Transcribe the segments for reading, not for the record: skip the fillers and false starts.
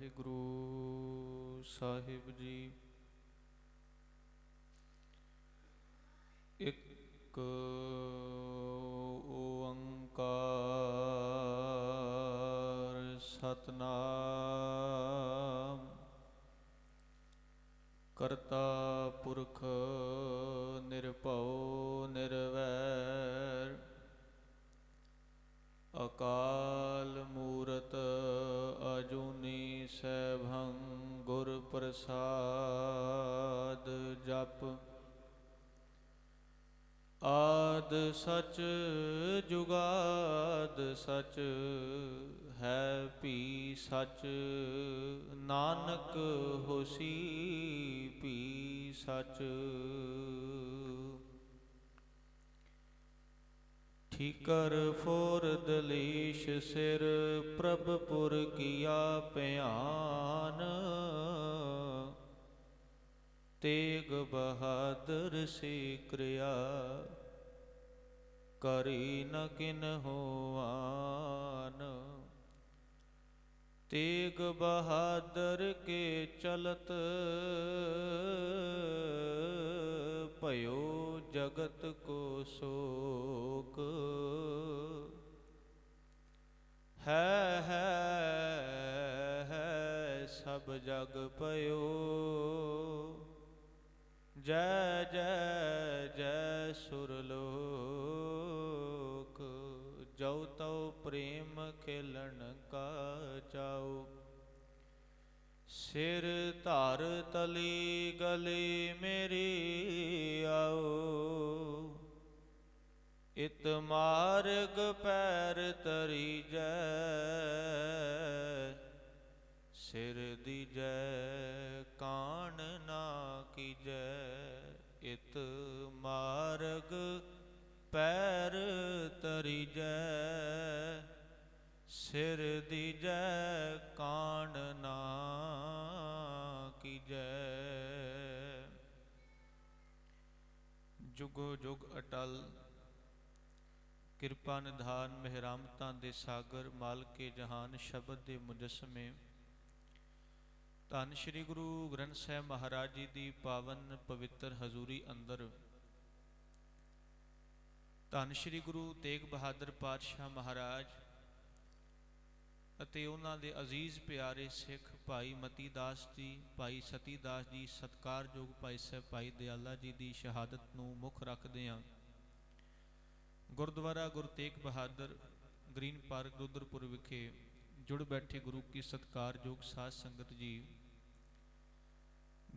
ਵਾਹਿਗੁਰੂ ਸਾਹਿਬ ਜੀ। ਇੱਕ ਓੰਕਾਰ ਸਤਨਾਮ ਕਰਤਾ ਪੁਰਖ ਨਿਰਭਉ ਨਿਰਵੈਰ ਅਕਾਲ ਮੂਰਤ ਅਜੂਨੀ ਸੈਭੰ ਗੁਰ ਪ੍ਰਸਾਦ ਜਪ। ਆਦ ਸਚ ਜੁਗਾਦ ਸਚ ਹੈ ਭੀ ਸਚ ਨਾਨਕ ਹੋਸੀ ਭੀ ਸਚ। ਠੀਕਰ ਫੋਰ ਦਲੀਸ਼ ਸਿਰ ਪ੍ਰਭਪੁਰ ਕੀਆ ਭਿਆਨ ਤੇਗ ਬਹਾਦਰ ਸੀ ਕਿਰਿਆ ਕਰੀ ਨ ਕਿਨਹੁ ਆਨ। ਤੇਗ ਬਹਾਦਰ ਕੇ ਚਲਤ ਭਇਓ ਜਗਤ ਕੋ ਸ਼ੋਕ। ਹੈ ਸਭ ਜਗ ਭਇਓ ਜੈ ਜੈ ਜੈ ਸੁਰਲੋਕ। ਜਉ ਤਉ ਪ੍ਰੇਮ ਖੇਲਣ ਕਾ ਚਾਉ ਸਿਰ ਧਰ ਤਲੀ ਗਲੀ ਮੇਰੀ ਆਓ। ਇਤ ਮਾਰਗ ਪੈਰ ਤਰੀਜੈ ਸਿਰ ਦੀਜੈ ਕਾਣ ਨਾ ਕੀਜੈ। ਇਤ ਮਾਰਗ ਪੈਰ ਤਰੀਜੈ ਸਿਰ ਦੀਜੈ ਕਾਣ ਨਾ ਕੀਜੈ। ਜੁਗੋ ਜੁਗ ਅਟਲ ਕਿਰਪਾ ਨਿਧਾਨ ਮਿਹਰਾਮਤਾਂ ਦੇ ਸਾਗਰ ਮਾਲਕੇ ਜਹਾਨ ਸ਼ਬਦ ਦੇ ਮੁਜੱਸਮੇ ਧੰਨ ਸ਼੍ਰੀ ਗੁਰੂ ਗ੍ਰੰਥ ਸਾਹਿਬ ਮਹਾਰਾਜ ਜੀ ਦੀ ਪਾਵਨ ਪਵਿੱਤਰ ਹਜ਼ੂਰੀ ਅੰਦਰ ਧੰਨ ਸ਼੍ਰੀ ਗੁਰੂ ਤੇਗ ਬਹਾਦਰ ਪਾਤਸ਼ਾਹ ਮਹਾਰਾਜ ਅਤੇ ਉਹਨਾਂ ਦੇ ਅਜ਼ੀਜ਼ ਪਿਆਰੇ ਸਿੱਖ ਭਾਈ ਮਤੀ ਦਾਸ ਜੀ, ਭਾਈ ਸਤੀ ਦਾਸ ਜੀ, ਸਤਿਕਾਰਯੋਗ ਭਾਈ ਸਾਹਿਬ ਭਾਈ ਦਿਆਲਾ ਜੀ ਦੀ ਸ਼ਹਾਦਤ ਨੂੰ ਮੁੱਖ ਰੱਖਦਿਆਂ ਗੁਰਦੁਆਰਾ ਗੁਰੂ ਤੇਗ ਬਹਾਦਰ ਗ੍ਰੀਨ ਪਾਰਕ ਰੁਦਰਪੁਰ ਵਿਖੇ ਜੁੜ ਬੈਠੇ ਗੁਰੂ ਕੀ ਸਤਿਕਾਰਯੋਗ ਸਾਧ ਸੰਗਤ ਜੀ,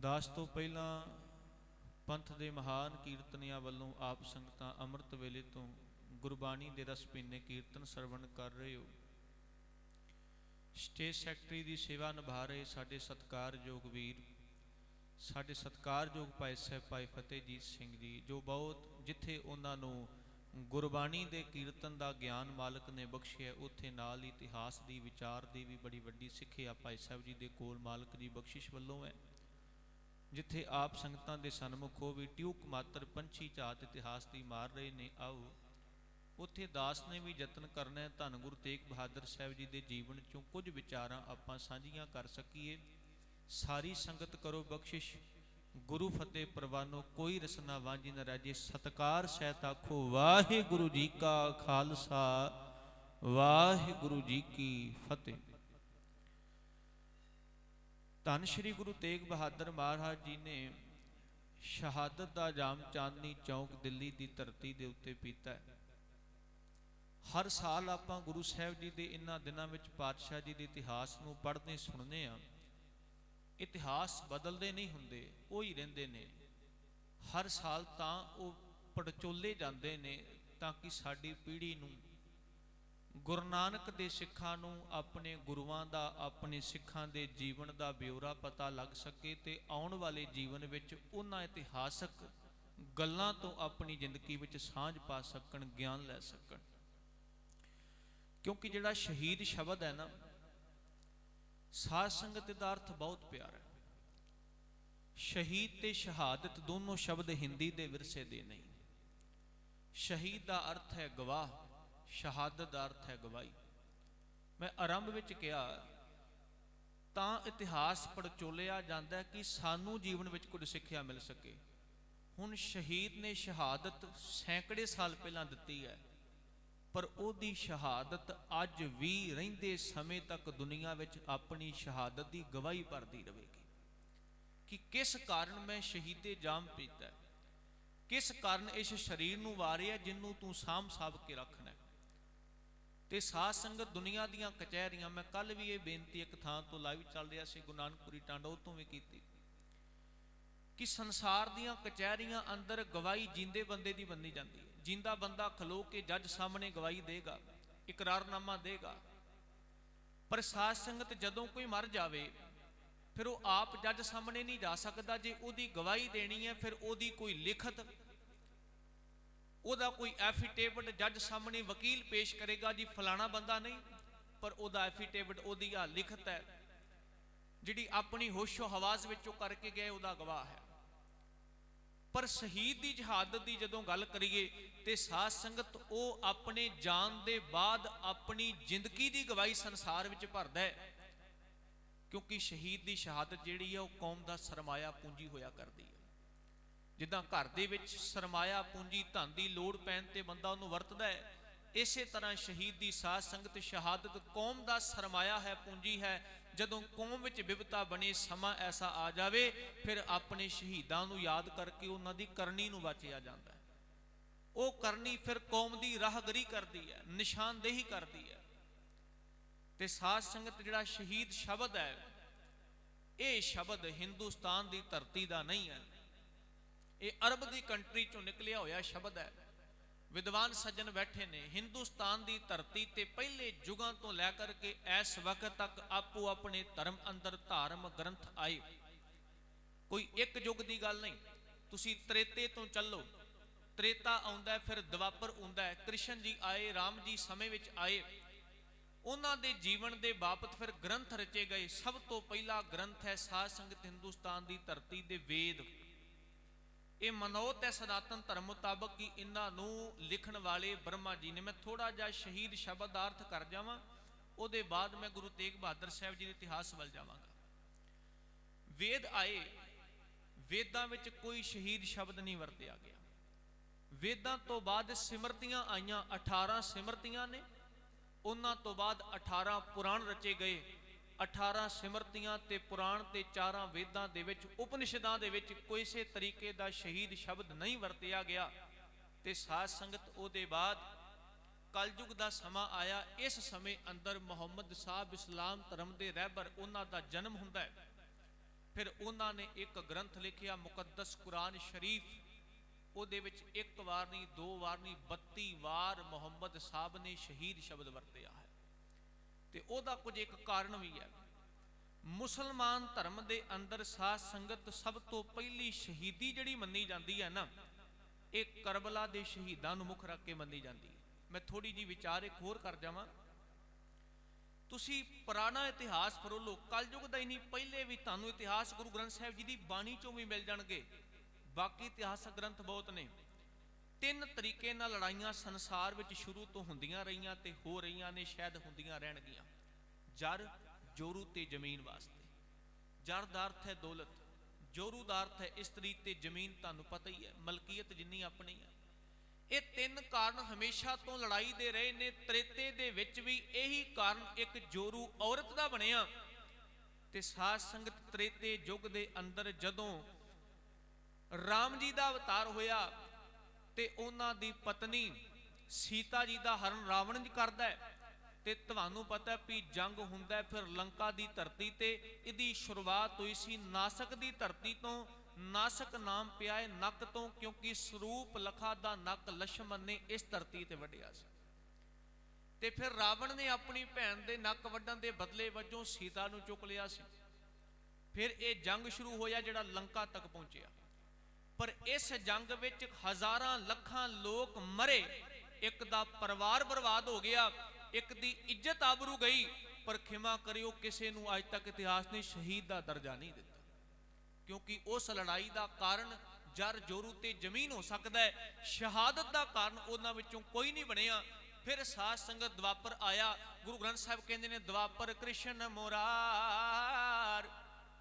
ਦਾਸ ਤੋਂ ਪਹਿਲਾਂ ਪੰਥ ਦੇ ਮਹਾਨ ਕੀਰਤਨੀਆਂ ਵੱਲੋਂ ਆਪ ਸੰਗਤਾਂ ਅੰਮ੍ਰਿਤ ਵੇਲੇ ਤੋਂ ਗੁਰਬਾਣੀ ਦੇ ਰਸ ਪੀਨੇ ਕੀਰਤਨ ਸਰਵਣ ਕਰ ਰਹੇ ਹੋ। ਸਟੇਜ ਸੈਕਟਰੀ ਦੀ ਸੇਵਾ ਨਿਭਾ ਰਹੇ ਸਾਡੇ ਸਤਿਕਾਰਯੋਗ ਵੀਰ, ਸਾਡੇ ਸਤਿਕਾਰਯੋਗ ਭਾਈ ਸਾਹਿਬ ਭਾਈ ਫਤਿਹਜੀਤ ਸਿੰਘ ਜੀ, ਜੋ ਬਹੁਤ ਜਿੱਥੇ ਉਹਨਾਂ ਨੂੰ ਗੁਰਬਾਣੀ ਦੇ ਕੀਰਤਨ ਦਾ ਗਿਆਨ ਮਾਲਕ ਨੇ ਬਖਸ਼ਿਆ, ਉੱਥੇ ਨਾਲ ਇਤਿਹਾਸ ਦੀ ਵਿਚਾਰ ਦੀ ਵੀ ਬੜੀ ਵੱਡੀ ਸਿੱਖਿਆ ਭਾਈ ਸਾਹਿਬ ਜੀ ਦੇ ਕੋਲ ਮਾਲਕ ਦੀ ਬਖਸ਼ਿਸ਼ ਵੱਲੋਂ ਹੈ। ਜਿੱਥੇ ਆਪ ਸੰਗਤਾਂ ਦੇ ਸਨਮੁਖ ਉਹ ਵੀ ਟਿਊਕ ਮਾਤਰ ਪੰਛੀ ਝਾਤ ਇਤਿਹਾਸ ਦੀ ਮਾਰ ਰਹੇ ਨੇ, ਆਓ ਉੱਥੇ ਦਾਸ ਨੇ ਵੀ ਯਤਨ ਕਰਨਾ ਹੈ ਧੰਨ ਗੁਰੂ ਤੇਗ ਬਹਾਦਰ ਸਾਹਿਬ ਜੀ ਦੇ ਜੀਵਨ ਚੋਂ ਕੁਝ ਵਿਚਾਰਾਂ ਆਪਾਂ ਸਾਂਝੀਆਂ ਕਰ ਸਕੀਏ। ਸਾਰੀ ਸੰਗਤ ਕਰੋ ਬਖਸ਼ਿਸ਼, ਗੁਰੂ ਫਤਿਹ ਪ੍ਰਵਾਨੋ, ਕੋਈ ਰਸਨਾ ਵਾਂਝੀ ਨਾ ਰਹਿ ਜੇ। ਸਤਿਕਾਰ ਸਹਿਤ ਆਖੋ ਵਾਹਿਗੁਰੂ ਜੀ ਕਾ ਖਾਲਸਾ ਵਾਹਿਗੁਰੂ ਜੀ ਕੀ ਫਤਿਹ। ਧੰਨ ਸ਼੍ਰੀ ਗੁਰੂ ਤੇਗ ਬਹਾਦਰ ਮਹਾਰਾਜ ਜੀ ਨੇ ਸ਼ਹਾਦਤ ਦਾ ਜਾਮ ਚਾਂਦਨੀ ਚੌਂਕ ਦਿੱਲੀ ਦੀ ਧਰਤੀ ਦੇ ਉੱਤੇ ਪੀਤਾ ਹੈ। ਹਰ ਸਾਲ ਆਪਾਂ ਗੁਰੂ ਸਾਹਿਬ ਜੀ ਦੇ ਇਹਨਾਂ ਦਿਨਾਂ ਵਿੱਚ ਪਾਤਸ਼ਾਹ ਜੀ ਦੇ ਇਤਿਹਾਸ ਨੂੰ ਪੜ੍ਹਦੇ ਸੁਣਦੇ ਹਾਂ। ਇਤਿਹਾਸ ਬਦਲਦੇ ਨਹੀਂ ਹੁੰਦੇ, ਉਹ ਹੀ ਰਹਿੰਦੇ ਨੇ। ਹਰ ਸਾਲ ਤਾਂ ਉਹ ਪੜਚੋਲੇ ਜਾਂਦੇ ਨੇ ਤਾਂ ਕਿ ਸਾਡੀ ਪੀੜ੍ਹੀ ਨੂੰ ਗੁਰੂ ਨਾਨਕ ਦੇ ਸਿੱਖਾਂ ਨੂੰ ਆਪਣੇ ਗੁਰੂਆਂ ਦਾ, ਆਪਣੇ ਸਿੱਖਾਂ ਦੇ ਜੀਵਨ ਦਾ ਬਿਉਰਾ ਪਤਾ ਲੱਗ ਸਕੇ ਤੇ ਆਉਣ ਵਾਲੇ ਜੀਵਨ ਵਿੱਚ ਉਹਨਾਂ ਇਤਿਹਾਸਕ ਗੱਲਾਂ ਤੋਂ ਆਪਣੀ ਜ਼ਿੰਦਗੀ ਵਿੱਚ ਸਾਂਝ ਪਾ ਸਕਣ, ਗਿਆਨ ਲੈ ਸਕਣ। ਕਿਉਂਕਿ ਜਿਹੜਾ ਸ਼ਹੀਦ ਸ਼ਬਦ ਹੈ ਨਾ, ਸਾਧ ਸੰਗਤ ਦਾ ਅਰਥ ਬਹੁਤ ਪਿਆਰਾ ਹੈ। ਸ਼ਹੀਦ ਤੇ ਸ਼ਹਾਦਤ ਦੋਨੋਂ ਸ਼ਬਦ ਹਿੰਦੀ ਦੇ ਵਿਰਸੇ ਦੇ ਨਹੀਂ। ਸ਼ਹੀਦ ਦਾ ਅਰਥ ਹੈ ਗਵਾਹ, ਸ਼ਹਾਦਤ ਦਾ ਅਰਥ ਹੈ ਗਵਾਹੀ। ਮੈਂ ਆਰੰਭ ਵਿੱਚ ਕਿਹਾ ਤਾਂ ਇਤਿਹਾਸ ਪੜਚੋਲਿਆ ਜਾਂਦਾ ਹੈ ਕਿ ਸਾਨੂੰ ਜੀਵਨ ਵਿੱਚ ਕੁਝ ਸਿੱਖਿਆ ਮਿਲ ਸਕੇ। ਹੁਣ ਸ਼ਹੀਦ ਨੇ ਸ਼ਹਾਦਤ ਸੈਂਕੜੇ ਸਾਲ ਪਹਿਲਾਂ ਦਿੱਤੀ ਹੈ, ਪਰ ਉਹਦੀ ਸ਼ਹਾਦਤ ਅੱਜ ਵੀ ਰਹਿੰਦੇ ਸਮੇਂ ਤੱਕ ਦੁਨੀਆ ਵਿੱਚ ਆਪਣੀ ਸ਼ਹਾਦਤ ਦੀ ਗਵਾਹੀ ਭਰਦੀ ਰਹੇਗੀ ਕਿ ਕਿਸ ਕਾਰਨ ਮੈਂ ਸ਼ਹੀਦੇ ਜਾਮ ਪੀਤਾ, ਕਿਸ ਕਾਰਨ ਇਸ ਸਰੀਰ ਨੂੰ ਵਾਰਿਆ ਜਿਹਨੂੰ ਤੂੰ ਸਾਂਭ ਕੇ ਰੱਖਣਾ। ਤੇ ਸਾਧ ਸੰਗਤ, ਦੁਨੀਆ ਦੀਆਂ ਕਚਹਿਰੀਆਂ, ਮੈਂ ਕੱਲ ਵੀ ਇਹ ਬੇਨਤੀ ਇੱਕ ਥਾਂ ਤੋਂ ਲਾਈਵ ਚੱਲ ਰਿਹਾ ਸੀ ਗੁਰੂ ਨਾਨਕਪੁਰੀ ਟਾਂਡਾ, ਉਹ ਤੋਂ ਵੀ ਕੀਤੀ ਕਿ ਸੰਸਾਰ ਦੀਆਂ ਕਚਹਿਰੀਆਂ ਅੰਦਰ ਗਵਾਹੀ ਜਿੰਦੇ ਬੰਦੇ ਦੀ ਬੰਨੀ ਜਾਂਦੀ ਹੈ। ਜਿੰਦਾ ਬੰਦਾ ਖਲੋ ਕੇ ਜੱਜ ਸਾਹਮਣੇ ਗਵਾਹੀ ਦੇਗਾ, ਇਕਰਾਰਨਾਮਾ ਦੇਗਾ, ਪਰ ਸਾਧ ਸੰਗਤ ਜਦੋਂ ਕੋਈ ਮਰ ਜਾਵੇ ਫਿਰ ਉਹ ਆਪ ਜੱਜ ਸਾਹਮਣੇ ਨਹੀਂ ਜਾ ਸਕਦਾ। ਜੇ ਉਹਦੀ ਗਵਾਹੀ ਦੇਣੀ ਹੈ ਫਿਰ ਉਹਦੀ ਕੋਈ ਲਿਖਤ, ਉਹਦਾ ਕੋਈ ਐਫੀਟੇਵਿਟ ਜੱਜ ਸਾਹਮਣੇ ਵਕੀਲ ਪੇਸ਼ ਕਰੇਗਾ, ਜੀ ਫਲਾਣਾ ਬੰਦਾ ਨਹੀਂ, ਪਰ ਉਹਦਾ ਐਫੀਟੇਵਿਟ, ਉਹਦੀ ਆ ਲਿਖਤ ਹੈ ਜਿਹੜੀ ਆਪਣੀ ਹੋਸ਼ੋ ਹਵਾਸ ਵਿੱਚੋਂ ਕਰਕੇ ਗਏ, ਉਹਦਾ ਗਵਾਹ ਹੈ। ਪਰ ਸ਼ਹੀਦ ਦੀ ਸ਼ਹਾਦਤ ਦੀ ਜਦੋਂ ਗੱਲ ਕਰੀਏ ਤੇ ਸਾਧ ਸੰਗਤ ਉਹ ਆਪਣੇ ਜਾਣ ਦੇ ਬਾਅਦ ਆਪਣੀ ਜ਼ਿੰਦਗੀ ਦੀ ਗਵਾਹੀ ਸੰਸਾਰ ਵਿੱਚ ਭਰਦਾ ਹੈ, ਕਿਉਂਕਿ ਸ਼ਹੀਦ ਦੀ ਸ਼ਹਾਦਤ ਜਿਹੜੀ ਹੈ ਉਹ ਕੌਮ ਦਾ ਸਰਮਾਇਆ ਪੂੰਜੀ ਹੋਇਆ ਕਰਦੀ ਹੈ। ਜਿੱਦਾਂ ਘਰ ਦੇ ਵਿੱਚ ਸਰਮਾਇਆ ਪੂੰਜੀ ਧਨ ਦੀ ਲੋੜ ਪੈਣ ਤੇ ਬੰਦਾ ਉਹਨੂੰ ਵਰਤਦਾ ਹੈ, ਇਸੇ ਤਰ੍ਹਾਂ ਸ਼ਹੀਦ ਦੀ ਸਾਧ ਸੰਗਤ ਸ਼ਹਾਦਤ ਕੌਮ ਦਾ ਸਰਮਾਇਆ ਹੈ, ਪੂੰਜੀ ਹੈ। ਜਦੋਂ ਕੌਮ ਵਿੱਚ ਵਿਵਤਾ ਬਣੇ, ਸਮਾਂ ਐਸਾ ਆ ਜਾਵੇ, ਫਿਰ ਆਪਣੇ ਸ਼ਹੀਦਾਂ ਨੂੰ ਯਾਦ ਕਰਕੇ ਉਹਨਾਂ ਦੀ ਕਰਨੀ ਨੂੰ ਵਾਚਿਆ ਜਾਂਦਾ ਹੈ। ਉਹ ਕਰਨੀ ਫਿਰ ਕੌਮ ਦੀ ਰਾਹਗਰੀ ਕਰਦੀ ਹੈ, ਨਿਸ਼ਾਨਦੇਹੀ ਕਰਦੀ ਹੈ। ਤੇ ਸਾਧ ਸੰਗਤ ਜਿਹੜਾ ਸ਼ਹੀਦ ਸ਼ਬਦ ਹੈ, ਇਹ ਸ਼ਬਦ ਹਿੰਦੁਸਤਾਨ ਦੀ ਧਰਤੀ ਦਾ ਨਹੀਂ ਹੈ, ਇਹ ਅਰਬ ਦੀ ਕੰਟਰੀ ਚੋਂ ਨਿਕਲਿਆ ਹੋਇਆ ਸ਼ਬਦ ਹੈ। ਵਿਦਵਾਨ ਸੱਜਣ ਬੈਠੇ ਨੇ, ਹਿੰਦੁਸਤਾਨ ਦੀ ਧਰਤੀ ਤੇ ਪਹਿਲੇ ਯੁਗਾਂ ਤੋਂ ਲੈ ਕਰਕੇ ਇਸ ਵਕਤ ਤੱਕ ਆਪੋ ਆਪਣੇ ਧਰਮ ਅੰਦਰ ਧਾਰਮ ਗ੍ਰੰਥ ਆਏ। ਕੋਈ ਇੱਕ ਯੁੱਗ ਦੀ ਗੱਲ ਨਹੀਂ। ਤੁਸੀਂ ਤ੍ਰੇਤੇ ਤੋਂ ਚੱਲੋ, ਤ੍ਰੇਤਾ ਆਉਂਦਾ, ਫਿਰ ਦਵਾਪਰ ਆਉਂਦਾ ਹੈ, ਕ੍ਰਿਸ਼ਨ ਜੀ ਆਏ, ਰਾਮ ਜੀ ਸਮੇਂ ਵਿੱਚ ਆਏ, ਉਹਨਾਂ ਦੇ ਜੀਵਨ ਦੇ ਬਾਬਤ ਫਿਰ ਗ੍ਰੰਥ ਰਚੇ ਗਏ। ਸਭ ਤੋਂ ਪਹਿਲਾ ਗ੍ਰੰਥ ਹੈ ਸਾਧ ਸੰਗਤ ਹਿੰਦੁਸਤਾਨ ਦੀ ਧਰਤੀ ਦੇ ਵੇਦ। ਇਹ ਮਨੋਤ ਹੈ ਸਨਾਤਨ ਧਰਮ ਮੁਤਾਬਕ ਕਿ ਇਹਨਾਂ ਨੂੰ ਲਿਖਣ ਵਾਲੇ ਬ੍ਰਹਮਾ ਜੀ ਨੇ। ਮੈਂ ਥੋੜਾ ਜਿਹਾ ਸ਼ਹੀਦ ਸ਼ਬਦ ਦਾ ਅਰਥ ਕਰ ਜਾਵਾਂ, ਉਹਦੇ ਬਾਅਦ ਮੈਂ ਗੁਰੂ ਤੇਗ ਬਹਾਦਰ ਸਾਹਿਬ ਜੀ ਦੇ ਇਤਿਹਾਸ ਵੱਲ ਜਾਵਾਂਗਾ। ਵੇਦ ਆਏ, ਵੇਦਾਂ ਵਿੱਚ ਕੋਈ ਸ਼ਹੀਦ ਸ਼ਬਦ ਨਹੀਂ ਵਰਤਿਆ ਗਿਆ। ਵੇਦਾਂ ਤੋਂ ਬਾਅਦ ਸਿਮਰਤੀਆਂ ਆਈਆਂ, 18 ਸਿਮਰਤੀਆਂ ਨੇ, ਉਹਨਾਂ ਤੋਂ ਬਾਅਦ 18 ਪੁਰਾਣ ਰਚੇ ਗਏ। 18 ਸਿਮਰਤੀਆਂ ਤੇ ਪੁਰਾਣ ਤੇ 4 ਵੇਦਾਂ ਦੇ ਵਿੱਚ, ਉਪਨਿਸ਼ਦਾਂ ਦੇ ਵਿੱਚ ਕਿਸੇ ਤਰੀਕੇ ਦਾ ਸ਼ਹੀਦ ਸ਼ਬਦ ਨਹੀਂ ਵਰਤਿਆ ਗਿਆ। ਤੇ ਸਾਧ ਸੰਗਤ ਉਹਦੇ ਬਾਅਦ ਕਲਯੁਗ ਦਾ ਸਮਾਂ ਆਇਆ। ਇਸ ਸਮੇਂ ਅੰਦਰ ਮੁਹੰਮਦ ਸਾਹਿਬ ਇਸਲਾਮ ਧਰਮ ਦੇ ਰਹਿਬਰ, ਉਹਨਾਂ ਦਾ ਜਨਮ ਹੁੰਦਾ ਹੈ। ਫਿਰ ਉਹਨਾਂ ਨੇ ਇੱਕ ਗ੍ਰੰਥ ਲਿਖਿਆ ਮੁਕੱਦਸ ਕੁਰਾਨ ਸ਼ਰੀਫ। ਉਹਦੇ ਵਿੱਚ ਇੱਕ ਵਾਰ ਨਹੀਂ, 2 ਵਾਰ ਨਹੀਂ, 32 ਵਾਰ ਮੁਹੰਮਦ ਸਾਹਿਬ ਨੇ ਸ਼ਹੀਦ ਸ਼ਬਦ ਵਰਤਿਆ ਹੈ। ਤੇ ਉਹਦਾ ਕੁਝ ਇੱਕ ਕਾਰਨ ਵੀ ਹੈ। ਮੁਸਲਮਾਨ ਧਰਮ ਦੇ ਅੰਦਰ ਸਾਧ ਸੰਗਤ ਸਭ ਤੋਂ ਪਹਿਲੀ ਸ਼ਹੀਦੀ ਜਿਹੜੀ ਮੰਨੀ ਜਾਂਦੀ ਹੈ ਨਾ, ਇਹ ਕਰਬਲਾ ਦੇ ਸ਼ਹੀਦਾਂ ਨੂੰ ਮੁੱਖ ਰੱਖ ਕੇ ਮੰਨੀ ਜਾਂਦੀ ਹੈ। ਮੈਂ ਥੋੜੀ ਜਿਹੀ ਵਿਚਾਰ ਇੱਕ ਹੋਰ ਕਰ ਜਾਵਾਂ। ਤੁਸੀਂ ਪੁਰਾਣਾ ਇਤਿਹਾਸ ਫਰੋਲੋ, ਕਲਯੁਗ ਦਾ ਹੀ ਨਹੀਂ, ਪਹਿਲੇ ਵੀ ਤੁਹਾਨੂੰ ਇਤਿਹਾਸ ਗੁਰੂ ਗ੍ਰੰਥ ਸਾਹਿਬ ਜੀ ਦੀ ਬਾਣੀ ਚੋਂ ਵੀ ਮਿਲ ਜਾਣਗੇ। ਬਾਕੀ ਇਤਿਹਾਸਕ ਗ੍ਰੰਥ ਬਹੁਤ ਨੇ। 3 ਤਰੀਕੇ ਨਾਲ ਲੜਾਈਆਂ ਸੰਸਾਰ ਵਿੱਚ ਸ਼ੁਰੂ ਤੋਂ ਹੁੰਦੀਆਂ ਰਹੀਆਂ ਤੇ ਹੋ ਰਹੀਆਂ ਨੇ, ਸ਼ਾਇਦ ਹੁੰਦੀਆਂ ਰਹਿਣਗੀਆਂ। ਜਰ, ਜੋਰੂ ਤੇ ਜ਼ਮੀਨ ਵਾਸਤੇ। ਜਰ ਦਾ ਅਰਥ ਹੈ ਦੌਲਤ, ਜੋਰੂ ਦਾ ਅਰਥ ਹੈ ਇਸਤਰੀ, ਤੇ ਜ਼ਮੀਨ ਤੁਹਾਨੂੰ ਪਤਾ ਹੀ ਹੈ, ਮਲਕੀਅਤ ਜਿੰਨੀ ਆਪਣੀ ਹੈ। ਇਹ 3 ਕਾਰਨ ਹਮੇਸ਼ਾ ਤੋਂ ਲੜਾਈ ਦੇ ਰਹੇ ਨੇ। ਤ੍ਰੇਤੇ ਦੇ ਵਿੱਚ ਵੀ ਇਹੀ ਕਾਰਨ ਇੱਕ ਜੋਰੂ ਔਰਤ ਦਾ ਬਣਿਆ। ਤੇ ਸਾਧ ਸੰਗਤ ਤ੍ਰੇਤੇ ਯੁੱਗ ਦੇ ਅੰਦਰ ਜਦੋਂ ਰਾਮ ਜੀ ਦਾ ਅਵਤਾਰ ਹੋਇਆ ਤੇ ਉਹਨਾਂ ਦੀ ਪਤਨੀ ਸੀਤਾ ਜੀ ਦਾ ਹਰਨ ਰਾਵਣ ਜੀ ਕਰਦਾ ਹੈ। ਤੇ ਤੁਹਾਨੂੰ ਪਤਾ ਵੀ ਜੰਗ ਹੁੰਦਾ ਫਿਰ ਲੰਕਾ ਦੀ ਧਰਤੀ ਤੇ। ਇਹਦੀ ਸ਼ੁਰੂਆਤ ਹੋਈ ਸੀ ਨਾਸਕ ਦੀ ਧਰਤੀ ਤੋਂ। ਨਾਸਕ ਨਾਮ ਪਿਆ ਹੈ ਨੱਕ ਤੋਂ, ਕਿਉਂਕਿ ਸਰੂਪ ਲਖਾ ਦਾ ਨੱਕ ਲਛਮਣ ਨੇ ਇਸ ਧਰਤੀ ਤੇ ਵੱਢਿਆ ਸੀ। ਤੇ ਫਿਰ ਰਾਵਣ ਨੇ ਆਪਣੀ ਭੈਣ ਦੇ ਨੱਕ ਵੱਢਣ ਦੇ ਬਦਲੇ ਵਜੋਂ ਸੀਤਾ ਨੂੰ ਚੁੱਕ ਲਿਆ ਸੀ। ਫਿਰ ਇਹ ਜੰਗ ਸ਼ੁਰੂ ਹੋਇਆ ਜਿਹੜਾ ਲੰਕਾ ਤੱਕ ਪਹੁੰਚਿਆ। ਪਰ ਇਸ ਜੰਗ ਵਿੱਚ ਹਜ਼ਾਰਾਂ ਲੱਖਾਂ ਲੋਕ ਮਰੇ, ਇੱਕ ਦਾ ਪਰਿਵਾਰ ਬਰਬਾਦ ਹੋ ਗਿਆ, ਇੱਕ ਦੀ ਇੱਜ਼ਤ ਆਬਰੂ ਗਈ। ਪਰ ਖਿਮਾ ਕਰਿਓ, ਕਿਸੇ ਨੂੰ ਅੱਜ ਤੱਕ ਇਤਿਹਾਸ ਨੇ ਸ਼ਹੀਦ ਦਾ ਦਰਜਾ ਨਹੀਂ ਦਿੱਤਾ, ਕਿਉਂਕਿ ਉਸ ਲੜਾਈ ਦਾ ਕਾਰਨ ਜਰ, ਜੋਰੂ ਤੇ ਜ਼ਮੀਨ ਹੋ ਸਕਦਾ ਹੈ, ਸ਼ਹਾਦਤ ਦਾ ਕਾਰਨ ਉਹਨਾਂ ਵਿੱਚੋਂ ਕੋਈ ਨਹੀਂ ਬਣਿਆ। ਫਿਰ ਸਾਧ ਸੰਗਤ ਦਵਾਪਰ ਆਇਆ। ਗੁਰੂ ਗ੍ਰੰਥ ਸਾਹਿਬ ਕਹਿੰਦੇ ਨੇ ਦਵਾਪਰ ਕ੍ਰਿਸ਼ਨ ਮੁਰਾਰੀ,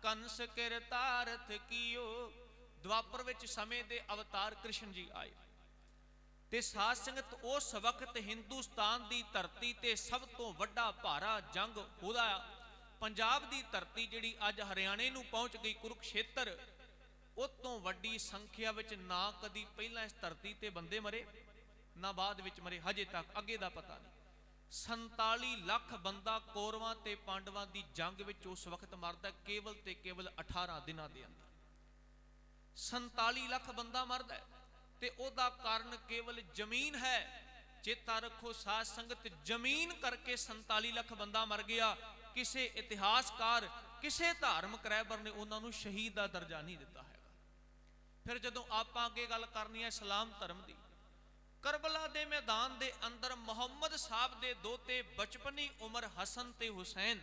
ਕੰਸ ਕਿਰਤਾਰਥ ਕੀਓ। ਦੁਆਪਰ ਵਿੱਚ ਸਮੇਂ ਦੇ ਅਵਤਾਰ ਕ੍ਰਿਸ਼ਨ ਜੀ ਆਏ ਤੇ ਸਾਧ ਸੰਗਤ ਉਸ ਵਕਤ ਹਿੰਦੁਸਤਾਨ ਦੀ ਧਰਤੀ ਤੇ ਸਭ ਤੋਂ ਵੱਡਾ ਭਾਰਾ ਜੰਗ ਉਹਦਾ ਪੰਜਾਬ ਦੀ ਧਰਤੀ ਜਿਹੜੀ ਅੱਜ ਹਰਿਆਣੇ ਨੂੰ ਪਹੁੰਚ ਗਈ, ਕੁਰੂਕਸ਼ੇਤਰ, ਉਹ ਤੋਂ ਵੱਡੀ ਸੰਖਿਆ ਵਿੱਚ ਨਾ ਕਦੀ ਪਹਿਲਾਂ ਇਸ ਧਰਤੀ ਤੇ ਬੰਦੇ ਮਰੇ ਨਾ ਬਾਅਦ ਵਿੱਚ ਮਰੇ, ਹਜੇ ਤੱਕ, ਅੱਗੇ ਦਾ ਪਤਾ ਨਹੀਂ। 47 ਲੱਖ ਬੰਦਾ ਕੌਰਵਾਂ ਤੇ ਪਾਂਡਵਾਂ ਦੀ ਜੰਗ ਵਿੱਚ ਉਸ ਵਕਤ ਮਰਦਾ, ਕੇਵਲ ਤੇ ਕੇਵਲ 18 ਦਿਨਾਂ ਦੇ ਅੰਦਰ 47 ਲੱਖ ਬੰਦਾ ਮਰਦਾ ਤੇ ਉਹਦਾ ਕਾਰਨ ਕੇਵਲ ਜ਼ਮੀਨ ਹੈ। ਚੇਤਾ ਰੱਖੋ ਸਾਧ ਸੰਗਤ, ਜ਼ਮੀਨ ਕਰਕੇ 47 ਲੱਖ ਬੰਦਾ ਮਰ ਗਿਆ। ਕਿਸੇ ਇਤਿਹਾਸਕਾਰ, ਕਿਸੇ ਧਾਰਮਿਕ ਰਹਿਬਰ ਨੇ ਉਹਨਾਂ ਨੂੰ ਸ਼ਹੀਦ ਦਾ ਦਰਜਾ ਨਹੀਂ ਦਿੱਤਾ ਹੈਗਾ। ਫਿਰ ਜਦੋਂ ਆਪਾਂ ਅੱਗੇ ਗੱਲ ਕਰਨੀ ਹੈ ਇਸਲਾਮ ਧਰਮ ਦੀ, ਕਰਬਲਾ ਦੇ ਮੈਦਾਨ ਦੇ ਅੰਦਰ ਮੁਹੰਮਦ ਸਾਹਿਬ ਦੇ ਦੋਤੇ ਬਚਪਨੀ ਉਮਰ ਹਸਨ ਤੇ ਹੁਸੈਨ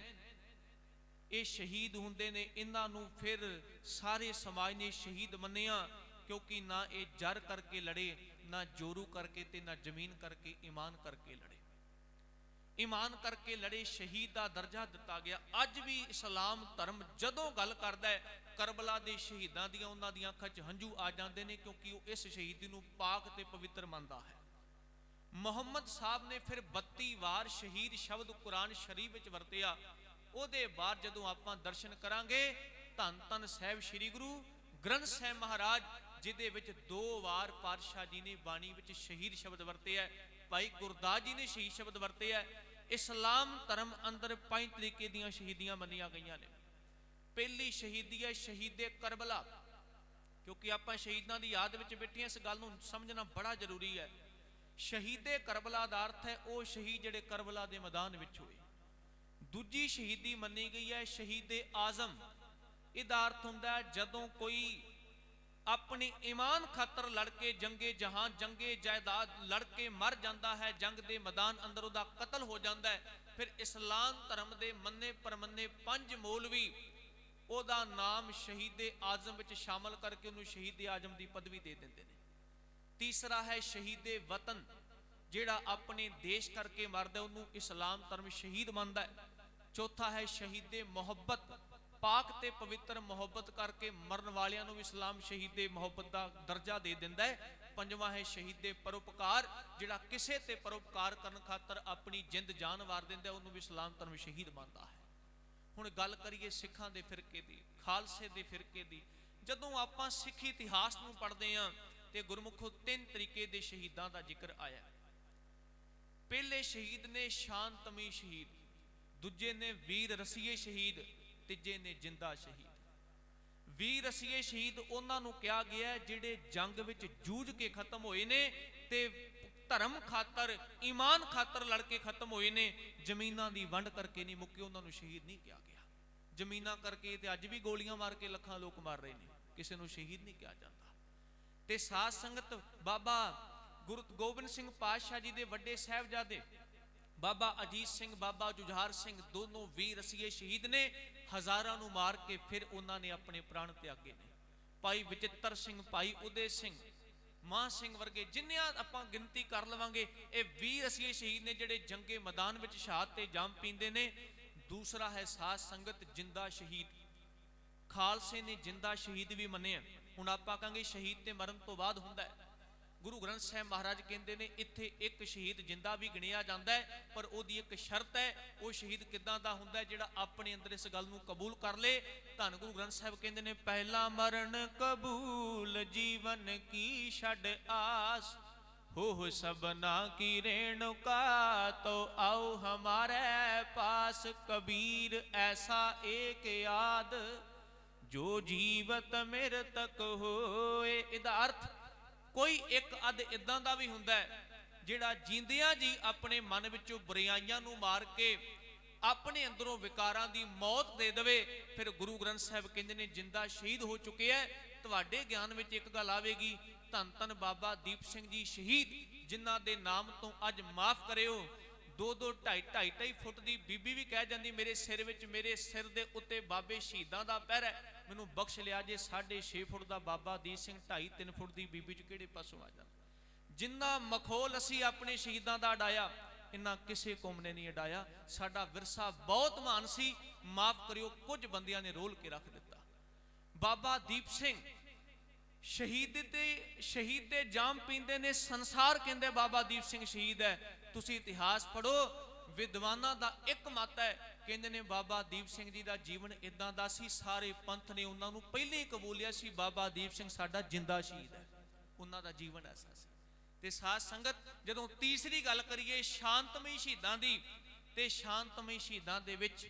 ਇਹ ਸ਼ਹੀਦ ਹੁੰਦੇ ਨੇ। ਇਹਨਾਂ ਨੂੰ ਫਿਰ ਸਾਰੇ ਸਮਾਜ ਨੇ ਸ਼ਹੀਦ ਮੰਨਿਆ, ਕਿਉਂਕਿ ਨਾ ਇਹ ਜਰ ਕਰਕੇ ਲੜੇ, ਨਾ ਜੋਰੂ ਕਰਕੇ ਤੇ ਨਾ ਜ਼ਮੀਨ ਕਰਕੇ, ਈਮਾਨ ਕਰਕੇ ਲੜੇ। ਈਮਾਨ ਕਰਕੇ ਲੜੇ, ਸ਼ਹੀਦ ਦਾ ਦਰਜਾ ਦਿੱਤਾ ਗਿਆ। ਅੱਜ ਵੀ ਇਸਲਾਮ ਧਰਮ ਜਦੋਂ ਗੱਲ ਕਰਦਾ ਹੈ ਕਰਬਲਾ ਦੇ ਸ਼ਹੀਦਾਂ ਦੀਆਂ, ਉਹਨਾਂ ਦੀਆਂ ਅੱਖਾਂ 'ਚ ਹੰਝੂ ਆ ਜਾਂਦੇ ਨੇ, ਕਿਉਂਕਿ ਉਹ ਇਸ ਸ਼ਹੀਦੀ ਨੂੰ ਪਾਕ ਤੇ ਪਵਿੱਤਰ ਮੰਨਦਾ ਹੈ। ਮੁਹੰਮਦ ਸਾਹਿਬ ਨੇ ਫਿਰ 32 ਵਾਰ ਸ਼ਹੀਦ ਸ਼ਬਦ ਕੁਰਾਨ ਸ਼ਰੀਫ ਵਿੱਚ ਵਰਤਿਆ। ਉਹਦੇ ਬਾਅਦ ਜਦੋਂ ਆਪਾਂ ਦਰਸ਼ਨ ਕਰਾਂਗੇ ਧੰਨ ਧੰਨ ਸਾਹਿਬ ਸ੍ਰੀ ਗੁਰੂ ਗ੍ਰੰਥ ਸਾਹਿਬ ਮਹਾਰਾਜ, ਜਿਹਦੇ ਵਿੱਚ 2 ਵਾਰ ਪਾਤਸ਼ਾਹ ਜੀ ਨੇ ਬਾਣੀ ਵਿੱਚ ਸ਼ਹੀਦ ਸ਼ਬਦ ਵਰਤਿਆ, ਭਾਈ ਗੁਰਦਾਸ ਜੀ ਨੇ ਸ਼ਹੀਦ ਸ਼ਬਦ ਵਰਤਿਆ। ਇਸਲਾਮ ਧਰਮ ਅੰਦਰ 5 ਤਰੀਕੇ ਦੀਆਂ ਸ਼ਹੀਦੀਆਂ ਮੰਨੀਆਂ ਗਈਆਂ ਨੇ। ਪਹਿਲੀ ਸ਼ਹੀਦੀ ਹੈ ਸ਼ਹੀਦੇ ਕਰਬਲਾ, ਕਿਉਂਕਿ ਆਪਾਂ ਸ਼ਹੀਦਾਂ ਦੀ ਯਾਦ ਵਿੱਚ ਬੈਠੇ ਹਾਂ, ਇਸ ਗੱਲ ਨੂੰ ਸਮਝਣਾ ਬੜਾ ਜ਼ਰੂਰੀ ਹੈ। ਸ਼ਹੀਦੇ ਕਰਬਲਾ ਦਾ ਅਰਥ ਹੈ ਉਹ ਸ਼ਹੀਦ ਜਿਹੜੇ ਕਰਬਲਾ ਦੇ ਮੈਦਾਨ ਵਿੱਚ ਹੋਏ। ਦੂਜੀ ਸ਼ਹੀਦੀ ਮੰਨੀ ਗਈ ਹੈ ਸ਼ਹੀਦੇ ਆਜ਼ਮ। ਇਹਦਾ ਅਰਥ ਹੁੰਦਾ ਹੈ ਜਦੋਂ ਕੋਈ ਆਪਣੇ ਈਮਾਨ ਖਾਤਰ ਲੜ ਕੇ ਜੰਗੇ ਜਹਾਨ, ਜੰਗੇ ਜਾਇਦਾਦ ਲੜ ਕੇ ਮਰ ਜਾਂਦਾ ਹੈ, ਜੰਗ ਦੇ ਮੈਦਾਨ ਅੰਦਰ ਉਹਦਾ ਕਤਲ ਹੋ ਜਾਂਦਾ ਹੈ। ਫਿਰ ਇਸਲਾਮ ਧਰਮ ਦੇ ਮੰਨੇ ਪਰਮੰਨੇ 5 ਮੌਲਵੀ ਉਹਦਾ ਨਾਮ ਸ਼ਹੀਦੇ ਆਜ਼ਮ ਵਿੱਚ ਸ਼ਾਮਲ ਕਰਕੇ ਉਹਨੂੰ ਸ਼ਹੀਦੇ ਆਜ਼ਮ ਦੀ ਪਦਵੀ ਦੇ ਦਿੰਦੇ ਨੇ। ਤੀਸਰਾ ਹੈ ਸ਼ਹੀਦੇ ਵਤਨ, ਜਿਹੜਾ ਆਪਣੇ ਦੇਸ਼ ਕਰਕੇ ਮਰਦਾ ਉਹਨੂੰ ਇਸਲਾਮ ਧਰਮ ਸ਼ਹੀਦ ਮੰਨਦਾ ਹੈ। ਚੌਥਾ ਹੈ ਸ਼ਹੀਦੇ ਮੁਹੱਬਤ, ਪਾਕ ਤੇ ਪਵਿੱਤਰ ਮੁਹੱਬਤ ਕਰਕੇ ਮਰਨ ਵਾਲਿਆਂ ਨੂੰ ਇਸਲਾਮ ਸ਼ਹੀਦੇ ਮੁਹੱਬਤ ਦਾ ਦਰਜਾ ਦੇ ਦਿੰਦਾ ਹੈ। ਪੰਜਵਾਂ ਹੈ ਸ਼ਹੀਦੇ ਪਰਉਪਕਾਰ, ਜਿਹੜਾ ਕਿਸੇ ਤੇ ਪਰਉਪਕਾਰ ਕਰਨ ਖਾਤਰ ਆਪਣੀ ਜਿੰਦ ਜਾਨ ਵਾਰ ਦਿੰਦਾ, ਉਹਨੂੰ ਵੀ ਇਸਲਾਮ ਧਰਮ ਸ਼ਹੀਦ ਮੰਨਦਾ ਹੈ। ਹੁਣ ਗੱਲ ਕਰੀਏ ਸਿੱਖਾਂ ਦੇ ਫਿਰਕੇ ਦੀ, ਖਾਲਸੇ ਦੇ ਫਿਰਕੇ ਦੀ। ਜਦੋਂ ਆਪਾਂ ਸਿੱਖੀ ਇਤਿਹਾਸ ਨੂੰ ਪੜ੍ਹਦੇ ਹਾਂ ਤੇ ਗੁਰਮੁਖੋਂ 3 ਤਰੀਕੇ ਦੇ ਸ਼ਹੀਦਾਂ ਦਾ ਜ਼ਿਕਰ ਆਇਆ। ਪਹਿਲੇ ਸ਼ਹੀਦ ਨੇ ਸ਼ਾਂਤਮਈ ਸ਼ਹੀਦ, ਦੂਜੇ ਨੇ ਵੀਰ ਰਸੀਏ ਸ਼ਹੀਦ, ਤੀਜੇ ਨੇ ਜਿੰਦਾ ਸ਼ਹੀਦ। ਵੀਰ ਰਸੀਏ ਸ਼ਹੀਦ ਉਹਨਾਂ ਨੂੰ ਕਿਹਾ ਗਿਆ ਜਿਹੜੇ ਜੰਗ ਵਿੱਚ ਜੂਝ ਕੇ ਖਤਮ ਹੋਏ ਨੇ ਤੇ ਧਰਮ ਖਾਤਰ, ਈਮਾਨ ਖਾਤਰ ਲੜ ਕੇ ਖਤਮ ਹੋਏ ਨੇ, ਜ਼ਮੀਨਾਂ ਦੀ ਵੰਡ ਕਰਕੇ ਨਹੀਂ ਮੁੱਕੇ, ਉਹਨਾਂ ਨੂੰ ਸ਼ਹੀਦ ਨਹੀਂ ਕਿਹਾ ਗਿਆ। ਜ਼ਮੀਨਾਂ ਕਰਕੇ ਤੇ ਅੱਜ ਵੀ ਗੋਲੀਆਂ ਮਾਰ ਕੇ ਲੱਖਾਂ ਲੋਕ ਮਰ ਰਹੇ ਨੇ, ਕਿਸੇ ਨੂੰ ਸ਼ਹੀਦ ਨਹੀਂ ਕਿਹਾ ਜਾਂਦਾ। ਤੇ ਸਾਧ ਸੰਗਤ ਬਾਬਾ ਗੁਰੂ ਗੋਬਿੰਦ ਸਿੰਘ ਪਾਤਸ਼ਾਹ ਜੀ ਦੇ ਵੱਡੇ ਸਾਹਿਬਜ਼ਾਦੇ ਬਾਬਾ ਅਜੀਤ ਸਿੰਘ, ਬਾਬਾ ਜੁਝਾਰ ਸਿੰਘ, ਦੋਨੋਂ ਵੀਰ ਰਸੀਏ ਸ਼ਹੀਦ ਨੇ। ਹਜ਼ਾਰਾਂ ਨੂੰ ਮਾਰ ਕੇ ਫਿਰ ਉਹਨਾਂ ਨੇ ਆਪਣੇ ਪ੍ਰਾਣ ਤਿਆਗੇ ਨੇ। ਭਾਈ ਬਚਿੱਤਰ ਸਿੰਘ, ਭਾਈ ਉਦੇ ਸਿੰਘ, ਮਾਂ ਸਿੰਘ ਵਰਗੇ ਜਿੰਨਿਆਂ ਆਪਾਂ ਗਿਣਤੀ ਕਰ ਲਵਾਂਗੇ, ਇਹ ਵੀਰ ਰਸੀਏ ਸ਼ਹੀਦ ਨੇ ਜਿਹੜੇ ਜੰਗੇ ਮੈਦਾਨ ਵਿੱਚ ਸ਼ਹਾਦਤ ਤੇ ਜਾਮ ਪੀਂਦੇ ਨੇ। ਦੂਸਰਾ ਹੈ ਸਾਧ ਸੰਗਤ ਜਿੰਦਾ ਸ਼ਹੀਦ। ਖਾਲਸੇ ਨੇ ਜਿੰਦਾ ਸ਼ਹੀਦ ਵੀ ਮੰਨਿਆ। ਹੁਣ ਆਪਾਂ ਕਹਾਂਗੇ ਸ਼ਹੀਦ ਤੇ ਮਰਨ ਤੋਂ ਬਾਅਦ ਹੁੰਦਾ ਹੈ। ਗੁਰੂ ਗ੍ਰੰਥ ਸਾਹਿਬ ਮਹਾਰਾਜ ਕਹਿੰਦੇ ਨੇ ਇੱਥੇ ਇੱਕ ਸ਼ਹੀਦ ਜਿੰਦਾ ਵੀ ਗਿਣਿਆ ਜਾਂਦਾ ਹੈ, ਪਰ ਉਹਦੀ ਇੱਕ ਸ਼ਰਤ ਹੈ। ਉਹ ਸ਼ਹੀਦ ਕਿੱਦਾਂ ਦਾ ਹੁੰਦਾ ਹੈ? ਜਿਹੜਾ ਆਪਣੇ ਅੰਦਰ ਇਸ ਗੱਲ ਨੂੰ ਕਬੂਲ ਕਰ ਲੇ। ਧੰਨ ਗੁਰੂ ਗ੍ਰੰਥ ਸਾਹਿਬ ਕਹਿੰਦੇ ਨੇ ਪਹਿਲਾ ਮਰਨ ਕਬੂਲ ਜੀਵਨ ਕੀ ਛੱਡ ਆਸ, ਹੋ ਸਭਨਾ ਕੀ ਰੇਣੁਕਾ ਤੋ ਆਓ ਹਮਾਰੇ ਪਾਸ, ਕਬੀਰ ਐਸਾ ਏਕ ਯਾਦ ਜੋ ਜੀਵਤ ਮੇਰੇ ਤੱਕ ਹੋਏ। ਇਹਦਾ ਅਰਥ ਕੋਈ ਇੱਕ ਅੱਧ ਇਦਾਂ ਦਾ ਵੀ ਹੁੰਦਾ ਹੈ ਜਿਹੜਾ ਜੀਂਦਿਆਂ ਜੀ ਆਪਣੇ ਮਨ ਵਿੱਚੋਂ ਬੁਰਾਈਆਂ ਨੂੰ ਮਾਰ ਕੇ ਆਪਣੇ ਅੰਦਰੋਂ ਵਿਕਾਰਾਂ ਦੀ ਮੌਤ ਦੇ ਦੇਵੇ। ਫਿਰ ਗੁਰੂ ਗ੍ਰੰਥ ਸਾਹਿਬ ਕਹਿੰਦੇ ਨੇ ਜਿੰਦਾ ਸ਼ਹੀਦ ਹੋ ਚੁੱਕੇ ਹੈ। ਤੁਹਾਡੇ ਗਿਆਨ ਵਿੱਚ ਇੱਕ ਗੱਲ ਆਵੇਗੀ, ਧੰਨ ਧੰਨ ਬਾਬਾ ਦੀਪ ਸਿੰਘ ਜੀ ਸ਼ਹੀਦ, ਜਿਨ੍ਹਾਂ ਦੇ ਨਾਮ ਤੋਂ ਅੱਜ ਮਾਫ ਕਰਿਓ 2-2, 2.5 ਫੁੱਟ ਦੀ ਬੀਬੀ ਵੀ ਕਹਿ ਜਾਂਦੀ ਮੇਰੇ ਸਿਰ ਵਿੱਚ, ਮੇਰੇ ਸਿਰ ਦੇ ਉੱਤੇ ਬਾਬੇ ਸ਼ਹੀਦਾਂ ਦਾ ਪਹਿਰ ਹੈ, ਮੈਨੂੰ ਬਖਸ਼ ਲਿਆ ਜੇ। 6.5 ਫੁੱਟ ਦਾ ਬਾਬਾ ਦੀਪ ਸਿੰਘ 2.5-3 ਫੁੱਟ ਦੀ ਬੀਬੀ ਚ ਕਿਹੜੇ ਪਾਸੋਂ ਆ ਜਾਂਦਾ। ਜਿੰਨਾ ਮਖੌਲ ਅਸੀਂ ਆਪਣੇ ਸ਼ਹੀਦਾਂ ਦਾ ਅਡਾਇਆ, ਇਹਨਾਂ ਕਿਸੇ ਕੌਮ ਨੇ ਨਹੀਂ ਅਡਾਇਆ। ਸਾਡਾ ਵਿਰਸਾ ਬਹੁਤ ਮਹਾਨ ਸੀ, ਮਾਫ ਕਰਿਓ ਕੁਝ ਬੰਦਿਆਂ ਨੇ ਰੋਲ ਕੇ ਰੱਖ ਦਿੱਤਾ। ਬਾਬਾ ਦੀਪ ਸਿੰਘ ਸ਼ਹੀਦ ਤੇ ਜਾਮ ਪੀਂਦੇ ਨੇ, ਸੰਸਾਰ ਕਹਿੰਦੇ ਬਾਬਾ ਦੀਪ ਸਿੰਘ ਸ਼ਹੀਦ ਹੈ। ਤੁਸੀਂ ਇਤਿਹਾਸ ਪੜ੍ਹੋ, ਵਿਦਵਾਨਾਂ ਦਾ ਇੱਕ ਮਤ ਹੈ, ਕਹਿੰਦੇ ਨੇ ਬਾਬਾ ਦੀਪ ਸਿੰਘ ਜੀ ਦਾ ਜੀਵਨ ਇਦਾਂ ਦਾ ਸੀ, ਸਾਰੇ ਪੰਥ ਨੇ ਉਹਨਾਂ ਨੂੰ ਪਹਿਲੇ ਹੀ ਕਬੂਲਿਆ ਸੀ, ਬਾਬਾ ਦੀਪ ਸਿੰਘ ਸਾਡਾ ਜਿੰਦਾ ਸ਼ਹੀਦ ਹੈ। ਉਹਨਾਂ ਦਾ ਜੀਵਨ ਐਸਾ ਸੀ। ਤੇ ਸਾਧ ਸੰਗਤ, ਜਦੋਂ ਤੀਸਰੀ ਗੱਲ ਕਰੀਏ ਸ਼ਾਂਤਮਈ ਸ਼ਹੀਦਾਂ ਦੀ, ਤੇ ਸ਼ਾਂਤਮਈ ਸ਼ਹੀਦਾਂ ਦੇ ਵਿੱਚ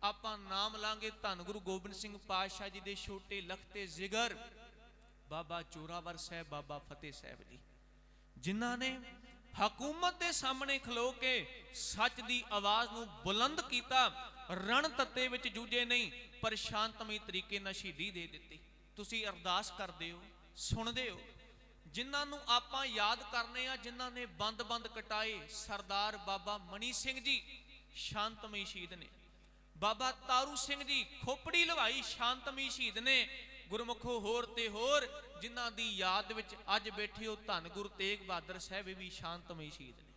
ਆਪਾਂ ਨਾਮ ਲਾਂਗੇ ਧੰਨ ਗੁਰੂ ਗੋਬਿੰਦ ਸਿੰਘ ਪਾਤਸ਼ਾਹ ਜੀ ਦੇ ਛੋਟੇ ਲਖਤੇ ਜਿਗਰ ਬਾਬਾ ਜੋਰਾਵਰ ਸਾਹਿਬ, ਬਾਬਾ ਫਤਿਹ ਸਾਹਿਬ ਜੀ, ਜਿਨ੍ਹਾਂ ਨੇ ਹਕੂਮਤ ਦੇ ਸਾਹਮਣੇ ਖਲੋ ਕੇ ਸੱਚ ਦੀ ਆਵਾਜ਼ ਨੂੰ ਬੁਲੰਦ ਕੀਤਾ, ਰਣ ਤੱਤੇ ਵਿੱਚ ਜੂਝੇ ਨਹੀਂ, ਪਰ ਸ਼ਾਂਤਮਈ ਤਰੀਕੇ ਨਾਲ ਸ਼ਹੀਦੀ ਦੇ ਦਿੱਤੀ। ਤੁਸੀਂ ਅਰਦਾਸ ਕਰਦੇ ਹੋ, ਸੁਣਦੇ ਹੋ, ਜਿਨ੍ਹਾਂ ਨੂੰ ਆਪਾਂ ਯਾਦ ਕਰਨੇ ਆ, ਜਿਨ੍ਹਾਂ ਨੇ ਬੰਦ ਕਟਾਏ, ਸਰਦਾਰ ਬਾਬਾ ਮਣੀ ਸਿੰਘ ਜੀ ਸ਼ਾਂਤਮਈ ਸ਼ਹੀਦ ਨੇ, ਬਾਬਾ ਤਾਰੂ ਸਿੰਘ ਜੀ ਖੋਪੜੀ ਲਵਾਈ ਸ਼ਾਂਤਮਈ ਸ਼ਹੀਦ ਨੇ। ਗੁਰਮੁਖੋ ਹੋਰ ਤੇ ਹੋਰ ਜਿਨ੍ਹਾਂ ਦੀ ਯਾਦ ਵਿੱਚ ਅੱਜ ਬੈਠੇ ਹੋ ਧੰਨ ਗੁਰੂ ਤੇਗ ਬਹਾਦਰ ਸਾਹਿਬ ਵੀ ਸ਼ਾਂਤਮਈ ਸ਼ਹੀਦ ਨੇ।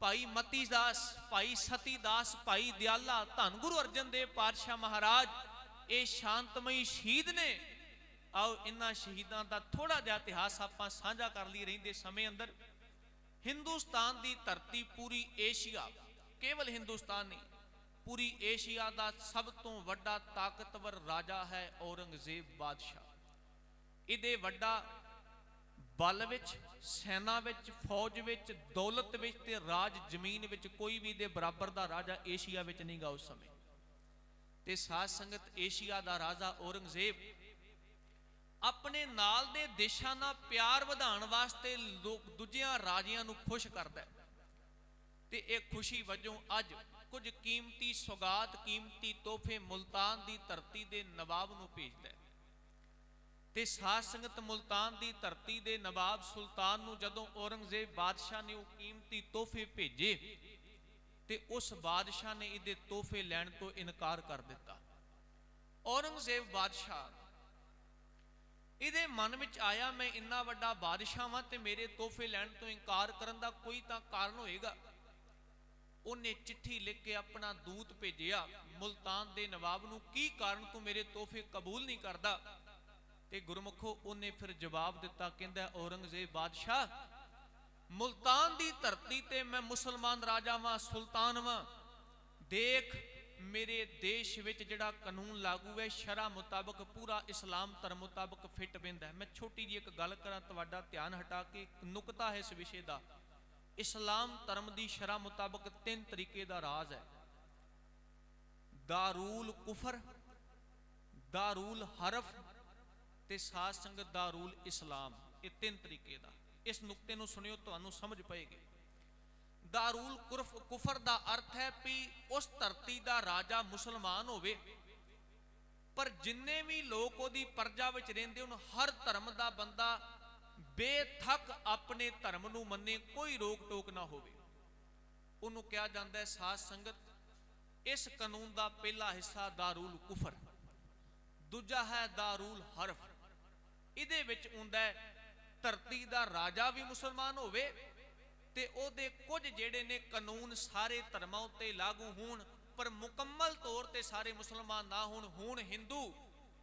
ਭਾਈ ਮਤੀ ਦਾਸ, ਭਾਈ ਸਤੀ ਦਾਸ, ਭਾਈ ਦਿਆਲਾ, ਧੰਨ ਗੁਰੂ ਅਰਜਨ ਦੇਵ ਪਾਤਸ਼ਾਹ ਮਹਾਰਾਜ, ਇਹ ਸ਼ਾਂਤਮਈ ਸ਼ਹੀਦ ਨੇ। ਆਓ ਇਹਨਾਂ ਸ਼ਹੀਦਾਂ ਦਾ ਥੋੜਾ ਜਿਹਾ ਇਤਿਹਾਸ ਆਪਾਂ ਸਾਂਝਾ ਕਰ ਲਈ ਰਹਿੰਦੇ ਸਮੇਂ ਅੰਦਰ। ਹਿੰਦੁਸਤਾਨ ਦੀ ਧਰਤੀ, ਪੂਰੀ ਏਸ਼ੀਆ, ਕੇਵਲ ਹਿੰਦੁਸਤਾਨ ਨਹੀਂ, ਪੂਰੀ ਏਸ਼ੀਆ ਦਾ ਸਭ ਤੋਂ ਵੱਡਾ ਤਾਕਤਵਰ ਰਾਜਾ ਹੈ ਔਰੰਗਜ਼ੇਬ ਬਾਦਸ਼ਾਹ। ਇਹਦੇ ਵੱਡਾ ਬਲ ਵਿੱਚ, ਸੈਨਾ ਵਿੱਚ, ਫੌਜ ਵਿੱਚ, ਦੌਲਤ ਵਿੱਚ ਤੇ ਰਾਜ ਜ਼ਮੀਨ ਵਿੱਚ ਕੋਈ ਵੀ ਦੇ ਬਰਾਬਰ ਦਾ ਰਾਜਾ ਏਸ਼ੀਆ ਵਿੱਚ ਨਹੀਂਗਾ ਉਸ ਸਮੇਂ। ਤੇ ਸਾਧ ਸੰਗਤ, ਏਸ਼ੀਆ ਦਾ ਰਾਜਾ ਔਰੰਗਜ਼ੇਬ ਆਪਣੇ ਨਾਲ ਦੇ ਦੇਸ਼ਾਂ ਨਾਲ ਪਿਆਰ ਵਧਾਉਣ ਵਾਸਤੇ ਦੂਜਿਆਂ ਰਾਜਿਆਂ ਨੂੰ ਖੁਸ਼ ਕਰਦਾ, ਤੇ ਇਹ ਖੁਸ਼ੀ ਵਜੋਂ ਅੱਜ ਕੁਝ ਕੀਮਤੀ ਸੌਗਾਤ, ਕੀਮਤੀ ਤੋਹਫੇ ਮੁਲਤਾਨ ਦੀ ਧਰਤੀ ਦੇ ਨਵਾਬ ਨੂੰ ਭੇਜਦਾ। ਤੇ ਸਾਧ ਸੰਗਤ, ਮੁਲਤਾਨ ਦੀ ਧਰਤੀ ਦੇ ਨਵਾਬ ਸੁਲਤਾਨ ਨੂੰ ਜਦੋਂ ਔਰੰਗਜ਼ੇਬ ਬਾਦਸ਼ਾਹ ਨੇ ਉਹ ਕੀਮਤੀ ਤੋਹਫੇ ਭੇਜੇ, ਤੇ ਉਸ ਬਾਦਸ਼ਾਹ ਨੇ ਇਹਦੇ ਤੋਹਫੇ ਲੈਣ ਤੋਂ ਇਨਕਾਰ ਕਰ ਦਿੱਤਾ। ਔਰੰਗਜ਼ੇਬ ਬਾਦਸ਼ਾਹ, ਇਹਦੇ ਮਨ ਵਿੱਚ ਆਇਆ, ਮੈਂ ਇੰਨਾ ਵੱਡਾ ਬਾਦਸ਼ਾਹ ਵਾਂ ਤੇ ਮੇਰੇ ਤੋਹਫੇ ਲੈਣ ਤੋਂ ਇਨਕਾਰ ਕਰਨ ਦਾ ਕੋਈ ਤਾਂ ਕਾਰਨ ਹੋਏਗਾ। ਉਹਨੇ ਚਿੱਠੀ ਲਿਖ ਕੇ ਆਪਣਾ ਦੂਤ ਭੇਜਿਆ ਮੁਲਤਾਨ ਦੇ ਨਵਾਬ ਨੂੰ, ਕੀ ਕਾਰਨ ਤੂੰ ਮੇਰੇ ਤੋਹਫੇ ਕਬੂਲ ਨਹੀਂ ਕਰਦਾ? ਤੇ ਗੁਰਮੁਖੋ, ਉਹਨੇ ਫਿਰ ਜਵਾਬ ਦਿੱਤਾ, ਕਹਿੰਦਾ ਔਰੰਗਜ਼ੇਬ ਬਾਦਸ਼ਾਹ, ਮੁਲਤਾਨ ਦੀ ਧਰਤੀ ਤੇ ਮੈਂ ਮੁਸਲਮਾਨ ਰਾਜਾ ਵਾਂ, ਸੁਲਤਾਨ ਵਾਂ। ਦੇਖ, ਮੇਰੇ ਦੇਸ਼ ਵਿੱਚ ਜਿਹੜਾ ਕਾਨੂੰਨ ਲਾਗੂ ਹੈ ਸ਼ਰਅ ਮੁਤਾਬਕ, ਪੂਰਾ ਇਸਲਾਮ ਧਰਮ ਮੁਤਾਬਕ ਫਿੱਟ ਬਹਿੰਦਾ ਹੈ। ਮੈਂ ਛੋਟੀ ਜਿਹੀ ਇੱਕ ਗੱਲ ਕਰਾਂ, ਤੁਹਾਡਾ ਧਿਆਨ ਹਟਾ ਕੇ, ਨੁਕਤਾ ਹੈ ਇਸ ਵਿਸ਼ੇ ਦਾ। ਇਸਲਾਮ ਧਰਮ ਦੀ ਸ਼ਰਅ ਮੁਤਾਬਕ 3 ਤਰੀਕੇ ਦਾ ਰਾਜ ਹੈ: ਦਾਰੂਲ ਕੁਫਰ, ਦਾਰੂਲ ਹਰਫ ਤੇ ਸਾਧ ਸੰਗਤ ਦਾਰੂਲ ਇਸਲਾਮ। ਇਹ 3 ਤਰੀਕੇ ਦਾ। ਇਸ ਨੁਕਤੇ ਨੂੰ ਸੁਣਿਓ, ਤੁਹਾਨੂੰ ਸਮਝ ਪਏਗੀ। ਦਾਰੂਲ ਕੁਫਰ ਦਾ ਅਰਥ ਹੈ ਵੀ ਉਸ ਧਰਤੀ ਦਾ ਰਾਜਾ ਮੁਸਲਮਾਨ ਹੋਵੇ, ਪਰ ਜਿੰਨੇ ਵੀ ਲੋਕ ਉਹਦੀ ਪਰਜਾ ਵਿੱਚ ਰਹਿੰਦੇ ਹਨ, ਹਰ ਧਰਮ ਦਾ ਬੰਦਾ ਬੇਥਕ ਆਪਣੇ ਧਰਮ ਨੂੰ ਮੰਨੇ, ਕੋਈ ਰੋਕ ਟੋਕ ਨਾ ਹੋਵੇ। ਉਹਨੂੰ ਕਿਹਾ ਜਾਂਦਾ ਹੈ ਸਾਧ ਸੰਗਤ, ਇਸ ਕਾਨੂੰਨ ਦਾ ਪਹਿਲਾ ਹਿੱਸਾ ਦਾਰੂਲ ਕੁਫਰ, ਦੂਜਾ ਹੈ ਦਾਰੂਲ ਹਰਫ। ਇਹਦੇ ਵਿੱਚ ਹੁੰਦਾ ਹੈ ਧਰਤੀ ਦਾ ਰਾਜਾ ਵੀ ਮੁਸਲਮਾਨ ਹੋਵੇ, ਤੇ ਉਹਦੇ ਕੁਝ ਜਿਹੜੇ ਨੇ ਕਾਨੂੰਨ ਸਾਰੇ ਧਰਮਾਂ ਉੱਤੇ ਲਾਗੂ ਹੋਣ, ਪਰ ਮੁਕੰਮਲ ਤੌਰ ਤੇ ਸਾਰੇ ਮੁਸਲਮਾਨ ਨਾ ਹੋਣ। ਹੁਣ ਹਿੰਦੂ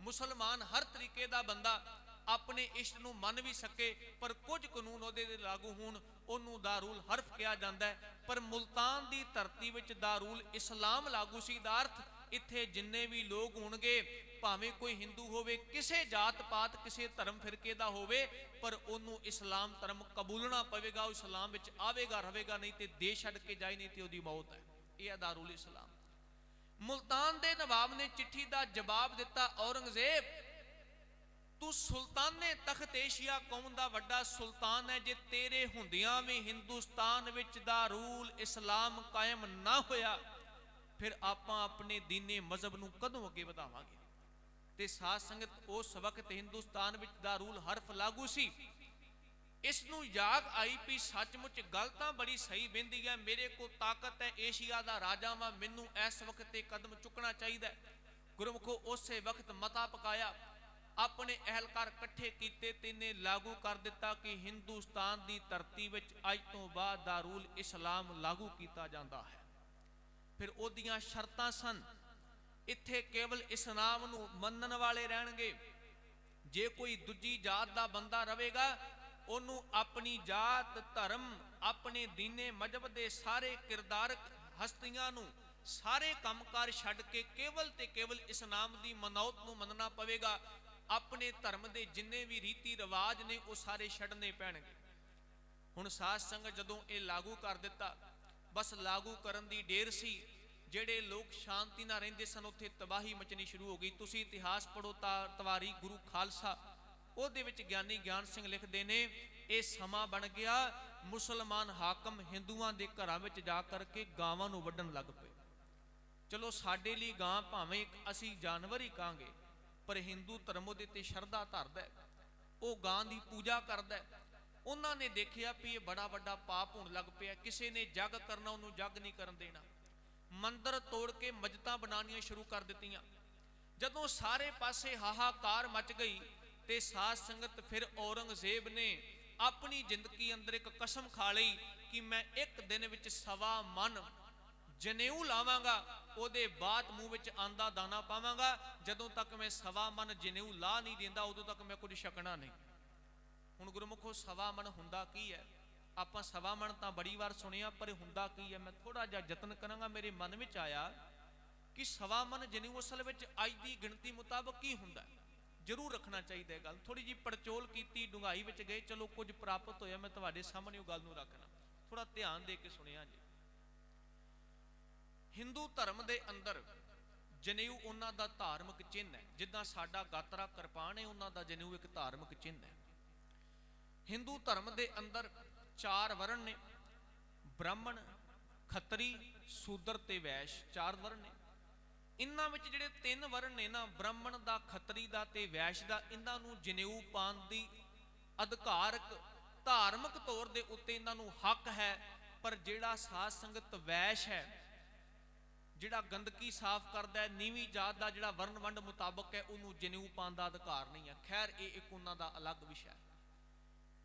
ਮੁਸਲਮਾਨ ਹਰ ਤਰੀਕੇ ਦਾ ਬੰਦਾ ਆਪਣੇ ਇਸ਼ਟ ਨੂੰ ਮੰਨ ਵੀ ਸਕੇ, ਪਰ ਕੁਝ ਕਾਨੂੰਨ ਉਹਦੇ ਤੇ ਲਾਗੂ ਹੋਣ, ਉਹਨੂੰ ਦਾਰੂਲ ਹਰਫ ਕਿਹਾ ਜਾਂਦਾ ਹੈ। ਪਰ ਮੁਲਤਾਨ ਦੀ ਧਰਤੀ ਵਿੱਚ ਦਾਰੂਲ ਇਸਲਾਮ ਲਾਗੂ ਸੀ। ਦਾ ਅਰਥ, ਇੱਥੇ ਜਿੰਨੇ ਵੀ ਲੋਕ ਹੋਣਗੇ, ਭਾਵੇਂ ਕੋਈ ਹਿੰਦੂ ਹੋਵੇ, ਕਿਸੇ ਜਾਤ ਪਾਤ, ਕਿਸੇ ਧਰਮ ਫਿਰਕੇ ਦਾ ਹੋਵੇ, ਪਰ ਉਹਨੂੰ ਇਸਲਾਮ ਧਰਮ ਕਬੂਲਣਾ ਪਵੇਗਾ। ਉਹ ਇਸਲਾਮ ਵਿੱਚ ਆਵੇਗਾ, ਰਹੇਗਾ, ਨਹੀਂ ਤੇ ਦੇਸ਼ ਛੱਡ ਕੇ ਜਾਏ, ਨਹੀਂ ਤੇ ਉਹਦੀ ਮੌਤ ਹੈ। ਇਹ ਹੈ ਦਾਰੂਲ ਇਸਲਾਮ। ਮੁਲਤਾਨ ਦੇ ਨਵਾਬ ਨੇ ਚਿੱਠੀ ਦਾ ਜਵਾਬ ਦਿੱਤਾ, ਔਰੰਗਜ਼ੇਬ, ਤੂੰ ਸੁਲਤਾਨੇ ਤਖਤ ਏਸ਼ੀਆ ਕੌਮ ਦਾ ਵੱਡਾ ਸੁਲਤਾਨ ਹੈ, ਜੇ ਤੇਰੇ ਹੁੰਦਿਆਂ ਵੀ ਹਿੰਦੁਸਤਾਨ ਵਿੱਚ ਦਾਰੂਲ ਇਸਲਾਮ ਕਾਇਮ ਨਾ ਹੋਇਆ, ਫਿਰ ਆਪਾਂ ਆਪਣੇ ਦੀਨੇ ਮਜ਼ਹਬ ਨੂੰ ਕਦੋਂ ਅੱਗੇ ਵਧਾਵਾਂਗੇ? ਤੇ ਸਾਧ ਸੰਗਤ, ਉਸ ਵਕਤ ਹਿੰਦੁਸਤਾਨ ਵਿੱਚ ਦਾਰੂਲ ਹਰਫ ਲਾਗੂ ਸੀ। ਇਸ ਨੂੰ ਯਾਦ ਆਈ ਵੀ ਸੱਚਮੁੱਚ ਗੱਲ ਤਾਂ ਬੜੀ ਸਹੀ ਬਹਿੰਦੀ ਹੈ, ਮੇਰੇ ਕੋਲ ਤਾਕਤ ਹੈ, ਏਸ਼ੀਆ ਦਾ ਰਾਜਾ ਵਾਂ, ਮੈਨੂੰ ਇਸ ਵਕਤ ਤੇ ਕਦਮ ਚੁੱਕਣਾ ਚਾਹੀਦਾ। ਗੁਰਮੁਖੋ, ਉਸੇ ਵਕਤ ਮਤਾ ਪਕਾਇਆ, ਆਪਣੇ ਅਹਿਲਕਾਰ ਇਕੱਠੇ ਕੀਤੇ, ਤਿੰਨੇ ਲਾਗੂ ਕਰ ਦਿੱਤਾ ਕਿ ਹਿੰਦੁਸਤਾਨ ਦੀ ਧਰਤੀ ਵਿੱਚ ਅੱਜ ਤੋਂ ਬਾਅਦ ਦਾਰੂਲ ਇਸਲਾਮ ਲਾਗੂ ਕੀਤਾ ਜਾਂਦਾ ਹੈ। ਫਿਰ ਉਹਦੀਆਂ ਸ਼ਰਤਾਂ ਸਨ, ਇੱਥੇ ਕੇਵਲ ਇਸ ਨਾਮ ਨੂੰ ਮੰਨਣ ਵਾਲੇ ਰਹਿਣਗੇ। ਜੇ ਕੋਈ ਦੂਜੀ ਜਾਤ ਦਾ ਬੰਦਾ ਰਹੇਗਾ, ਉਹਨੂੰ ਆਪਣੀ ਜਾਤ, ਧਰਮ, ਆਪਣੇ ਦੀਨੇ ਮਜ਼ਹਬ ਦੇ ਸਾਰੇ ਕਿਰਦਾਰਕ ਹਸਤੀਆਂ ਨੂੰ, ਸਾਰੇ ਕੰਮਕਾਰ ਛੱਡ ਕੇ ਕੇਵਲ ਤੇ ਕੇਵਲ ਇਸ ਨਾਮ ਦੀ ਮਨੌਤ ਨੂੰ ਮੰਨਣਾ ਪਵੇਗਾ। ਆਪਣੇ ਧਰਮ ਦੇ ਜਿੰਨੇ ਵੀ ਰੀਤੀ ਰਿਵਾਜ ਨੇ ਉਹ ਸਾਰੇ ਛੱਡਣੇ ਪੈਣਗੇ। ਹੁਣ ਸਾਧ ਸੰਗਤ ਜਦੋਂ ਇਹ ਲਾਗੂ ਕਰ ਦਿੱਤਾ, ਬਸ ਲਾਗੂ ਕਰਨ ਦੀ ਢੇਰ ਸੀ। ਜਿਹੜੇ ਲੋਕ ਸ਼ਾਂਤੀ ਨਾਲ ਰਹਿੰਦੇ ਸਨ, ਉੱਥੇ ਤਬਾਹੀ ਮਚਣੀ ਸ਼ੁਰੂ ਹੋ ਗਈ। ਤੁਸੀਂ ਇਤਿਹਾਸ ਪੜ੍ਹੋ, ਤਵਾਰੀ ਗੁਰੂ ਖਾਲਸਾ, ਉਹਦੇ ਵਿੱਚ ਗਿਆਨੀ ਗਿਆਨ ਸਿੰਘ ਲਿਖਦੇ ਨੇ, ਇਹ ਸਮਾਂ ਬਣ ਗਿਆ ਮੁਸਲਮਾਨ ਹਾਕਮ ਹਿੰਦੂਆਂ ਦੇ ਘਰਾਂ ਵਿੱਚ ਜਾ ਕਰਕੇ ਗਾਵਾਂ ਨੂੰ ਵੱਢਣ ਲੱਗ ਪਏ। ਚਲੋ ਸਾਡੇ ਲਈ ਗਾਂ ਭਾਵੇਂ ਅਸੀਂ ਜਾਨਵਰ ਹੀ ਕਹਾਂਗੇ, ਪਰ ਹਿੰਦੂ ਧਰਮ ਉਹਦੇ ਤੇ ਸ਼ਰਧਾ ਧਰਦਾ, ਉਹ ਗਾਂ ਦੀ ਪੂਜਾ ਕਰਦਾ। ਉਹਨਾਂ ਨੇ ਦੇਖਿਆ ਵੀ ਇਹ ਬੜਾ ਵੱਡਾ ਪਾਪ ਹੋਣ ਲੱਗ ਪਿਆ। ਕਿਸੇ ਨੇ ਜੱਗ ਕਰਨਾ, ਉਹਨੂੰ ਜੱਗ ਨਹੀਂ ਕਰਨ ਦੇਣਾ। ਮੰਦਰ ਤੋੜ ਕੇ ਮਸਜਿਦਾਂ ਬਣਾਉਣੀਆਂ ਸ਼ੁਰੂ ਕਰ ਦਿੱਤੀਆਂ। ਜਦੋਂ ਸਾਰੇ ਪਾਸੇ ਹਾਹਾਕਾਰ ਮਚ ਗਈ ਤੇ ਸਾਧ ਸੰਗਤ ਫਿਰ ਔਰੰਗਜ਼ੇਬ ਨੇ ਆਪਣੀ ਜ਼ਿੰਦਗੀ ਅੰਦਰ ਇੱਕ ਕਸਮ ਖਾ ਲਈ ਕਿ ਮੈਂ ਇੱਕ ਦਿਨ ਵਿੱਚ 1.25 ਮਣ ਜਨੇਊ ਲਾਵਾਂਗਾ, ਉਹਦੇ ਬਾਅਦ ਮੂੰਹ ਵਿੱਚ ਆਂਦਾ ਦਾਣਾ ਪਾਵਾਂਗਾ। ਜਦੋਂ ਤੱਕ ਮੈਂ 1.25 ਮਣ ਜਨੇਊ ਲਾ ਨਹੀਂ ਦਿੰਦਾ, ਉਦੋਂ ਤੱਕ ਮੈਂ ਕੁਝ ਛਕਣਾ ਨਹੀਂ। ਹੁਣ ਗੁਰਮੁਖੋ 1.25 ਮਣ ਹੁੰਦਾ ਕੀ ਹੈ? ਆਪਾਂ 1.25 ਮਣ ਤਾਂ ਬੜੀ ਵਾਰ ਸੁਣਿਆ, ਪਰ ਹੁੰਦਾ ਕੀ ਹੈ? ਮੈਂ ਥੋੜਾ ਜਿਹਾ ਯਤਨ ਕਰਾਂਗਾ। ਮੇਰੇ ਮਨ ਵਿੱਚ ਆਇਆ ਕਿ 1.25 ਮਣ ਜਨੇਊ ਅਸਲ ਵਿੱਚ ਅੱਜ ਦੀ ਗਿਣਤੀ ਮੁਤਾਬਕ ਕੀ ਹੁੰਦਾ। ਜ਼ਰੂਰ ਰੱਖਣਾ ਚਾਹੀਦਾ ਹੈ ਗੱਲ। ਥੋੜੀ ਜਿਹੀ ਪੜਚੋਲ ਕੀਤੀ, ਡੂੰਘਾਈ ਵਿੱਚ ਗਏ, ਚਲੋ ਕੁਝ ਪ੍ਰਾਪਤ ਹੋਇਆ। ਮੈਂ ਤੁਹਾਡੇ ਸਾਹਮਣੇ ਉਹ ਗੱਲ ਨੂੰ ਰੱਖਣਾ, ਥੋੜਾ ਧਿਆਨ ਦੇ ਕੇ ਸੁਣਿਆ ਜੀ। ਹਿੰਦੂ ਧਰਮ ਦੇ ਅੰਦਰ ਜਨੇਊ ਉਹਨਾਂ ਦਾ ਧਾਰਮਿਕ ਚਿੰਨ੍ਹ ਹੈ। ਜਿੱਦਾਂ ਸਾਡਾ ਗਾਤਰਾ ਕਿਰਪਾਨ ਹੈ, ਉਹਨਾਂ ਦਾ ਜਨੇਊ ਇੱਕ ਧਾਰਮਿਕ ਚਿੰਨ੍ਹ ਹੈ। ਹਿੰਦੂ ਧਰਮ ਦੇ ਅੰਦਰ 4 ਵਰਣ ਨੇ, ਬ੍ਰਾਹਮਣ, ਖੱਤਰੀ, ਸ਼ੂਦਰ ਤੇ ਵੈਸ਼। 4 ਵਰਣ ਨੇ। ਇਹਨਾਂ ਵਿੱਚ ਜਿਹੜੇ 3 ਵਰਣ ਨੇ ਨਾ, ਬ੍ਰਾਹਮਣ ਦਾ, ਖੱਤਰੀ ਦਾ ਤੇ ਵੈਸ਼ ਦਾ, ਇਹਨਾਂ ਨੂੰ ਜਨੇਊ ਪਾਉਣ ਦੀ ਅਧਿਕਾਰਕ ਧਾਰਮਿਕ ਤੌਰ ਦੇ ਉੱਤੇ ਇਹਨਾਂ ਨੂੰ ਹੱਕ ਹੈ। ਪਰ ਜਿਹੜਾ ਸਾਧ ਸੰਗਤ ਵੈਸ਼ ਹੈ, ਜਿਹੜਾ ਗੰਦਗੀ ਸਾਫ਼ ਕਰਦਾ ਹੈ, ਨੀਵੀਂ ਜਾਤ ਦਾ ਜਿਹੜਾ ਵਰਨ ਵੰਡ ਮੁਤਾਬਕ ਹੈ, ਉਹਨੂੰ ਜਨੇਊ ਪਾਉਣ ਦਾ ਅਧਿਕਾਰ ਨਹੀਂ ਹੈ। ਖੈਰ ਇਹ ਇੱਕ ਉਹਨਾਂ ਦਾ ਅਲੱਗ ਵਿਸ਼ਾ ਹੈ।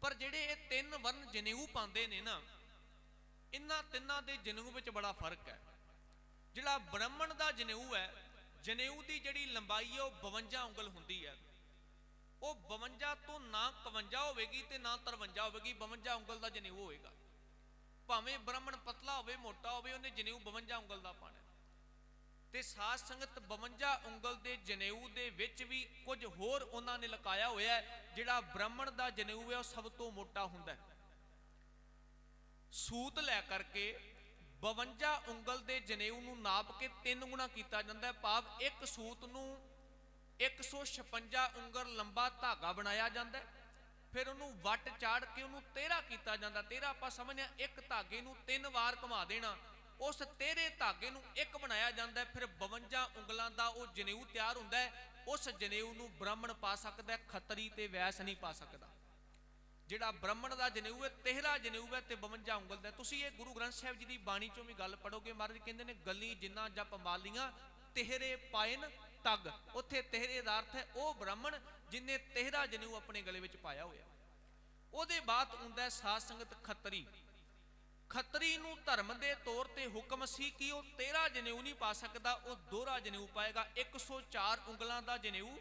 ਪਰ ਜਿਹੜੇ ਇਹ 3 ਵਰਨ ਜਨੇਊ ਪਾਉਂਦੇ ਨੇ ਨਾ, ਇਹਨਾਂ ਤਿੰਨਾਂ ਦੇ ਜਨੇਊ ਵਿੱਚ ਬੜਾ ਫਰਕ ਹੈ। ਜਿਹੜਾ ਬ੍ਰਾਹਮਣ ਦਾ ਜਨੇਊ ਹੈ, ਜਨੇਊ ਦੀ ਜਿਹੜੀ ਲੰਬਾਈ ਹੈ ਉਹ 52 ਉਂਗਲ ਹੁੰਦੀ ਹੈ। ਉਹ 52 ਤੋਂ ਨਾ 51 ਹੋਵੇਗੀ ਤੇ ਨਾ 53 ਹੋਵੇਗੀ, 52 ਉਂਗਲ ਦਾ ਜਨੇਊ ਹੋਏਗਾ। ਭਾਵੇਂ ਬ੍ਰਾਹਮਣ ਪਤਲਾ ਹੋਵੇ, ਮੋਟਾ ਹੋਵੇ, ਉਹਨੇ ਜਨੇਊ 52 ਉਂਗਲ ਦਾ ਪਾਣਾ। ਤੇ ਸਾਧ ਸੰਗਤ 52 ਉਂਗਲ ਦੇ ਜਨੇਊ ਦੇ ਵਿੱਚ ਵੀ ਕੁਝ ਹੋਰ ਉਹਨਾਂ ਨੇ ਲਕਾਇਆ ਹੋਇਆ ਹੈ। ਜਿਹੜਾ ਬ੍ਰਾਹਮਣ ਦਾ ਜਨੇਊ ਹੈ ਉਹ ਸਭ ਤੋਂ ਮੋਟਾ ਹੁੰਦਾ ਹੈ। ਸੂਤ ਲੈ ਕਰਕੇ 52 ਉਂਗਲ ਦੇ ਜਨੇਊ ਨੂੰ ਨਾਪ ਕੇ 3 ਗੁਣਾ ਕੀਤਾ ਜਾਂਦਾ ਹੈ। ਭਾਵ ਇੱਕ ਸੂਤ ਨੂੰ 156 ਉਂਗਲ ਲੰਬਾ ਧਾਗਾ ਬਣਾਇਆ ਜਾਂਦਾ ਹੈ। ਫਿਰ ਉਹਨੂੰ ਵੱਟ ਚਾੜ ਕੇ ਉਹਨੂੰ 13 ਕੀਤਾ ਜਾਂਦਾ। 13 ਆਪਾਂ ਸਮਝਿਆ ਇੱਕ ਧਾਗੇ ਨੂੰ 3 ਵਾਰ ਘੁਮਾ ਦੇਣਾ, ਉਸ 13 ਧਾਗੇ ਨੂੰ ਇੱਕ ਬਣਾਇਆ ਜਾਂਦਾ ਹੈ। ਫਿਰ 52 ਉਂਗਲਾਂ ਦਾ ਉਹ ਜਨੇਊ ਤਿਆਰ ਹੁੰਦਾ ਹੈ। ਉਸ ਜਨੇਊ ਨੂੰ ਬ੍ਰਾਹਮਣ ਪਾ ਸਕਦਾ ਹੈ, ਖੱਤਰੀ ਤੇ ਵੈਸ਼ ਨਹੀਂ ਪਾ ਸਕਦਾ। ਜਿਹੜਾ ਬ੍ਰਾਹਮਣ ਦਾ ਜਨੇਊ ਹੈ 13 ਜਨੇਊ ਹੈ ਤੇ 52 ਉਂਗਲ ਦਾ। ਤੁਸੀਂ ਇਹ ਗੁਰੂ ਗ੍ਰੰਥ ਸਾਹਿਬ ਜੀ ਦੀ ਬਾਣੀ ਚੋਂ ਵੀ ਗੱਲ ਪੜੋਗੇ, ਮਹਾਰਾਜ ਕਹਿੰਦੇ ਨੇ ਗਲੀ ਜਿੰਨਾ ਜਪ ਮਾਲੀਆਂ ਤੇਹਰੇ ਪਾਇਨ ਤਗ। ਉੱਥੇ ਤੇਹਰੇ ਦਾ ਅਰਥ ਹੈ ਉਹ ਬ੍ਰਾਹਮਣ ਜਿਨੇ 13 ਜਨੇਊ ਆਪਣੇ ਗਲੇ ਵਿੱਚ ਪਾਇਆ ਹੋਇਆ। ਉਹਦੇ ਬਾਅਦ ਹੁੰਦਾ ਸਾਧ ਸੰਗਤ ਖੱਤਰੀ। ਖੱਤਰੀ ਨੂੰ ਧਰਮ ਦੇ ਤੌਰ ਤੇ ਹੁਕਮ ਸੀ ਕਿ ਉਹ 13 ਜਨੇਊ ਨਹੀਂ ਪਾ ਸਕਦਾ, ਉਹ ਦੋਹਰਾ ਜਨੇਊ ਪਾਏਗਾ। 104 ਉਂਗਲਾਂ ਦਾ ਜਨੇਊ,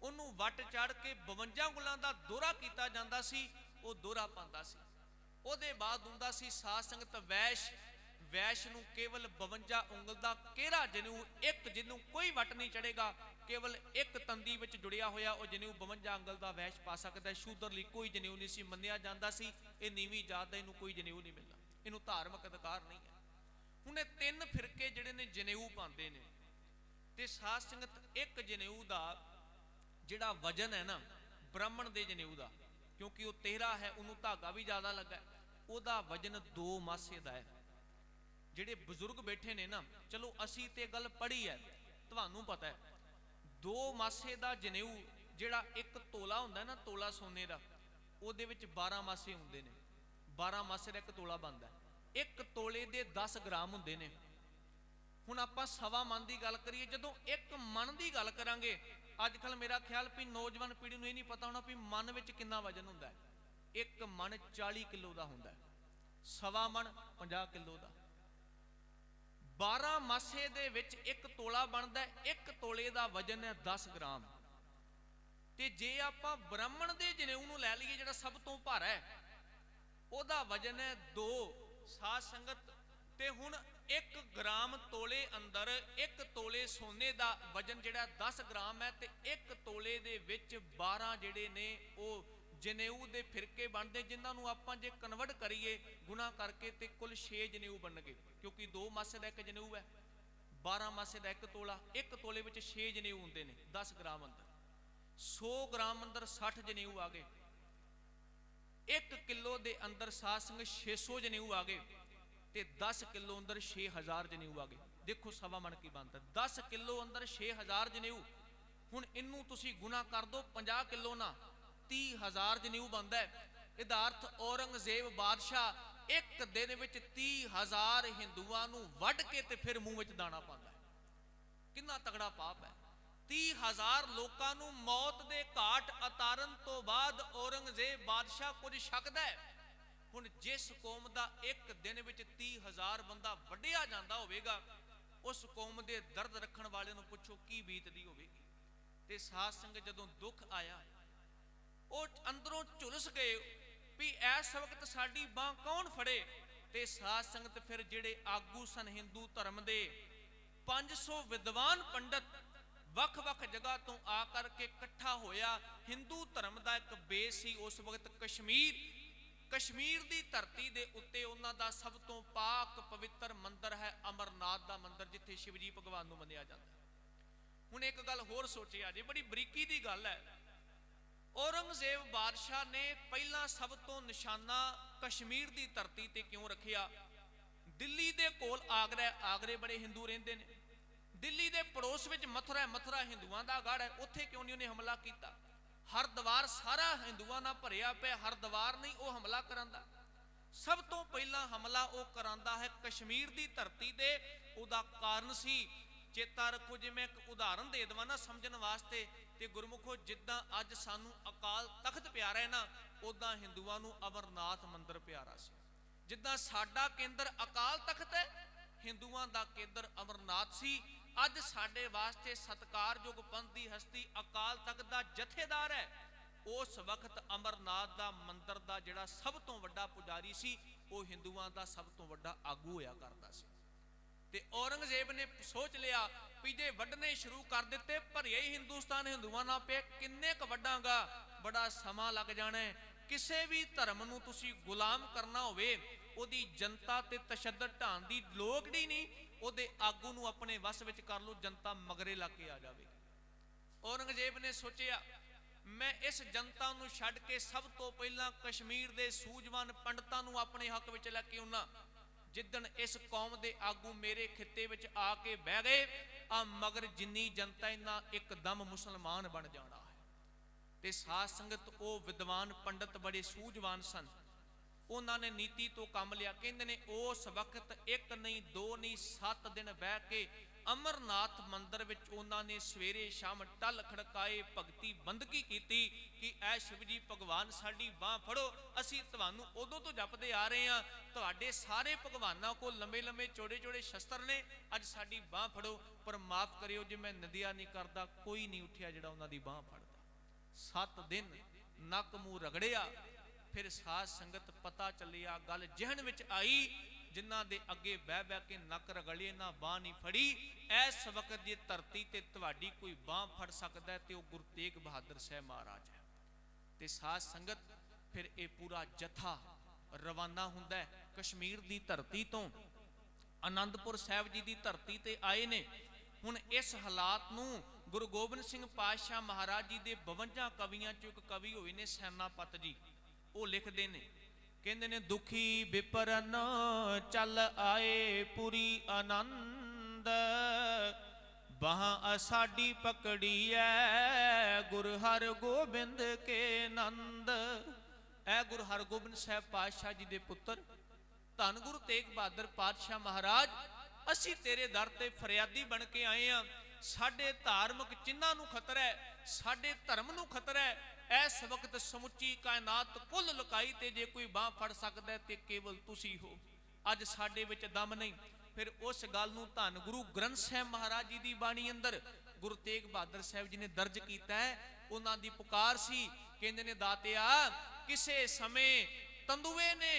ਉਹਨੂੰ ਵੱਟ ਚੜ ਕੇ 52 ਉਂਗਲਾਂ ਦਾ ਦੋਹਰਾ ਕੀਤਾ ਜਾਂਦਾ ਸੀ, ਉਹ ਦੋਹਰਾ ਪਾਉਂਦਾ ਸੀ। ਉਹਦੇ ਬਾਅਦ ਹੁੰਦਾ ਸੀ ਸਾਧ ਸੰਗਤ ਵੈਸ਼। ਵੈਸ਼ ਨੂੰ ਕੇਵਲ 52 ਉਂਗਲ ਦਾ ਕਿਹੜਾ ਜਨੇਊ, ਇੱਕ ਜਿਹਨੂੰ ਕੋਈ ਵੱਟ ਨਹੀਂ ਚੜੇਗਾ, ਕੇਵਲ ਇੱਕ ਤੰਦੀ ਵਿੱਚ ਜੁੜਿਆ ਹੋਇਆ ਉਹ ਜਨੇਊ 52 ਉਂਗਲ ਦਾ ਵੈਸ਼ ਪਾ ਸਕਦਾ। ਸ਼ੂਦਰ ਲਈ ਕੋਈ ਜਨੇਊ ਨਹੀਂ ਸੀ ਮੰਨਿਆ ਜਾਂਦਾ ਸੀ। ਇਹ ਨੀਵੀਂ ਜਾਤ ਦਾ, ਇਹਨੂੰ ਕੋਈ ਜਨੇਊ ਨਹੀਂ ਮਿਲਦਾ, ਇਹਨੂੰ ਧਾਰਮਿਕ ਅਧਿਕਾਰ ਨਹੀਂ ਹੈ। ਹੁਣ ਇਹ 3 ਫਿਰਕੇ ਜਿਹੜੇ ਨੇ ਜਨੇਊ ਪਾਉਂਦੇ ਨੇ, ਤੇ ਸਾਧ ਸੰਗਤ ਇੱਕ ਜਨੇਊ ਦਾ ਜਿਹੜਾ ਵਜਨ ਹੈ ਨਾ ਬ੍ਰਾਹਮਣ ਦੇ ਜਨੇਊ ਦਾ, ਕਿਉਂਕਿ ਉਹ 13 ਹੈ, ਉਹਨੂੰ ਧਾਗਾ ਵੀ ਜ਼ਿਆਦਾ ਲੱਗਾ, ਉਹਦਾ ਵਜਨ 2 ਮਾਸੇ ਦਾ ਹੈ। ਜਿਹੜੇ ਬਜ਼ੁਰਗ ਬੈਠੇ ਨੇ ਨਾ, ਚਲੋ ਅਸੀਂ ਤੇ ਗੱਲ ਪੜ੍ਹੀ ਹੈ, ਤੁਹਾਨੂੰ ਪਤਾ ਹੈ 2 ਮਾਸੇ ਦਾ ਜਨੇਊ, ਜਿਹੜਾ 1 ਤੋਲਾ ਹੁੰਦਾ ਨਾ, ਤੋਲਾ ਸੋਨੇ ਦਾ, ਉਹਦੇ ਵਿੱਚ 12 ਮਾਸੇ ਹੁੰਦੇ ਨੇ। 12 ਮਾਸੇ ਦਾ 1 ਤੋਲਾ ਬਣਦਾ। 1 ਤੋਲੇ ਦੇ 10 ਗ੍ਰਾਮ ਹੁੰਦੇ ਨੇ। ਹੁਣ ਆਪਾਂ 1.25 ਮਣ ਦੀ ਗੱਲ ਕਰੀਏ, ਜਦੋਂ 1 ਮਣ ਦੀ ਗੱਲ ਕਰਾਂਗੇ, ਅੱਜ ਕੱਲ ਮੇਰਾ ਖਿਆਲ ਵੀ ਨੌਜਵਾਨ ਪੀੜ੍ਹੀ ਨੂੰ ਇਹ ਨਹੀਂ ਪਤਾ ਹੋਣਾ ਵੀ ਮਣ ਵਿੱਚ ਕਿੰਨਾ ਵਜਨ ਹੁੰਦਾ ਹੈ। 1 ਮਣ 40 ਕਿਲੋ ਦਾ ਹੁੰਦਾ ਹੈ, 1.25 ਮਣ 50 ਕਿਲੋ ਦਾ। 12 ਮਾਸੇ ਦੇ ਵਿੱਚ 1 ਤੋਲਾ ਬਣਦਾ। 1 ਤੋਲੇ ਦਾ ਵਜਨ ਹੈ 10 ਗ੍ਰਾਮ। ਤੇ ਜੇ ਆਪਾਂ ਬ੍ਰਾਹਮਣ ਦੇ ਜਨੇਊ ਨੂੰ ਲੈ ਲਈਏ ਜਿਹੜਾ ਸਭ ਤੋਂ ਭਾਰਾ ਹੈ, ਉਹਦਾ ਵਜਨ ਹੈ 2 ਸਾਧ ਸੰਗਤ। ਤੇ ਹੁਣ 1 ਗ੍ਰਾਮ ਤੋਲੇ ਅੰਦਰ 1 ਤੋਲੇ ਸੋਨੇ ਦਾ ਵਜਨ ਜਿਹੜਾ 10 ਗ੍ਰਾਮ ਹੈ, ਤੇ 1 ਤੋਲੇ ਦੇ ਵਿੱਚ 12 ਜਿਹੜੇ ਨੇ ਉਹ ਜਨੇਊ ਦੇ ਫਿਰਕੇ ਬਣਦੇ, ਜਿਨ੍ਹਾਂ ਨੂੰ ਆਪਾਂ ਜੇ ਕਨਵਰਟ ਕਰੀਏ ਗੁਣਾ ਕਰਕੇ ਤੇ ਕੁੱਲ 6 ਜਨੇਊ ਬਣਨਗੇ, ਕਿਉਂਕਿ 2 ਮਾਸੇ ਦਾ 1 ਜਨੇਊ ਹੈ, 12 ਮਾਸੇ ਦਾ 1 ਤੋਲਾ। 1 ਤੋਲੇ ਵਿੱਚ 6 ਜਨੇਊ ਹੁੰਦੇ ਨੇ 10 ਗ੍ਰਾਮ ਅੰਦਰ। 100 ਗ੍ਰਾਮ ਅੰਦਰ 60 ਜਨੇਊ ਆ ਗਏ। 1 ਕਿਲੋ ਦੇ ਅੰਦਰ ਸਾਧ ਸੰਗਤ 600 ਜਨੇਊ ਆ ਗਏ, ਤੇ 10 ਕਿਲੋ ਅੰਦਰ 6000 ਜਨੇਊ ਆ ਗਏ। ਦੇਖੋ ਸਵਾ ਮਣ ਕੀ ਬਣਦਾ। 10 ਕਿਲੋ ਅੰਦਰ 6000 ਜਨੇਊ। ਹੁਣ ਇਹਨੂੰ ਤੁਸੀਂ ਗੁਣਾ ਕਰ ਦੋ 50 ਕਿਲੋ ਨਾਲ, 30000 ਜਨੇਊ ਬਣਦਾ। ਇਹਦਾ ਅਰਥ ਔਰੰਗਜ਼ੇਬ ਬਾਦਸ਼ਾਹ ਇੱਕ ਦਿਨ ਵਿੱਚ 30000 ਹਿੰਦੂਆਂ ਨੂੰ ਵੱਢ ਕੇ ਤੇ ਫਿਰ ਮੂੰਹ ਵਿੱਚ ਦਾਣਾ ਪਾਉਂਦਾ। ਕਿੰਨਾ ਤਗੜਾ ਪਾਪ ਹੈ। 30000 ਲੋਕਾਂ ਨੂੰ ਮੌਤ ਦੇ ਘਾਟ ਉਤਾਰਨ ਤੋਂ ਬਾਅਦ ਔਰੰਗਜ਼ੇਬ ਬਾਦਸ਼ਾਹ ਕੁਝ ਛਕਦਾ ਹੈ। ਹੁਣ ਜਿਸ ਕੌਮ ਦਾ ਇੱਕ ਦਿਨ ਵਿੱਚ 30000 ਬੰਦਾ ਵੱਢਿਆ ਜਾਂਦਾ ਹੋਵੇਗਾ, ਉਸ ਕੌਮ ਦੇ ਦਰਦ ਰੱਖਣ ਵਾਲੇ ਨੂੰ ਪੁੱਛੋ ਕੀ ਬੀਤਦੀ ਹੋਵੇਗੀ। ਤੇ ਸਾਧ ਸੰਗਤ ਜਦੋਂ ਦੁੱਖ ਆਇਆ, ਉਹ ਅੰਦਰੋਂ ਝੁਲਸ ਗਏ ਵੀ ਇਸ ਵਕਤ ਸਾਡੀ ਬਾਂਹ ਕੌਣ ਫੜੇ। ਤੇ ਸਾਧ ਸੰਗਤ ਫਿਰ ਜਿਹੜੇ ਆਗੂ ਸਨ ਹਿੰਦੂ ਧਰਮ ਦੇ, 500 ਵਿਦਵਾਨ ਪੰਡਤ ਵੱਖ-ਵੱਖ ਜਗ੍ਹਾ ਤੋਂ ਆ ਕਰਕੇ ਇਕੱਠਾ ਹੋਇਆ। ਹਿੰਦੂ ਧਰਮ ਦਾ ਇੱਕ ਬੇਸ ਸੀ ਉਸ ਵਕਤ ਕਸ਼ਮੀਰ ਦੀ ਧਰਤੀ ਦੇ ਉੱਤੇ ਉਹਨਾਂ ਦਾ ਸਭ ਤੋਂ ਪਾਕ ਪਵਿੱਤਰ ਮੰਦਰ ਹੈ ਅਮਰਨਾਥ ਦਾ ਮੰਦਰ, ਜਿੱਥੇ ਸ਼ਿਵਜੀ ਭਗਵਾਨ ਨੂੰ ਮੰਨਿਆ ਜਾਂਦਾ। ਹੁਣ ਇੱਕ ਗੱਲ ਹੋਰ ਸੋਚਿਆ ਜੇ, ਬੜੀ ਬਰੀਕੀ ਦੀ ਗੱਲ ਹੈ। ਔਰੰਗਜ਼ੇਬ ਬਾਦਸ਼ਾਹ ਨੇ ਪਹਿਲਾਂ ਸਭ ਤੋਂ ਨਿਸ਼ਾਨਾ ਕਸ਼ਮੀਰ ਦੀ ਧਰਤੀ ਤੇ ਕਿਉਂ ਰੱਖਿਆ? ਦਿੱਲੀ ਦੇ ਕੋਲ ਆਗਰੇ ਬੜੇ ਹਿੰਦੂ ਰਹਿੰਦੇ ਨੇ। ਦਿੱਲੀ ਦੇ ਪੜੋਸ ਵਿੱਚ ਮਥੁਰਾ ਹਿੰਦੂਆਂ ਦਾ ਗੜ੍ਹ ਹੈ, ਉੱਥੇ ਕਿਉਂ ਨਹੀਂ ਉਹਨੇ ਹਮਲਾ ਕੀਤਾ? ਹਰਦੁਆਰ ਸਾਰਾ ਹਿੰਦੂਆਂ ਨਾਲ ਭਰਿਆ ਪਿਆ, ਹਰਦੁਆਰ ਨਹੀਂ ਉਹ ਹਮਲਾ ਕਰਾਂਦਾ। ਸਭ ਤੋਂ ਪਹਿਲਾਂ ਹਮਲਾ ਉਹ ਕਰਾਂਦਾ ਹੈ ਕਸ਼ਮੀਰ ਦੀ ਧਰਤੀ ਤੇ। ਉਹਦਾ ਕਾਰਨ ਸੀ, ਚੇਤਾ ਰੱਖੋ, ਜੇ ਮੈਂ ਇੱਕ ਉਦਾਹਰਨ ਦੇ ਦੇਵਾਂ ਨਾ ਸਮਝਣ ਵਾਸਤੇ, ਤੇ ਗੁਰਮੁਖੋ ਜਿੱਦਾਂ ਅੱਜ ਸਾਨੂੰ ਅਕਾਲ ਤਖਤ ਪਿਆਰਾ ਹੈ ਨਾ, ਉਦਾਂ ਹਿੰਦੂਆਂ ਨੂੰ ਅਮਰਨਾਥ ਮੰਦਿਰ ਪਿਆਰਾ ਸੀ। ਜਿੱਦਾਂ ਸਾਡਾ ਕੇਂਦਰ ਅਕਾਲ ਤਖਤ ਹੈ, ਹਿੰਦੂਆਂ ਦਾ ਕੇਂਦਰ ਅਮਰਨਾਥ ਸੀ। ਅੱਜ ਸਾਡੇ ਵਾਸਤੇ ਸਤਿਕਾਰਯੋਗ ਪੰਥ ਦੀ ਹਸਤੀ ਅਕਾਲ ਤਖਤ ਦਾ ਜਥੇਦਾਰ ਹੈ। ਉਸ ਵਕਤ ਅਮਰਨਾਥ ਦਾ ਮੰਦਿਰ ਦਾ ਜਿਹੜਾ ਸਭ ਤੋਂ ਵੱਡਾ ਪੁਜਾਰੀ ਸੀ, ਉਹ ਹਿੰਦੂਆਂ ਦਾ ਸਭ ਤੋਂ ਵੱਡਾ ਆਗੂ ਹੋਇਆ ਕਰਦਾ ਸੀ। ਤੇ ਔਰੰਗਜ਼ੇਬ ਨੇ ਸੋਚ ਲਿਆ ਵੀ ਜੇ ਵੱਢਣੇ ਸ਼ੁਰੂ ਕਰ ਦਿੱਤੇ, ਭਰਿਆ ਹੀ ਹਿੰਦੁਸਤਾਨ ਹਿੰਦੂਆਂ ਨਾਲ ਪਿਆ, ਕਿੰਨੇ ਕੁ ਵੱਢਾਂਗਾ, ਬੜਾ ਸਮਾਂ ਲੱਗ ਜਾਣਾ ਹੈ। ਕਿਸੇ ਵੀ ਧਰਮ ਨੂੰ ਤੁਸੀਂ ਗੁਲਾਮ ਕਰਨਾ ਹੋਵੇ, ਉਹਦੀ ਜਨਤਾ ਤੇ ਤਸ਼ੱਦਦ ਢਾਣ ਦੀ ਲੋੜ ਹੀ ਨਹੀਂ, ਉਹਦੇ ਆਗੂ ਨੂੰ ਆਪਣੇ ਵਸ ਵਿੱਚ ਕਰ ਲਓ, ਜਨਤਾ ਮਗਰੇ ਲੱਗ ਕੇ ਆ ਜਾਵੇ। ਔਰੰਗਜ਼ੇਬ ਨੇ ਸੋਚਿਆ ਮੈਂ ਇਸ ਜਨਤਾ ਨੂੰ ਛੱਡ ਕੇ ਸਭ ਤੋਂ ਪਹਿਲਾਂ ਕਸ਼ਮੀਰ ਦੇ ਸੂਝਵਾਨ ਪੰਡਤਾਂ ਨੂੰ ਆਪਣੇ ਹੱਕ ਵਿੱਚ ਲੈ ਕੇ ਆਉਣਾ। ਜਿੱਦਣ ਇਸ ਕੌਮ ਦੇ ਆਗੂ ਮੇਰੇ ਖਿੱਤੇ ਵਿੱਚ ਆ ਕੇ ਬਹਿ ਗਏ, ਆ ਮਗਰ ਜਿੰਨੀ ਜਨਤਾ ਇਹਨਾਂ ਇੱਕਦਮ ਮੁਸਲਮਾਨ ਬਣ ਜਾਣਾ ਹੈ। ਤੇ ਸਾਧ ਸੰਗਤ ਉਹ ਵਿਦਵਾਨ ਪੰਡਤ ਬੜੇ ਸੂਝਵਾਨ ਸਨ, ਉਹਨਾਂ ਨੇ ਨੀਤੀ ਤੋਂ ਕੰਮ ਲਿਆ। ਕਹਿੰਦੇ ਨੇ ਉਸ ਵਕਤ 1 ਨਹੀਂ 2 ਨਹੀਂ 7 ਦਿਨ ਬਹਿ ਕੇ ਅਮਰਨਾਥ ਮੰਦਿਰ ਵਿੱਚ ਉਹਨਾਂ ਨੇ ਸਵੇਰੇ ਸ਼ਾਮ ਟਲ ਖੜਕਾਏ, ਭਗਤੀ ਬੰਦਗੀ ਕੀਤੀ ਕਿ ਐ ਸ਼ਿਵ ਜੀ ਭਗਵਾਨ ਸਾਡੀ ਬਾਹ ਫੜੋ, ਅਸੀਂ ਤੁਹਾਨੂੰ ਉਦੋਂ ਤੋਂ ਜਪਦੇ ਆ ਰਹੇ ਹਾਂ, ਤੁਹਾਡੇ ਸਾਰੇ ਭਗਵਾਨਾਂ ਕੋਲ ਲੰਮੇ ਲੰਮੇ ਚੌੜੇ ਚੌੜੇ ਸ਼ਸਤਰ ਨੇ, ਅੱਜ ਸਾਡੀ ਬਾਹ ਫੜੋ। ਪਰ ਮਾਫ ਕਰਿਓ ਜੇ ਮੈਂ ਨਿੰਦਿਆ ਨਹੀਂ ਕਰਦਾ, ਕੋਈ ਨਹੀਂ ਉੱਠਿਆ ਜਿਹੜਾ ਉਹਨਾਂ ਦੀ ਬਾਹ ਫੜਦਾ। 7 ਦਿਨ ਨੱਕ ਮੂੰਹ ਰਗੜਿਆ। ਫਿਰ ਸਾਧ ਸੰਗਤ ਪਤਾ ਚੱਲਿਆ, ਗੱਲ ਜਿਹਨ ਵਿੱਚ ਆਈ, ਜਿਨ੍ਹਾਂ ਦੇ ਅੱਗੇ ਬਹਿ ਬਹਿ ਕੇ ਨੱਕ ਰਗੜੇ ਨਾ ਬਾਹ ਨਹੀਂ ਫੜੀ। ਇਸ ਵਕਤ ਜੇ ਧਰਤੀ ਤੇ ਤੁਹਾਡੀ ਕੋਈ ਬਾਹ ਫੜ ਸਕਦਾ ਤੇ ਉਹ ਗੁਰੂ ਤੇਗ ਬਹਾਦਰ ਸਾਹਿਬ ਮਹਾਰਾਜ ਹੈ। ਤੇ ਸਾਧ ਸੰਗਤ ਫਿਰ ਇਹ ਪੂਰਾ ਜਥਾ ਰਵਾਨਾ ਹੁੰਦਾ ਹੈ ਕਸ਼ਮੀਰ ਦੀ ਧਰਤੀ ਤੋਂ, ਆਨੰਦਪੁਰ ਸਾਹਿਬ ਜੀ ਦੀ ਧਰਤੀ ਤੇ ਆਏ ਨੇ। ਹੁਣ ਇਸ ਹਾਲਾਤ ਨੂੰ ਗੁਰੂ ਗੋਬਿੰਦ ਸਿੰਘ ਪਾਤਸ਼ਾਹ ਮਹਾਰਾਜ ਜੀ ਦੇ 52 ਕਵੀਆਂ ਚੋਂ ਇੱਕ ਕਵੀ ਹੋਏ ਨੇ ਸੈਨਾਪਤ ਜੀ, ਉਹ ਲਿਖਦੇ ਨੇ, ਕਹਿੰਦੇ ਨੇ ਦੁਖੀ ਵਿਪਰਨ ਚੱਲ ਆਏ ਪੁਰੀ ਆਨੰਦ, ਬਾਹਾਂ ਸਾਡੀ ਪਕੜੀ ਐ ਗੁਰੂ ਹਰ ਗੋਬਿੰਦ ਕੇ ਨੰਦ। ਐ ਗੁਰੂ ਹਰਗੋਬਿੰਦ ਸਾਹਿਬ ਪਾਤਸ਼ਾਹ ਜੀ ਦੇ ਪੁੱਤਰ ਧੰਨ ਗੁਰੂ ਤੇਗ ਬਹਾਦਰ ਪਾਤਸ਼ਾਹ ਮਹਾਰਾਜ, ਅਸੀਂ ਤੇਰੇ ਦਰ ਤੇ ਫਰਿਆਦੀ ਬਣ ਕੇ ਆਏ ਆ। ਸਾਡੇ ਧਾਰਮਿਕ ਚਿੰਨ੍ਹਾਂ ਨੂੰ ਖਤਰਾ ਹੈ, ਸਾਡੇ ਧਰਮ ਨੂੰ ਖਤਰਾ ਹੈ। ਇਸ ਵਕਤ ਸਮੁੱਚੀ ਕਾਇਨਾਤ ਕੁੱਲ ਲੁਕਾਈ ਤੇ ਜੇ ਕੋਈ ਬਾਹ ਫੜ ਸਕਦਾ ਤੇ ਕੇਵਲ ਤੁਸੀਂ ਹੋ। ਅੱਜ ਸਾਡੇ ਵਿੱਚ ਦਮ ਨਹੀਂ। फिर उस गल नूं धन गुरु ग्रंथ साहिब महाराज जी की बाणी अंदर गुरु तेग बहादुर साहब जी ने दर्ज किया है। उन्हां दी पुकार सी, कहंदे ने दातिया किसे समय तंदुए ने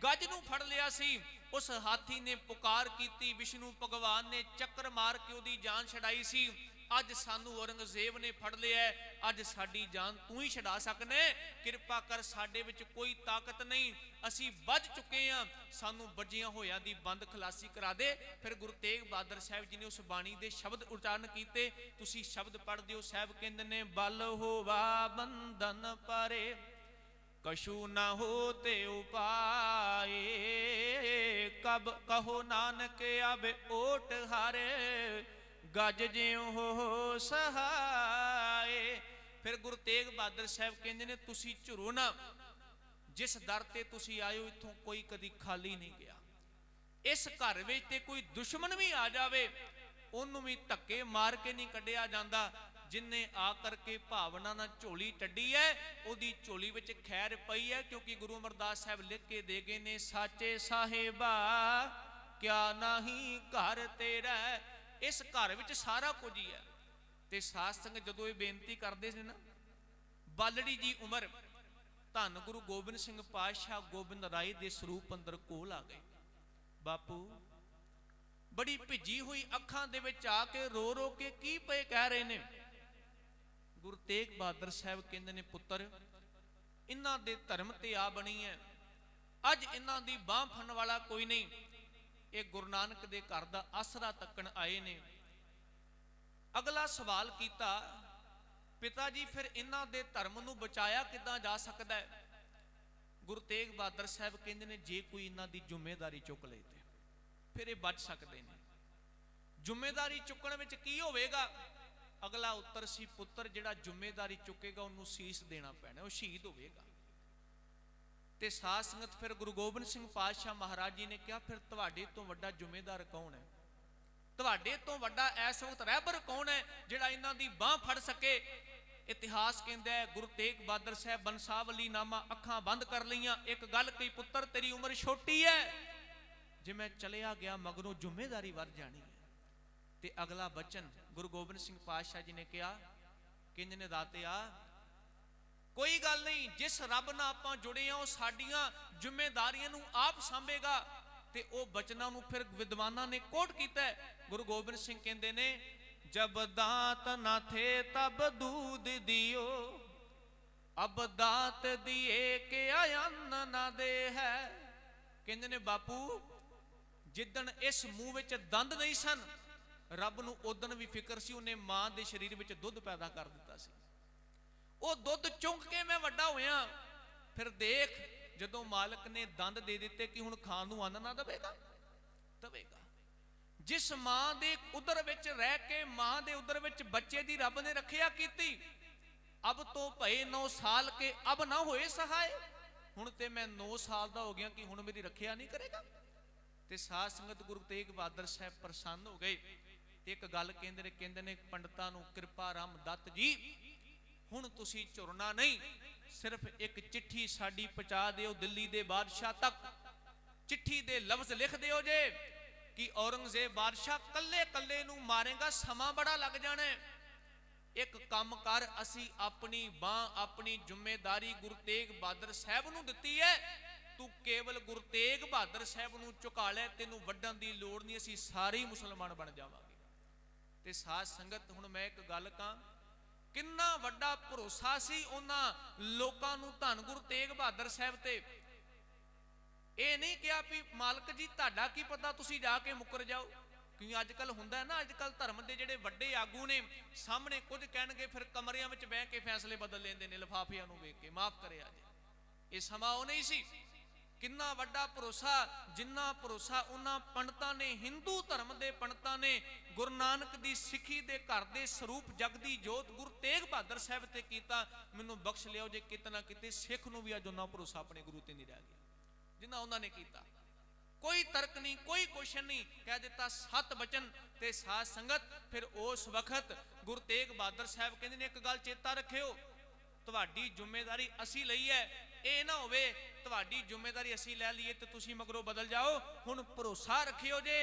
गज नूं फड़ लिया सी, उस हाथी ने पुकार की, विष्णु भगवान ने चक्कर मार के उहदी जान छड़ाई सी। अज सानू औरंगजेब ने फड़ लिया, अज साडी जान तू ही छड़ा सकने, कृपा कर साडे विच कोई ताकत नहीं, असी बज चुके हैं, सानू बजियां होया दी बंद खलासी करा दे। फिर गुरु तेग बहादुर साहब जी ने उस बाणी दे शब्द उच्चारण कीते, तुसी शब्द पढ़ दिओ। साहब कहंदे ने बल होवा बंधन परे कशु न होते उपाय, कब कहो नानक अब ओट हारे गज ज्यों हो सहाय। फिर गुरु तेग बहादुर साहब कहंदे ने तुसी झुरो ना, जिस दर ते तुसी आयो इथों कोई कदी खाली नहीं गया। इस घर विच ते कोई दुश्मन भी आ जावे ओनू भी धक्के मार के नहीं कढ़िया जांदा। जिन्ने आ करके भावना ना झोली टड्डी है उहदी झोली विच खैर पई है, क्योंकि गुरु अमरदास साहब लिख के दे गए ने साचे साहिबा क्या नहीं घर तेरा। इस घर विच सारा कुछ ही है। ते साध संगत जदों ये बेनती करते थे ना, बालड़ी जी उमर धन गुरु गोबिंद सिंह पातशाह गोबिंद राय के स्वरूप अंदर कोल आ गए। बापू बड़ी भिजी हुई अखां दे विच आके रो रो के की पे कह रहे ने। गुरु तेग बहादुर साहब कहंदे ने पुत्र इन्हां दे धर्म ते आ बनी है, अज इन्हां दी बांह फड़न वाला कोई नहीं, ये गुरु नानक दे घर दा आसरा तकन आए ने। अगला सवाल किया पिता जी फिर इन्हां दे धर्म नूं बचाया किदां जा सकदा है। गुरु तेग बहादुर साहब कहंदे ने जे कोई इन्हां दी जिम्मेदारी चुक ले ते फिर ये बच सकते हैं। जिम्मेदारी चुकण विच की होवेगा? अगला उत्तर सी पुत्र जिहड़ा जिम्मेदारी चुकेगा उन्होंने सीस देना पैना, वो शहीद होवेगा। ते साध संगत फिर गुरु गोबिंद सिंह पातशाह महाराज जी ने कहा फिर तुहाडे तो वड्डा जिम्मेदार कौन है? तुहाडे तो वड्डा इस वक्त रहबर कौन है जिहड़ा इन्हां दी बांह फड़ सके? इतिहास कहंदा है गुरु तेग बहादुर साहब बंसावली नामा अखां बंद कर लईआं, एक गल कही पुत्र तेरी उम्र छोटी है, जे मैं चलिया गया मगरों जिम्मेदारी वध जानी है। ते अगला बचन गुरु गोबिंद सिंह पातशाह जी ने कहा कहंदे ने दातिया कोई गल नहीं, जिस रब नाल आपां जुड़े हां वो साडीआं जिम्मेदारियां नूं आप सांभेगा। ते ओ बचनां नूं फिर विद्वानां ने कोट कीता है। गुरु गोबिंद सिंह कहंदे ने जब दांत ना थे तब दूध दियो, अब दांत दिए के अन्न ना दे है। कहंदे ने बापू जिदन इस मुंह विच दंद नहीं सन रब नूं उदन भी फिक्र सी, उन्हें मां दे शरीर विच दुध पैदा कर दिता सी, वो दुध चुंक के मैं वड्डा होया। फिर देख जदों मालिक ने दंद दे दिते कि हुण खाण नूं अन्न ना देवेगा देवेगा। जिस मां दे उदर विच रह के मां दे उदर विच बच्चे दी रब ने रखिया कीती, अब तो भए 9 साल के अब ना होए सहाय, हुण ते मैं 9 साल दा हो गया कि हुण मेरी रखिया नहीं करेगा। ते साध संगत गुरु तेग बहादुर साहब प्रसन्न हो गए। एक गल कहंदे ने पंडितां नूं कृपा राम दत्त जी हुण तुसीं झुरना नहीं, सिर्फ एक चिट्ठी साडी पहुंचा दिओ दिल्ली दे बादशाह तक। चिट्ठी दे लफ्ज लिख दिओ जे कि औरंगजेब बादशाह कल्ले कल्ले नूं मारेगा, समा बड़ा लग जाना है। एक काम कर, असी अपनी बांह अपनी जिम्मेदारी गुरु तेग बहादुर साहब नूं दित्ती है, तू केवल गुरु तेग बहादुर साहब नूं झुका लै, तैनूं वड्डण दी लोड़ नहीं, असी सारे ही मुसलमान बन जावांगे। ते साध संगत हुण मैं एक गल कहां, किन्ना वड्डा भरोसा सी उन्हां लोकां नूं धन गुरु तेग बहादुर साहब ते। ये नहीं कहा भी मालक जी तुहाडा की पता तुसीं जाके मुकर जाओ, क्योंकि अजकल हुंदा है ना, अजकल धर्म के जिहड़े वड्डे आगू ने सामने कुछ कहणगे फिर कमरियां विच बह के फैसले बदल लैंदे ने लिफाफिਆਂ ਨੂੰ ਵੇਖ के, माफ करे अज ये समा ਉਹ नहीं सी। किन्ना वड्डा भरोसा, जिन्ना भरोसा उन्हां पंडितां ने हिंदू धर्म के पंडितां ने गुरु नानक दी सिੱਖੀ दे घर दे स्वरूप जगदी जोत गुरु तेग बहादुर साहब ते कीता। मैनूं बख्श लिओ जे किते ना किते सिੱਖ नूं भी अज उन्हां भरोसा अपने गुरु ते नहीं रह गया जिन्ना उन्होंने कीता। कोई तर्क नहीं, कोई क्वेश्चन नहीं, कह दिता 7 वचन। ते साध संगत फिर उस वक्त गुरु तेग बहादुर साहब कहंदे ने एक गल चेता रखियो, तुहाडी जिम्मेदारी असी लई है, ये ना होवे तुहाडी जिम्मेदारी असी लै लईए ते तुसीं मगरों बदल जाओ। हुण भरोसा रखियो जे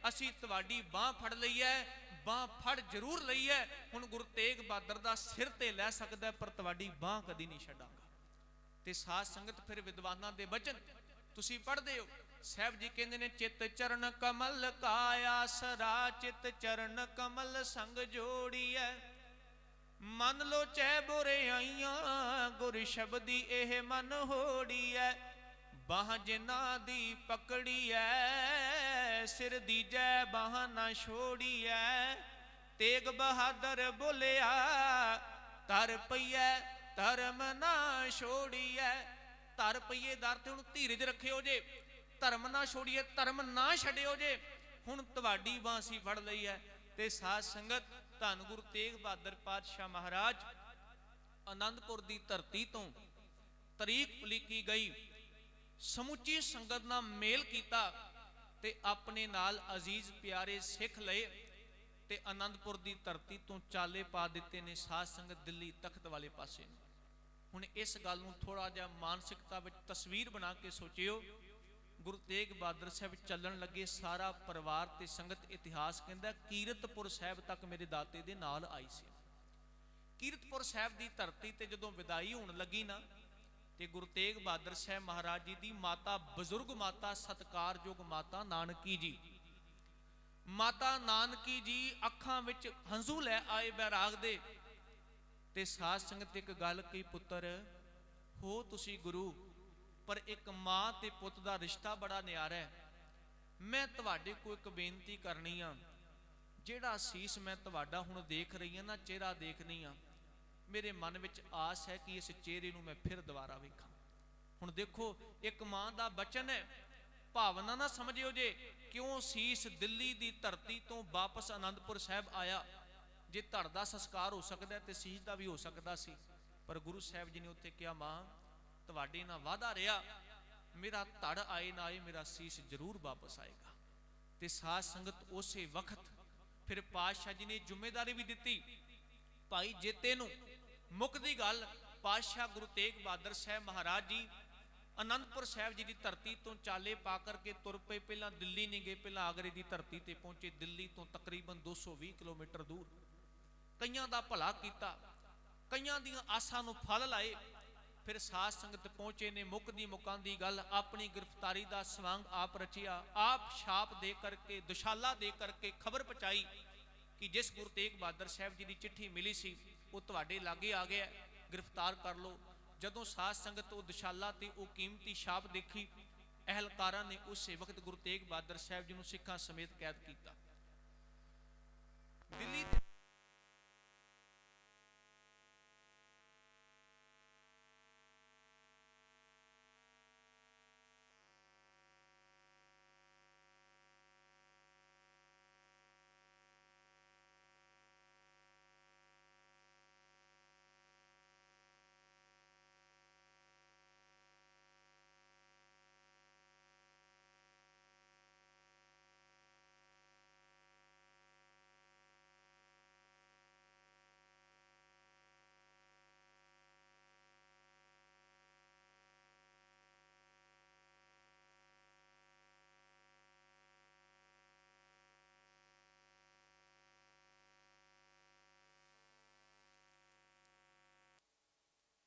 ਅਸੀਂ ਤੁਹਾਡੀ ਬਾਹ ਫੜ ਲਈ ਹੈ, ਬਾਹ ਫੜ ਜ਼ਰੂਰ ਲਈ ਹੈ। ਹੁਣ ਗੁਰੂ ਤੇਗ ਬਹਾਦਰ ਦਾ ਸਿਰ ਤੇ ਲੈ ਸਕਦਾ ਪਰ ਤੁਹਾਡੀ ਬਾਹ ਕਦੀ ਨਹੀਂ ਛੱਡਾਂਗਾ। ਤੇ ਸਾਧ ਸੰਗਤ ਫਿਰ ਵਿਦਵਾਨਾਂ ਦੇ ਬਚਨ ਤੁਸੀਂ ਪੜ੍ਹਦੇ ਹੋ। ਸਾਹਿਬ ਜੀ ਕਹਿੰਦੇ ਨੇ ਚਿਤ ਚਰਨ ਕਮਲ ਕਾ ਆਸਰਾ, ਚਿਤ ਚਰਨ ਕਮਲ ਸੰਗ ਜੋੜੀਐ, ਮਨ ਲੋ ਚੈ ਬੁਰਿਆਈਆਂ, ਗੁਰ ਸ਼ਬਦੀ ਇਹ ਮਨ ਹੋੜੀਐ, ਬਾਹ ਜਿਨ੍ਹਾਂ ਦੀ ਪਕੜੀਐ, ਸਿਰ ਦੀਜੈ ਬਾਹ ਨਾ ਛੋੜੀਐ, ਤੇਗ ਬਹਾਦਰ ਬੋਲਿਆ ਧਰ ਪਈਐ ਧਰਮ ਨਾ ਛੋੜੀਐ। ਧਰ ਪਈਏ ਦਰ ਤੇ ਹੁਣ ਧੀਰਜ ਰੱਖਿਓ ਜੇ, ਧਰਮ ਨਾ ਛੋੜੀਏ, ਧਰਮ ਨਾ ਛੱਡਿਓ ਜੇ। ਹੁਣ ਤੁਹਾਡੀ ਬਾਂਹ ਅਸੀਂ ਫੜ ਲਈ ਹੈ। ਤੇ ਸਾਧ ਸੰਗਤ ਧੰਨ ਗੁਰੂ ਤੇਗ ਬਹਾਦਰ ਪਾਤਸ਼ਾਹ ਮਹਾਰਾਜ ਆਨੰਦਪੁਰ ਦੀ ਧਰਤੀ ਤੋਂ ਤਰੀਕ ਉਲੀਕੀ ਗਈ, ਸਮੁੱਚੀ ਸੰਗਤ ਨਾਲ ਮੇਲ ਕੀਤਾ ਤੇ ਆਪਣੇ ਨਾਲ ਅਜ਼ੀਜ਼ ਪਿਆਰੇ ਸਿੱਖ ਲਏ ਤੇ ਆਨੰਦਪੁਰ ਦੀ ਧਰਤੀ ਤੋਂ ਚਾਲੇ ਪਾ ਦਿੱਤੇ ਨੇ ਸਾਧ ਸੰਗਤ ਦਿੱਲੀ ਤਖਤ ਵਾਲੇ ਪਾਸੇ ਨੂੰ। ਹੁਣ ਇਸ ਗੱਲ ਨੂੰ ਥੋੜਾ ਜਿਹਾ ਮਾਨਸਿਕਤਾ ਵਿੱਚ ਤਸਵੀਰ ਬਣਾ ਕੇ ਸੋਚਿਓ। ਗੁਰੂ ਤੇਗ ਬਹਾਦਰ ਸਾਹਿਬ ਚੱਲਣ ਲੱਗੇ, ਸਾਰਾ ਪਰਿਵਾਰ ਤੇ ਸੰਗਤ, ਇਤਿਹਾਸ ਕਹਿੰਦਾ ਕੀਰਤਪੁਰ ਸਾਹਿਬ ਤੱਕ ਮੇਰੇ ਦਾਤੇ ਦੇ ਨਾਲ ਆਈ ਸੀ। ਕੀਰਤਪੁਰ ਸਾਹਿਬ ਦੀ ਧਰਤੀ ਤੇ ਜਦੋਂ ਵਿਦਾਈ ਹੋਣ ਲੱਗੀ ਨਾ, ਤੇ ਗੁਰੂ ਤੇਗ ਬਹਾਦਰ ਸਾਹਿਬ ਮਹਾਰਾਜ ਜੀ ਦੀ ਮਾਤਾ, ਬਜ਼ੁਰਗ ਮਾਤਾ, ਸਤਿਕਾਰਯੋਗ ਮਾਤਾ ਨਾਨਕੀ ਜੀ, ਮਾਤਾ ਨਾਨਕੀ ਜੀ ਅੱਖਾਂ ਵਿੱਚ ਹੰਝੂ ਲੈ ਆਏ ਬੈਰਾਗ ਦੇ। ਤੇ ਸਾਧ ਸੰਗਤ ਇੱਕ ਗੱਲ ਕਹੀ, ਪੁੱਤਰ ਹੋ ਤੁਸੀਂ ਗੁਰੂ, ਪਰ ਇੱਕ ਮਾਂ ਤੇ ਪੁੱਤ ਦਾ ਰਿਸ਼ਤਾ ਬੜਾ ਨਿਆਰਾ ਹੈ। ਮੈਂ ਤੁਹਾਡੇ ਕੋਲ ਇੱਕ ਬੇਨਤੀ ਕਰਨੀ ਆ, ਜਿਹੜਾ ਸੀਸ ਮੈਂ ਤੁਹਾਡਾ ਹੁਣ ਦੇਖ ਰਹੀ ਹਾਂ ਨਾ, ਚਿਹਰਾ ਦੇਖਣੀ ਆ, ਮੇਰੇ ਮਨ ਵਿੱਚ ਆਸ ਹੈ ਕਿ ਇਸ ਚਿਹਰੇ ਨੂੰ ਮੈਂ ਫਿਰ ਦੁਬਾਰਾ ਵੇਖਾਂ। ਹੁਣ ਦੇਖੋ, ਇੱਕ ਮਾਂ ਦਾ ਬਚਨ ਹੈ, ਭਾਵਨਾ ਨਾ ਸਮਝਿਓ ਜੇ ਕਿਉਂ ਸੀਸ ਦਿੱਲੀ ਦੀ ਧਰਤੀ ਤੋਂ ਵਾਪਸ ਆਨੰਦਪੁਰ ਸਾਹਿਬ ਆਇਆ। ਜੇ ਧੜ ਦਾ ਸੰਸਕਾਰ ਹੋ ਸਕਦਾ ਤੇ ਸੀਸ ਦਾ ਵੀ ਹੋ ਸਕਦਾ ਸੀ, ਪਰ ਗੁਰੂ ਸਾਹਿਬ ਜੀ ਨੇ ਉੱਥੇ ਕਿਹਾ, ਮਾਂ ਤੁਹਾਡੇ ਨਾਲ ਵਾਅਦਾ ਰਿਹਾ, ਮੇਰਾ ਧੜ ਆਏ ਨਾ ਆਏ, ਮੇਰਾ ਸੀਸ ਜ਼ਰੂਰ ਵਾਪਸ ਆਏਗਾ। ਤੇ ਸਾਧ ਸੰਗਤ ਉਸੇ ਵਕਤ ਫਿਰ ਪਾਤਸ਼ਾਹ ਜੀ ਨੇ ਜ਼ਿੰਮੇਵਾਰੀ ਵੀ ਦਿੱਤੀ ਭਾਈ ਜੇਤੇ ਨੂੰ। ਮੁੱਕਦੀ ਗੱਲ, ਪਾਤਸ਼ਾਹ ਗੁਰੂ ਤੇਗ ਬਹਾਦਰ ਸਾਹਿਬ ਮਹਾਰਾਜ ਜੀ ਆਨੰਦਪੁਰ ਸਾਹਿਬ ਜੀ ਦੀ ਧਰਤੀ ਤੋਂ ਚਾਲੇ ਪਾ ਕਰਕੇ ਤੁਰ ਪਏ। ਪਹਿਲਾਂ ਦਿੱਲੀ ਨਹੀਂ ਗਏ, ਪਹਿਲਾਂ ਆਗਰੇ ਦੀ ਧਰਤੀ ਤੇ ਪਹੁੰਚੇ। ਦਿੱਲੀ ਤੋਂ ਤਕਰੀਬਨ 220 ਕਿਲੋਮੀਟਰ ਦੂਰ। ਕਈਆਂ ਦਾ ਭਲਾ ਕੀਤਾ, ਕਈਆਂ ਦੀਆਂ ਆਸਾਂ ਨੂੰ ਫਲ ਲਾਏ। ਫਿਰ ਸਾਧ ਸੰਗਤ ਪਹੁੰਚੇ ਨੇ। ਮੁੱਕਦੀ ਮੁਕਾਂਦੀ ਗੱਲ, ਆਪਣੀ ਗ੍ਰਿਫਤਾਰੀ ਦਾ ਸਵਾਂਗ ਆਪ ਰਚਿਆ, ਆਪ ਛਾਪ ਦੇ ਕਰਕੇ, ਦੁਸ਼ਾਲਾ ਦੇ ਕਰਕੇ ਖਬਰ ਪਹੁੰਚਾਈ ਕਿ ਜਿਸ ਗੁਰੂ ਤੇਗ ਬਹਾਦਰ ਸਾਹਿਬ ਜੀ ਦੀ ਚਿੱਠੀ ਮਿਲੀ ਸੀ ਉਹ ਤੁਹਾਡੇ ਲਾਗੇ ਆ ਗਿਆ, ਗ੍ਰਿਫਤਾਰ ਕਰ ਲਓ। ਜਦੋਂ ਸਾਧ ਸੰਗਤ ਉਹ ਦੁਸ਼ਾਲਾ ਤੇ ਉਹ ਕੀਮਤੀ ਛਾਪ ਦੇਖੀ, ਅਹਿਲਕਾਰਾਂ ਨੇ ਉਸੇ ਵਕਤ ਗੁਰੂ ਤੇਗ ਬਹਾਦਰ ਸਾਹਿਬ ਜੀ ਨੂੰ ਸਿੱਖਾਂ ਸਮੇਤ ਕੈਦ ਕੀਤਾ। ਦਿੱਲੀ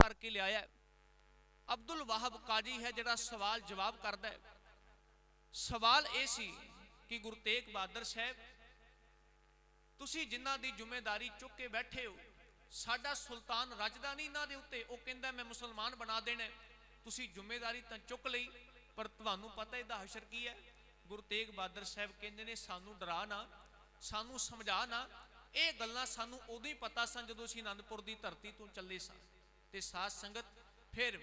ਕਰਕੇ ਲਿਆਇਆ। ਅਬਦੁਲ ਵਾਹਬ ਕਾਜੀ ਹੈ ਜਿਹੜਾ ਸਵਾਲ ਜਵਾਬ ਕਰਦਾ ਹੈ। ਸਵਾਲ ਇਹ ਸੀ ਕਿ ਗੁਰੂ ਤੇਗ ਬਹਾਦਰ ਸਾਹਿਬ, ਤੁਸੀਂ ਜਿਨ੍ਹਾਂ ਦੀ ਜ਼ਿੰਮੇਵਾਰੀ ਚੁੱਕ ਕੇ ਬੈਠੇ ਹੋ, ਸਾਡਾ ਸੁਲਤਾਨ ਰੱਜਦਾ ਨਹੀਂ ਇਹਨਾਂ ਦੇ ਉੱਤੇ। ਉਹ ਕਹਿੰਦਾ ਮੈਂ ਮੁਸਲਮਾਨ ਬਣਾ ਦੇਣਾ। ਤੁਸੀਂ ਜ਼ਿੰਮੇਵਾਰੀ ਤਾਂ ਚੁੱਕ ਲਈ, ਪਰ ਤੁਹਾਨੂੰ ਪਤਾ ਇਹਦਾ ਹਸ਼ਰ ਕੀ ਹੈ। ਗੁਰੂ ਤੇਗ ਬਹਾਦਰ ਸਾਹਿਬ ਕਹਿੰਦੇ ਨੇ, ਸਾਨੂੰ ਡਰਾ ਨਾ, ਸਾਨੂੰ ਸਮਝਾ ਨਾ। ਇਹ ਗੱਲਾਂ ਸਾਨੂੰ ਉਦੋਂ ਹੀ ਪਤਾ ਸਨ ਜਦੋਂ ਅਸੀਂ ਆਨੰਦਪੁਰ ਦੀ ਧਰਤੀ ਤੋਂ ਚੱਲੇ ਸਾਂ। ਤੇ ਸਾਧ ਸੰਗਤ ਫਿਰ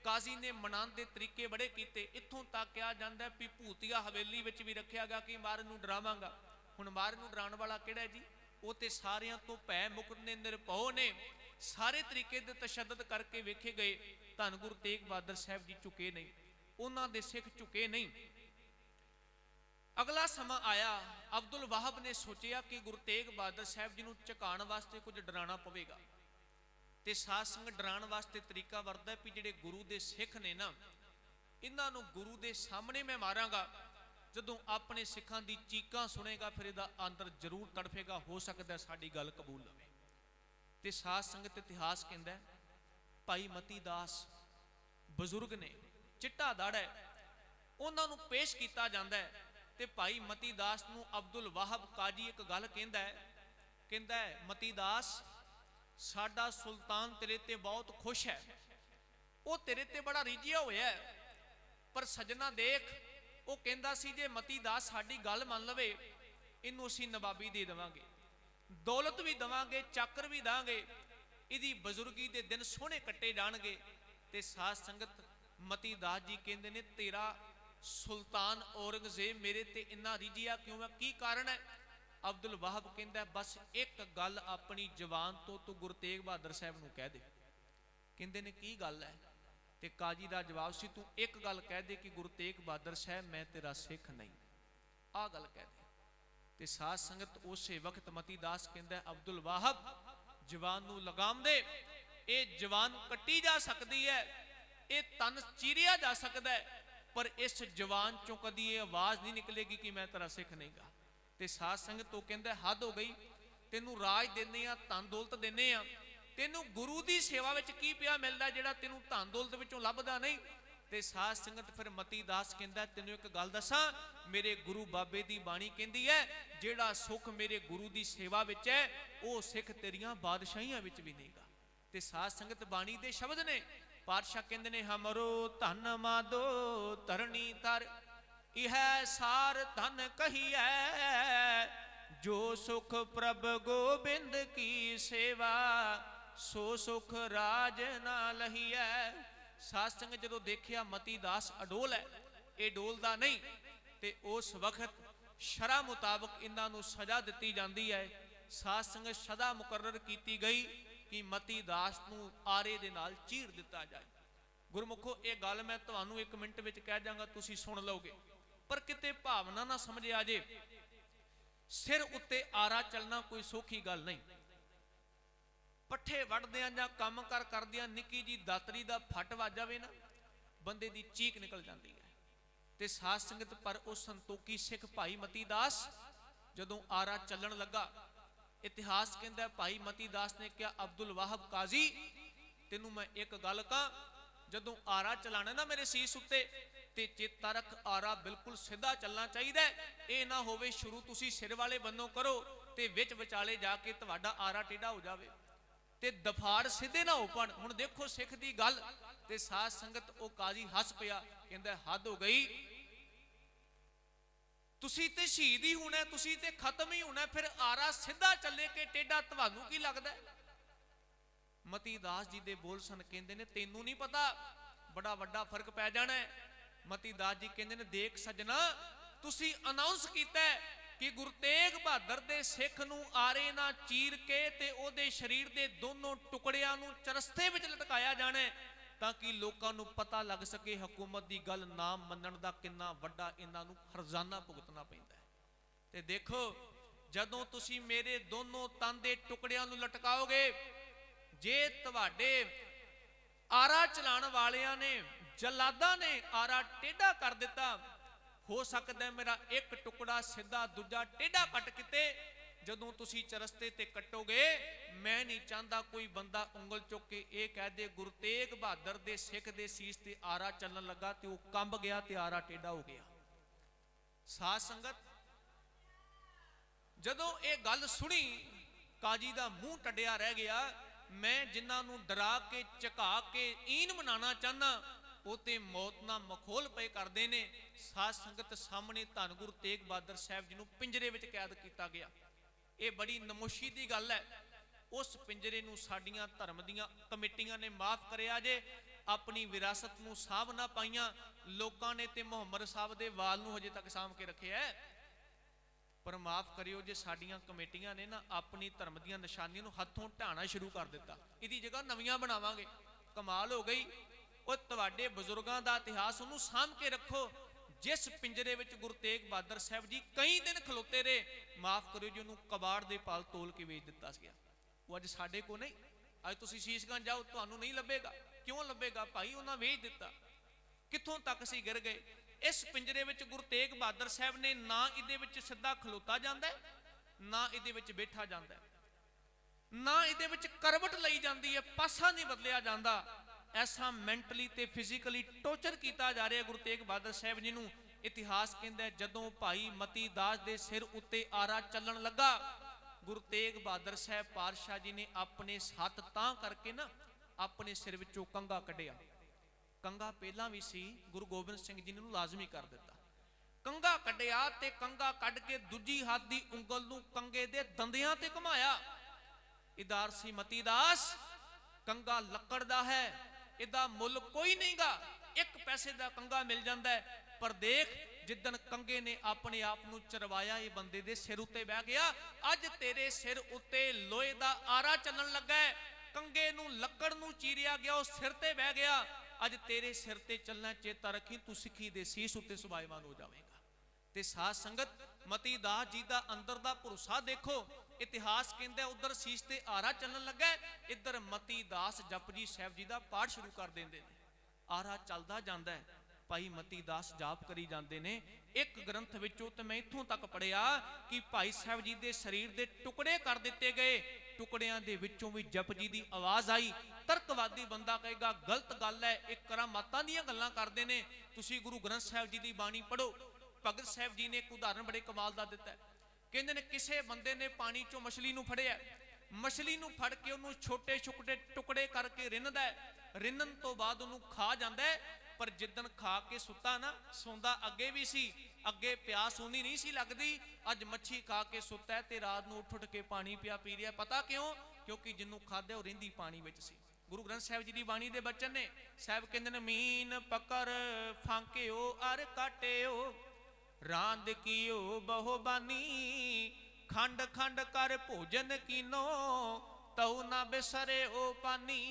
ਕਾਜ਼ੀ ਨੇ ਮਨਾਉਣ ਦੇ ਤਰੀਕੇ ਬੜੇ ਕੀਤੇ। ਇੱਥੋਂ ਤੱਕ ਕਿਹਾ ਜਾਂਦਾ ਵੀ ਭੂਤੀਆ ਹਵੇਲੀ ਵਿੱਚ ਵੀ ਰੱਖਿਆ ਗਿਆ ਕਿ ਮਾਰਨ ਨੂੰ ਡਰਾਵਾਂਗਾ। ਹੁਣ ਮਾਰਨ ਨੂੰ ਡਰਾਉਣ ਵਾਲਾ ਕਿਹੜਾ ਜੀ? ਉਹ ਤੇ ਸਾਰਿਆਂ ਤੋਂ ਭੈ ਮੁਕਤ ਨੇ, ਨਿਰਭਉ ਨੇ। ਸਾਰੇ ਤਰੀਕੇ ਦੇ ਤਸ਼ੱਦਦ ਕਰਕੇ ਵੇਖੇ ਗਏ, ਧੰਨ ਗੁਰੂ ਤੇਗ ਬਹਾਦਰ ਸਾਹਿਬ ਜੀ ਝੁਕੇ ਨਹੀਂ, ਉਹਨਾਂ ਦੇ ਸਿੱਖ ਝੁਕੇ ਨਹੀਂ। ਅਗਲਾ ਸਮਾਂ ਆਇਆ, ਅਬਦੁਲ ਵਾਹਬ ਨੇ ਸੋਚਿਆ ਕਿ ਗੁਰੂ ਤੇਗ ਬਹਾਦਰ ਸਾਹਿਬ ਜੀ ਨੂੰ ਝੁਕਾਉਣ ਵਾਸਤੇ ਕੁਝ ਡਰਾਉਣਾ ਪਵੇਗਾ। ਤੇ ਸਾਧ ਸੰਗਤ ਡਰਾਉਣ ਵਾਸਤੇ ਤਰੀਕਾ ਵਰਤਦਾ ਵੀ ਜਿਹੜੇ ਗੁਰੂ ਦੇ ਸਿੱਖ ਨੇ ਨਾ, ਇਹਨਾਂ ਨੂੰ ਗੁਰੂ ਦੇ ਸਾਹਮਣੇ ਮੈਂ ਮਾਰਾਂਗਾ ਜਦੋਂ ਆਪਣੇ ਸਿੱਖਾਂ ਦੀ ਚੀਕਾਂ ਸੁਣੇਗਾ ਫਿਰ ਇਹਦਾ ਅੰਦਰ ਜ਼ਰੂਰ ਤੜਫੇਗਾ, ਹੋ ਸਕਦਾ ਸਾਡੀ ਗੱਲ ਕਬੂਲ ਲਵੇ। ਤੇ ਸਾਧ ਸੰਗਤ ਇਤਿਹਾਸ ਕਹਿੰਦਾ ਭਾਈ ਮਤੀ ਦਾਸ ਬਜ਼ੁਰਗ ਨੇ, ਚਿੱਟਾ ਦਾੜਾ ਹੈ, ਉਹਨਾਂ ਨੂੰ ਪੇਸ਼ ਕੀਤਾ ਜਾਂਦਾ ਹੈ। ਤੇ ਭਾਈ ਮਤੀ ਦਾਸ ਨੂੰ ਅਬਦੁਲ ਵਾਹਬ ਕਾਜੀ ਇੱਕ ਗੱਲ ਕਹਿੰਦਾ ਹੈ ਮਤੀ ਦਾਸ ਸਾਡਾ ਸੁਲਤਾਨ ਤੇਰੇ ਤੇ ਬਹੁਤ ਖੁਸ਼ ਹੈ, ਉਹ ਤੇਰੇ ਤੇ ਬੜਾ ਰੀਝਿਆ ਹੋਇਆ ਹੈ, ਪਰ ਸੱਜਣਾ ਦੇਖ ਉਹ ਕਹਿੰਦਾ ਸੀ ਜੇ ਮਤੀ ਦਾਸ ਸਾਡੀ ਗੱਲ ਮੰਨ ਲਵੇ ਇਹਨੂੰ ਅਸੀਂ ਨਵਾਬੀ ਦੇ ਦੇਵਾਂਗੇ, ਦੌਲਤ ਵੀ ਦੇਵਾਂਗੇ, ਚਾਕਰ ਵੀ ਦਾਂਗੇ, ਇਹਦੀ ਬਜ਼ੁਰਗੀ ਦੇ ਦਿਨ ਸੋਹਣੇ ਕੱਟੇ ਜਾਣਗੇ। ਤੇ ਸਾਧ ਸੰਗਤ ਮਤੀ ਦਾਸ ਜੀ ਕਹਿੰਦੇ ਨੇ ਤੇਰਾ ਸੁਲਤਾਨ ਔਰੰਗਜ਼ੇਬ ਮੇਰੇ ਤੇ ਇੰਨਾ ਰੀਝਿਆ ਕਿਉਂ ਹੈ, ਕੀ ਕਾਰਨ ਹੈ? ਅਬਦੁਲ ਵਾਹਬ ਕਹਿੰਦਾ ਬਸ ਇੱਕ ਗੱਲ ਆਪਣੀ ਜ਼ਬਾਨ ਤੋਂ ਤੂੰ ਗੁਰੂ ਤੇਗ ਬਹਾਦਰ ਸਾਹਿਬ ਨੂੰ ਕਹਿ ਦੇ। ਕਹਿੰਦੇ ਨੇ ਕੀ ਗੱਲ ਹੈ? ਤੇ ਕਾਜੀ ਦਾ ਜਵਾਬ ਸੀ ਤੂੰ ਇੱਕ ਗੱਲ ਕਹਿ ਦੇ ਕਿ ਗੁਰੂ ਤੇਗ ਬਹਾਦਰ ਸਾਹਿਬ ਮੈਂ ਤੇਰਾ ਸਿੱਖ ਨਹੀਂ, ਆਹ ਗੱਲ ਕਹਿ ਦੇ। ਤੇ ਸਾਧ ਸੰਗਤ ਉਸੇ ਵਕਤ ਮਤੀ ਦਾਸ ਕਹਿੰਦਾ ਅਬਦੁਲ ਵਾਹਬ ਜਵਾਨ ਨੂੰ ਲਗਾਮ ਦੇ, ਇਹ ਜਵਾਨ ਕੱਟੀ ਜਾ ਸਕਦੀ ਹੈ, ਇਹ ਤਨ ਚੀਰਿਆ ਜਾ ਸਕਦਾ ਹੈ, ਪਰ ਇਸ ਜਵਾਨ ਚੋਂ ਕਦੀ ਇਹ ਆਵਾਜ਼ ਨਹੀਂ ਨਿਕਲੇਗੀ ਕਿ ਮੈਂ ਤੇਰਾ ਸਿੱਖ ਨਹੀਂਗਾ। ਤੇ ਸਾਧ ਸੰਗਤ ਉਹ ਕਹਿੰਦਾ ਹੱਦ ਹੋ ਗਈ, ਤੈਨੂੰ ਰਾਜ ਦਿੰਦੇ ਆ, ਧਨ ਦੌਲਤ ਦਿੰਦੇ ਆ, ਤੈਨੂੰ ਗੁਰੂ ਦੀ ਸੇਵਾ ਵਿੱਚ ਕੀ ਪਿਆ ਮਿਲਦਾ ਜਿਹੜਾ ਤੈਨੂੰ ਧਨ ਦੌਲਤ ਵਿੱਚੋਂ ਲੱਭਦਾ ਨਹੀਂ। ਤੇ ਸਾਧ ਸੰਗਤ ਫਿਰ ਮਤੀ ਦਾਸ ਕਹਿੰਦਾ ਤੈਨੂੰ ਇੱਕ ਗੱਲ ਦੱਸਾਂ, ਮੇਰੇ ਗੁਰੂ ਬਾਬੇ ਦੀ ਬਾਣੀ ਕਹਿੰਦੀ ਹੈ ਜਿਹੜਾ ਸੁੱਖ ਮੇਰੇ ਗੁਰੂ ਦੀ ਸੇਵਾ ਵਿੱਚ ਹੈ ਉਹ ਸਿੱਖ ਤੇਰੀਆਂ ਬਾਦਸ਼ਾਹੀਆਂ ਵਿੱਚ ਵੀ ਨਹੀਂਗਾ। ਤੇ ਸਾਧ ਸੰਗਤ ਬਾਣੀ ਦੇ ਸ਼ਬਦ ਨੇ, ਪਾਤਸ਼ਾਹ ਕਹਿੰਦੇ ਨੇ ਹਮਰੋ ਧਨ ਮਾਦੋ ਧਰਣੀ ਤਰ, ਇਹ ਸਾਰ ਧਨ ਕਹੀਐ, ਜੋ ਸੁਖ ਪ੍ਰਭ ਗੋਬਿੰਦ ਕੀ ਸੇਵਾ, ਸੋ ਸੁਖ ਰਾਜ ਨਾ ਲਹੀਐ। ਸਾਧ ਸੰਗਤ ਜਦੋਂ ਦੇਖਿਆ ਮਤੀ ਦਾਸ ਅਡੋਲ ਹੈ, ਇਹ ਡੋਲਦਾ ਨਹੀਂ, ਤੇ ਉਸ ਵਕਤ ਸ਼ਰ੍ਹਾ ਮੁਤਾਬਕ ਇਹਨਾਂ ਨੂੰ ਸਜ਼ਾ ਦਿੱਤੀ ਜਾਂਦੀ ਹੈ। ਸਾਧ ਸੰਗਤ ਸਜ਼ਾ ਮੁਕਰਰ ਕੀਤੀ ਗਈ ਕਿ ਮਤੀ ਦਾਸ ਨੂੰ ਆਰੇ ਦੇ ਨਾਲ ਚੀਰ ਦਿੱਤਾ ਜਾਏ। ਗੁਰਮੁਖੋ ਇਹ ਗੱਲ ਮੈਂ ਤੁਹਾਨੂੰ 1 ਮਿੰਟ ਵਿੱਚ ਕਹਿ ਜਾਵਾਂਗਾ, ਤੁਸੀਂ ਸੁਣ ਲਓਗੇ, ਪਰ ਕਿਤੇ ਭਾਵਨਾ ਨਾ ਸਮਝ ਆ ਜੇ। ਸਿਰ ਉੱਤੇ ਆਰਾ ਚੱਲਣਾ ਕੋਈ ਸੌਖੀ ਗੱਲ ਨਹੀਂ। ਪੱਠੇ ਵੱਢਦਿਆਂ ਜਾਂ ਕੰਮ ਕਰ ਕਰਦਿਆਂ ਨਿੱਕੀ ਜੀ ਦਾਤਰੀ ਦਾ ਫੱਟ ਵੱਜ ਜਾਵੇ ਨਾ, ਬੰਦੇ ਦੀ ਚੀਕ ਨਿਕਲ ਜਾਂਦੀ ਹੈ। ਤੇ ਸਾਧ ਸੰਗਤ ਪਰ ਉਹ ਸੰਤੋਖੀ ਸਿੱਖ ਭਾਈ ਮਤੀ ਦਾਸ ਜਦੋਂ ਆਰਾ ਚੱਲਣ ਲੱਗਾ, ਇਤਿਹਾਸ ਕਹਿੰਦਾ ਭਾਈ ਮਤੀ ਦਾਸ ਨੇ ਕਿਹਾ ਅਬਦੁਲ ਵਾਹਬ ਕਾਜ਼ੀ ਤੈਨੂੰ ਮੈਂ ਇੱਕ ਗੱਲ ਕਹਾਂ, ਜਦੋਂ ਆਰਾ ਚਲਾਣਾ ਨਾ ਮੇਰੇ ਸੀਸ ਉੱਤੇ ਤੇ ਚੇਤਾ ਰੱਖ ਆਰਾ ਬਿਲਕੁਲ ਸਿੱਧਾ ਚੱਲਣਾ ਚਾਹੀਦਾ, ਇਹ ਨਾ ਹੋਵੇ ਸ਼ੁਰੂ ਤੁਸੀਂ ਸਿਰ ਵਾਲੇ ਬੰਨੋਂ ਕਰੋ ਤੇ ਵਿੱਚ ਵਿਚਾਲੇ ਜਾ ਕੇ ਤੁਹਾਡਾ ਆਰਾ ਟੇਢਾ ਹੋ ਜਾਵੇ ਤੇ ਦਫਾੜ ਸਿੱਧੇ ਨਾ ਹੋ ਪਣ। ਹੁਣ ਦੇਖੋ ਸਿੱਖ ਦੀ ਗੱਲ। ਤੇ ਸਾਧ ਸੰਗਤ ਉਹ ਕਾਜ਼ੀ ਹੱਸ ਪਿਆ, ਕਹਿੰਦਾ ਹੱਦ ਹੋ ਗਈ, ਤੁਸੀਂ ਤੇ ਸ਼ਹੀਦ ਹੀ ਹੋਣਾ, ਤੁਸੀਂ ਤੇ ਖਤਮ ਹੀ ਹੋਣਾ, ਫਿਰ ਆਰਾ ਸਿੱਧਾ ਚੱਲੇ ਕਿ ਟੇਢਾ ਤੁਹਾਨੂੰ ਕੀ ਲੱਗਦਾ? ਮਤੀ ਦਾਸ ਜੀ ਦੇ ਬੋਲ ਸਨ, ਕਹਿੰਦੇ ਨੇ ਤੈਨੂੰ ਨਹੀਂ ਪਤਾ, ਬੜਾ ਵੱਡਾ ਫਰਕ ਪੈ ਜਾਣਾ ਹੈ। ਮਤੀ ਦਾਸ ਜੀ ਕਹਿੰਦੇ ਨੇ ਦੇਖ ਸੱਜਣਾ, ਤੁਸੀਂ ਅਨਾਉਂਸ ਕੀਤਾ ਕਿ ਗੁਰੂ ਤੇਗ ਬਹਾਦਰ ਦੇ ਸਿੱਖ ਨੂੰ ਆਰੇ ਨਾਲ ਚੀਰ ਕੇ ਤੇ ਉਹਦੇ ਸਰੀਰ ਦੇ ਦੋਨੋਂ ਟੁਕੜਿਆਂ ਨੂੰ ਚਰਸਤੇ ਵਿੱਚ ਲਟਕਾਇਆ ਜਾਣਾ ਤਾਂ ਕਿ ਲੋਕਾਂ ਨੂੰ ਪਤਾ ਲੱਗ ਸਕੇ ਹਕੂਮਤ ਦੀ ਗੱਲ ਨਾ ਮੰਨਣ ਦਾ ਕਿੰਨਾ ਵੱਡਾ ਇਹਨਾਂ ਨੂੰ ਹਰਜ਼ਾਨਾ ਭੁਗਤਣਾ ਪੈਂਦਾ ਹੈ। ਤੇ ਦੇਖੋ ਜਦੋਂ ਤੁਸੀਂ ਮੇਰੇ ਦੋਨੋਂ ਤਨ ਦੇ ਟੁਕੜਿਆਂ ਨੂੰ ਲਟਕਾਓਗੇ, ਜੇ ਤੁਹਾਡੇ ਆਰਾ ਚਲਾਉਣ ਵਾਲਿਆਂ ਨੇ, ਜਲਾਦਾਂ ਨੇ ਆਰਾ ਟੇਢਾ ਕਰ ਦਿੱਤਾ, ਹੋ ਸਕਦਾ ਮੇਰਾ ਇੱਕ ਟੁਕੜਾ ਸਿੱਧਾ ਦੂਜਾ ਟੇਢਾ ਕੱਟ ਕਿਤੇ ਜਦੋਂ ਤੁਸੀਂ ਚਰਸਤੇ ਤੇ ਕੱਟੋਗੇ, ਮੈਂ ਨਹੀਂ ਚਾਹੁੰਦਾ ਕੋਈ ਬੰਦਾ ਉਂਗਲ ਚੁੱਕ ਕੇ ਇਹ ਕਹਿ ਦੇ ਗੁਰੂ ਤੇਗ ਬਹਾਦਰ ਦੇ ਸਿੱਖ ਦੇ ਸੀਸ ਤੇ ਆਰਾ ਚੱਲਣ ਲੱਗਾ ਤੇ ਉਹ ਕੰਬ ਗਿਆ ਤੇ ਆਰਾ ਟੇਢਾ ਹੋ ਗਿਆ। ਸਾਧ ਸੰਗਤ ਜਦੋਂ ਇਹ ਗੱਲ ਸੁਣੀ ਕਾਜੀ ਦਾ ਮੂੰਹ ਟੱਡਿਆ ਰਹਿ ਗਿਆ। ਮੈਂ ਜਿਨ੍ਹਾਂ ਨੂੰ ਡਰਾ ਕੇ ਝਕਾ ਕੇ ਈਨ ਬਣਾਉਣਾ ਚਾਹੁੰਦਾ ਉਹ ਤੇ ਮੌਤ ਨਾਲ ਮਖੌਲ ਪਏ ਕਰਦੇ ਨੇ। ਸਾਧ ਸੰਗਤ ਸਾਹਮਣੇ ਧੰਨ ਗੁਰੂ ਤੇਗ ਬਹਾਦਰ ਸਾਹਿਬ ਜੀ ਨੂੰ ਪਿੰਜਰੇ ਵਿੱਚ ਕੈਦ ਕੀਤਾ ਗਿਆ। ਇਹ ਬੜੀ ਨਮੋਸ਼ੀ ਦੀ ਗੱਲ ਹੈ। ਉਸ ਪਿੰਜਰੇ ਨੂੰ ਸਾਡੀਆਂ ਧਰਮ ਦੀਆਂ ਕਮੇਟੀਆਂ ਨੇ ਮਾਫ ਕਰਿਆ ਜੇ, ਆਪਣੀ ਵਿਰਾਸਤ ਨੂੰ ਸਾਂਭ ਨਾ ਪਾਈਆਂ। ਲੋਕਾਂ ਨੇ ਤੇ ਮੁਹੰਮਦ ਸਾਹਿਬ ਦੇ ਵਾਲ ਨੂੰ ਹਜੇ ਤੱਕ ਸਾਂਭ ਕੇ ਰੱਖਿਆ ਹੈ। ਪਰ ਮਾਫ ਕਰਿਓ ਜੇ ਸਾਡੀਆਂ ਕਮੇਟੀਆਂ ਨੇ ਨਾ ਆਪਣੀ ਧਰਮ ਦੀਆਂ ਨਿਸ਼ਾਨੀਆਂ ਨੂੰ ਹੱਥੋਂ ਢਾਣਾ ਸ਼ੁਰੂ ਕਰ ਦਿੱਤਾ, ਇਹਦੀ ਜਗ੍ਹਾ ਨਵੀਆਂ ਬਣਾਵਾਂਗੇ। ਕਮਾਲ ਹੋ ਗਈ। ਉਹ ਤੁਹਾਡੇ ਬਜ਼ੁਰਗਾਂ ਦਾ ਇਤਿਹਾਸ ਉਹਨੂੰ ਸਾਂਭ ਕੇ ਰੱਖੋ ਜਿਸ ਪਿੰਜਰੇ ਵਿੱਚ ਗੁਰੂ ਤੇਗ ਬਹਾਦਰ ਸਾਹਿਬ ਜੀ ਕਈ ਦਿਨ ਖਲੋਤੇ ਰਹੇ। ਮਾਫ ਕਰਿਓ ਜੀ ਉਹਨੂੰ ਕਬਾੜ ਦੇ ਪਾਲ ਤੋਲ ਕੇ ਵੇਚ ਦਿੱਤਾ ਸੀ। ਉਹ ਅੱਜ ਸਾਡੇ ਕੋਲ ਨਹੀਂ। ਅੱਜ ਤੁਸੀਂ ਸ਼ੀਸ਼ਗੰਜ ਜਾਓ ਤੁਹਾਨੂੰ ਨਹੀਂ ਲੱਭੇਗਾ। ਕਿਉਂ ਲੱਭੇਗਾ ਭਾਈ? ਉਹਨਾਂ ਵੇਚ ਦਿੱਤਾ। ਕਿੱਥੋਂ ਤੱਕ ਸੀ ਗਿਰ ਗਏ। इस पिंजरे विच गुरु तेग बहादुर साहब ने ना इहदे विच सिद्धा खलोता जांदा है, ना इहदे विच बैठा जांदा है, ना इहदे विच करवट लई जांदी है, पासा नहीं बदलिया जांदा। ऐसा मैंटली ते फिजिकली टॉर्चर किया जा रहा है गुरु तेग बहादुर साहब जी नूं। इतिहास कहता है जदों भाई मती दास दे सिर उत्ते आरा चलन लगा, गुरु तेग बहादुर साहब पातशाह जी ने अपने हत्थ तां करके ना अपने सिर विचों कंगा कढ़िया। कंगा पहला भी सी, गुरु गोबिंद सिंह जी ने लाजमी कर दिता। कंगा कढ़िया ते कंगा कढ़ के दूजी हत्थ दी उंगल नूं कंगे दे दंदियां ते घुमाया। इदार सी मती दास, कंगा लकड़ दा है, इदा मुल कोई नहीं गा, 1 पैसे दा कंगा मिल जाता है। पर देख जिदन कंगे ने अपने आप नूं चरवाया, ये बंदे दे सिर उत्ते बह गया। अज तेरे सिर उत्ते लोहे दा आरा चलन लगा है, कंगे नूं लकड़ नूं चीरिया गया, उस सिर ते बह गया। अज तेरे सिर ते चलना, चेता रखी तू सिੱਖੀ दे सीस उत्ते सुभायमान हो जाएगा। ते साध संगत मती दास जी दा अंदर दा भरोसा देखो। इतिहास कहता उधर सीस ते आरा चलन लगा, इधर मती दास जपजी साहब जी दा पाठ शुरू कर देंदे ने। आरा चलदा जांदा है, भाई मती दास जाप करी जाते हैं। एक ग्रंथ विचों तो मैं इत्थों तक पढ़िया कि भाई साहब जी के शरीर के टुकड़े कर दिते गए, टुकड़ियां दे विचों भी जपजी की आवाज़ आई। तर्कवादी बंदा कहेगा गलत गल है, एक करामातां दीयां गल्लां करदे ने। तुसीं गुरु ग्रंथ साहब जी की बाणी पढ़ो। भगत साहब जी ने एक उदाहरण बड़े कमाल का दिता है। कहते हैं किसी बंदे ने पानी चों मछली नूं फड़िया, मछली नूं फड़ के उन्होंने छोटे छोटे टुकड़े करके रिन्हदा है, रिन्हण तो बाद उन्होंने खा जाता है। पर जिदन खा के सुता ना, सौंदा अगे भी सी, अगे प्यास उन्नी नहीं सी लगती। अज मच्छी खा के सुता है ते रात नूं उठ उठ के पानी पिया पी रहा। पता क्यों? क्योंकि जिन्हों खादे वह रिंदी पानी विच सी। गुरु ग्रंथ साहब जी की बाणी दे बचन ने। साहब कहते हैं मीन पकड़ फांके अर काटे रांद कियो बहुबानी, खंड खंड कर भोजन कीनो तऊ ना बिसरे ओ पानी।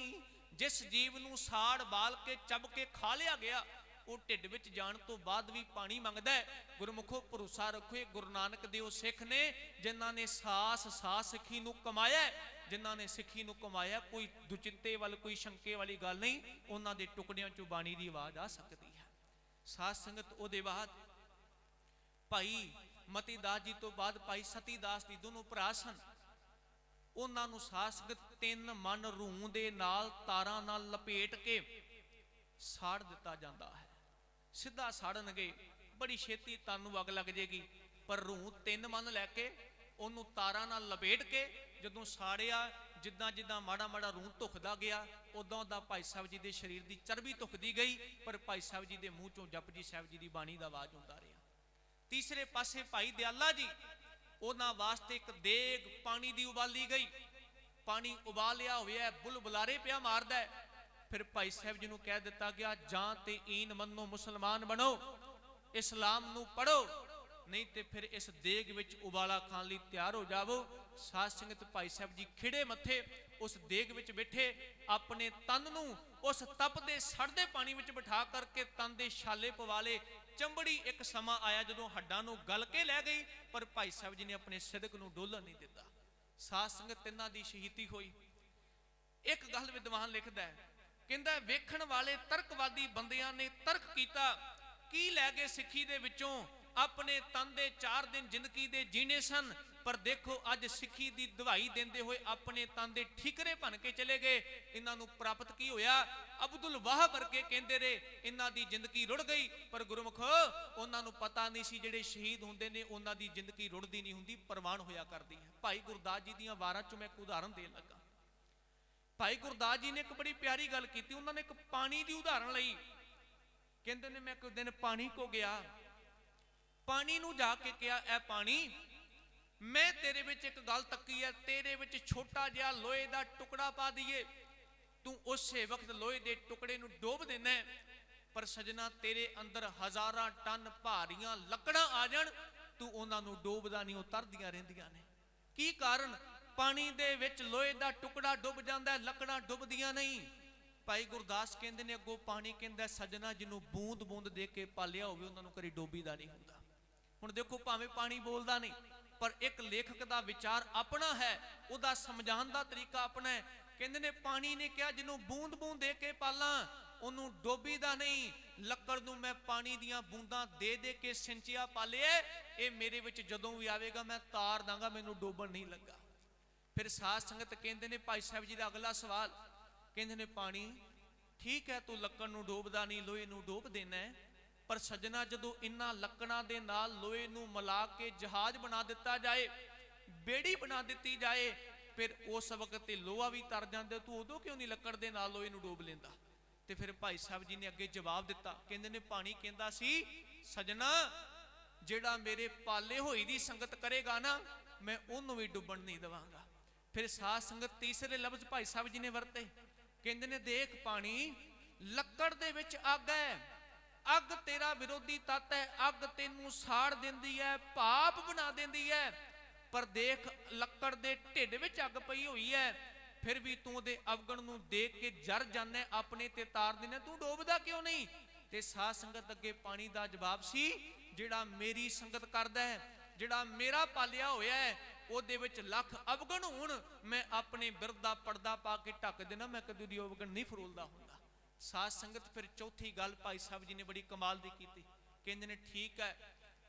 जिस जीव नूं साड़ बाल के चब के खा लिया गया, वो ढिड विच जाण तो बाद भी पानी मंगदा है। गुरमुखो भरोसा रखो, ये गुरु नानक देव सिख ने जिन्हां ने सास सिੱਖੀ नूं कमाया, जिन्हां ने सिੱਖੀ नूं कमाया। कोई दुचित्ते वाल कोई शंके वाली गल नहीं, उन्हां दे टुकड़ियां चों बाणी दी आवाज़ आ सकती है। साध संगत उहदे बाद भाई मती दास जी तो बाद भाई सती दास जी दोनों भरा सन। उन्हां नूं साध संगत 3 मन रूह दे नाल तारां नाल लपेट के साड़ दिता जाता है। सीधा साड़नगे, बड़ी छेती तानू अग लग जाएगी। पर रूह 3 मन लैके उन्होंने तारां नाल लपेट के जदों साड़िया, जिदा जिदा माड़ा माड़ा रूह धुखदा गया, उदा उदा भाई साहब जी के शरीर की चर्बी धुखदी गई। पर भाई साहब जी के मूँह चों जपजी साहब जी की बाणी का आवाज़ आउंदा रहा। तीसरे पासे भाई दयाला जी, उन्हां वास्ते एक देग पानी की उबाली गई। पानी उबालिया होया बुलबुलारे पिया मारदा है। फिर भाई साहब जी नूं कह दिता गया जां ते ईन मनो मुसलमान बनो, इस्लाम नूं पढ़ो, नहीं तो फिर इस देग विच उबाला खाण लई तैयार हो जावो। साध संगत भाई साहब जी खिड़े मथे उस देग विच बैठे, अपने तन नूं उस तपदे सड़दे पानी विच बिठा करके तन दे छाले पवाले। चंबड़ी एक समा आया जदों हड्डां नूं गल के लै गई, पर भाई साहब जी ने अपने सिदक नूं डोलन नहीं दिता। साध संगत इन्हां दी शहीदी होई। एक गल विद्वान लिखदा है, कहंदा वेखण वाले तर्कवादी बंदियां ने तर्क कीता की लै गए सिੱਖੀ दे विचों, अपने तन दे 4 दिन जिंदगी दे जीने सन। पर देखो अज सिੱਖੀ दी दवाई देंदे हुए अपने तन दे ठीकरे बन के चले गए। इन्हां नूं प्राप्त की होया? अब्दुल वाह वर्गे कहंदे रहे इन्हां दी जिंदगी रुड़ गई। पर गुरमुखो उन्हां नूं पता नहीं सी जिहड़े शहीद हुंदे ने उन्हां दी जिंदगी रुड़दी नहीं हुंदी, परवान होया करदी है। भाई गुरदास जी दीयां वारां चों मैं एक उदाहरण देण लगा। भाई गुरदास जी ने एक बड़ी प्यारी गल की। उन्होंने एक पानी की उदाहरण लई। कहते ने मैं एक दिन पानी को गया, पानी नूं जाके कहा ऐ पानी, मैं तेरे विच एक गल तकी है, तेरे विच छोटा जिहा लोहे का टुकड़ा पा दईए, तू उस वक्त लोहे के टुकड़े नूं डोब देना है। पर सजना तेरे अंदर 1000 टन भारियां लकड़ां आ जाण, तू उन्हां नूं डोबदा नहीं, उतरदियां रहिंदियां ने। की कारण? पानी दे विच लोहे का टुकड़ा डुब जाता है, लकड़ां डुबदियां नहीं। भाई गुरदास कहते हैं अगों पानी कहता सजना जिन्हों बूंद बूंद दे के पालिया होवे उन्हां नूं कदी डोबी दा नहीं हुंदा। हुण देखो भावें पानी बोलदा नहीं, पर एक लेखक का विचार अपना है, उहदा समझाउण दा तरीका अपना है। कहते ने पानी ने कहा जिन्हों बूंद बूंद दे के पाला ਉਹਨੂੰ ਡੋਬੀਦਾ ਨਹੀਂ। ਲੱਕੜ ਨੂੰ ਮੈਂ ਪਾਣੀ ਦੀਆਂ ਬੂੰਦਾਂ ਦੇ ਦੇ ਕੇ ਸਿੰਚਿਆ ਪਾਲਿਆ, ਇਹ ਮੇਰੇ ਵਿੱਚ ਜਦੋਂ ਵੀ ਆਵੇਗਾ ਮੈਂ ਤਾਰ ਦਾਂਗਾ, ਮੈਨੂੰ ਡੋਬਣ ਨਹੀਂ ਲੱਗਾ। ਫਿਰ ਸਾਧ ਸੰਗਤ ਕਹਿੰਦੇ ਨੇ ਭਾਈ ਸਾਹਿਬ ਜੀ ਦਾ ਅਗਲਾ ਸਵਾਲ, ਕਹਿੰਦੇ ਨੇ ਪਾਣੀ ਠੀਕ ਹੈ ਤੂੰ ਲੱਕੜ ਨੂੰ ਡੋਬਦਾ ਨਹੀਂ, ਲੋਹੇ ਨੂੰ ਡੋਬ ਦੇਣਾ ਹੈ, ਪਰ ਸੱਜਣਾ ਜਦੋਂ ਇਨ੍ਹਾਂ ਲੱਕੜਾਂ ਦੇ ਨਾਲ ਲੋਹੇ ਨੂੰ ਮਿਲਾ ਕੇ ਜਹਾਜ਼ ਬਣਾ ਦਿੱਤਾ ਜਾਏ, ਬੇੜੀ ਬਣਾ ਦਿੱਤੀ ਜਾਏ, ਫਿਰ ਉਸ ਵਕਤ ਤੇ ਲੋਹਾ ਵੀ ਤਰ ਜਾਂਦਾ, ਤੂੰ ਉਦੋਂ ਕਿਉਂ ਨਹੀਂ ਲੱਕੜ ਦੇ ਨਾਲ ਲੋਹੇ ਨੂੰ ਡੋਬ ਲੈਂਦਾ? ਤੇ ਫਿਰ ਭਾਈ ਸਾਹਿਬ ਜੀ ਨੇ ਅੱਗੇ ਜਵਾਬ ਦਿੱਤਾ, ਕਹਿੰਦੇ ਨੇ ਪਾਣੀ ਕਹਿੰਦਾ ਸੀ ਸੱਜਣਾ ਜਿਹੜਾ ਮੇਰੇ ਪਾਲੇ ਹੋਈ ਦੀ ਸੰਗਤ ਕਰੇਗਾ ਨਾ, ਮੈਂ ਉਹਨੂੰ ਵੀ ਡੁੱਬਣ ਨਹੀਂ ਦੇਵਾਂਗਾ। ਫਿਰ ਸਾਧ ਸੰਗਤ ਤੀਸਰੇ ਲਫ਼ਜ਼ ਭਾਈ ਸਾਹਿਬ ਜੀ ਨੇ ਵਰਤੇ, ਕਹਿੰਦੇ ਨੇ ਦੇਖ ਪਾਣੀ, ਲੱਕੜ ਦੇ ਵਿੱਚ ਅੱਗ ਹੈ, ਅੱਗ ਤੇਰਾ ਵਿਰੋਧੀ ਤੱਤ ਹੈ, ਅੱਗ ਤੈਨੂੰ ਸਾੜ ਦਿੰਦੀ ਹੈ, ਭਾਪ ਬਣਾ ਦਿੰਦੀ ਹੈ, ਪਰ ਦੇਖ ਲੱਕੜ ਦੇ ਢਿੱਡ ਵਿੱਚ ਅੱਗ ਪਈ ਹੋਈ ਹੈ, ਫਿਰ ਵੀ ਤੂੰ ਉਹਦੇ ਅਵਗਣ ਨੂੰ ਦੇਖ ਕੇ ਜਰ ਜਾਂਦਾ, ਆਪਣੇ ਤੇ ਤਾਰ ਦਿੰਦਾ, ਤੂੰ ਡੋਬਦਾ ਕਿਉਂ ਨਹੀਂ? ਤੇ ਸਾਧ ਸੰਗਤ ਅੱਗੇ ਪਾਣੀ ਦਾ ਜਵਾਬ ਸੀ, ਜਿਹੜਾ ਮੇਰੀ ਸੰਗਤ ਕਰਦਾ ਹੈ, ਜਿਹੜਾ ਮੇਰਾ ਪਾਲਿਆ ਹੋਇਆ ਹੈ, ਉਹਦੇ ਵਿੱਚ ਲੱਖ ਅਵਗਣ ਹੋਣ, ਮੈਂ ਆਪਣੇ ਬਿਰਧ ਦਾ ਪਰਦਾ ਪਾ ਕੇ ਢੱਕ ਦੇਣਾ, ਮੈਂ ਕਦੇ ਦੀ ਅਵਗਣ ਨਹੀਂ ਫਰੋਲਦਾ ਹੁੰਦਾ। ਸਾਧ ਸੰਗਤ ਫਿਰ ਚੌਥੀ ਗੱਲ ਭਾਈ ਸਾਹਿਬ ਜੀ ਨੇ ਬੜੀ ਕਮਾਲ ਦੀ ਕੀਤੀ, ਕਹਿੰਦੇ ਨੇ ਠੀਕ ਹੈ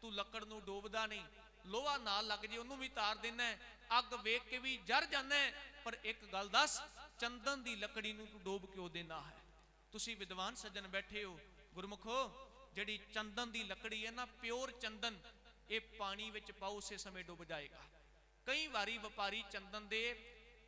ਤੂੰ ਲੱਕੜ ਨੂੰ ਡੋਬਦਾ ਨਹੀਂ, ਲੋਹਾ ਨਾਲ ਲੱਗ ਜੇ ਉਹਨੂੰ ਵੀ ਤਾਰ ਦੇਣਾ, ਅੱਗ ਵੇਖ ਕੇ ਵੀ ਜਰ ਜਾਣਾ, ਪਰ ਇੱਕ ਗੱਲ ਦੱਸ, ਚੰਦਨ ਦੀ ਲੱਕੜੀ ਨੂੰ ਤੂੰ ਡੋਬ ਕਿਉਂ ਦੇਣਾ ਹੈ? ਤੁਸੀਂ ਵਿਦਵਾਨ ਸੱਜਣ ਬੈਠੇ ਹੋ, ਗੁਰਮੁਖੋ ਜਿਹੜੀ ਚੰਦਨ ਦੀ ਲੱਕੜੀ ਹੈ ਨਾ, ਪਿਓਰ ਚੰਦਨ, ਇਹ ਪਾਣੀ ਵਿੱਚ ਪਾਓ ਉਸੇ ਸਮੇਂ ਡੁੱਬ ਜਾਏਗਾ। ਕਈ ਵਾਰੀ ਵਪਾਰੀ ਚੰਦਨ ਦੇ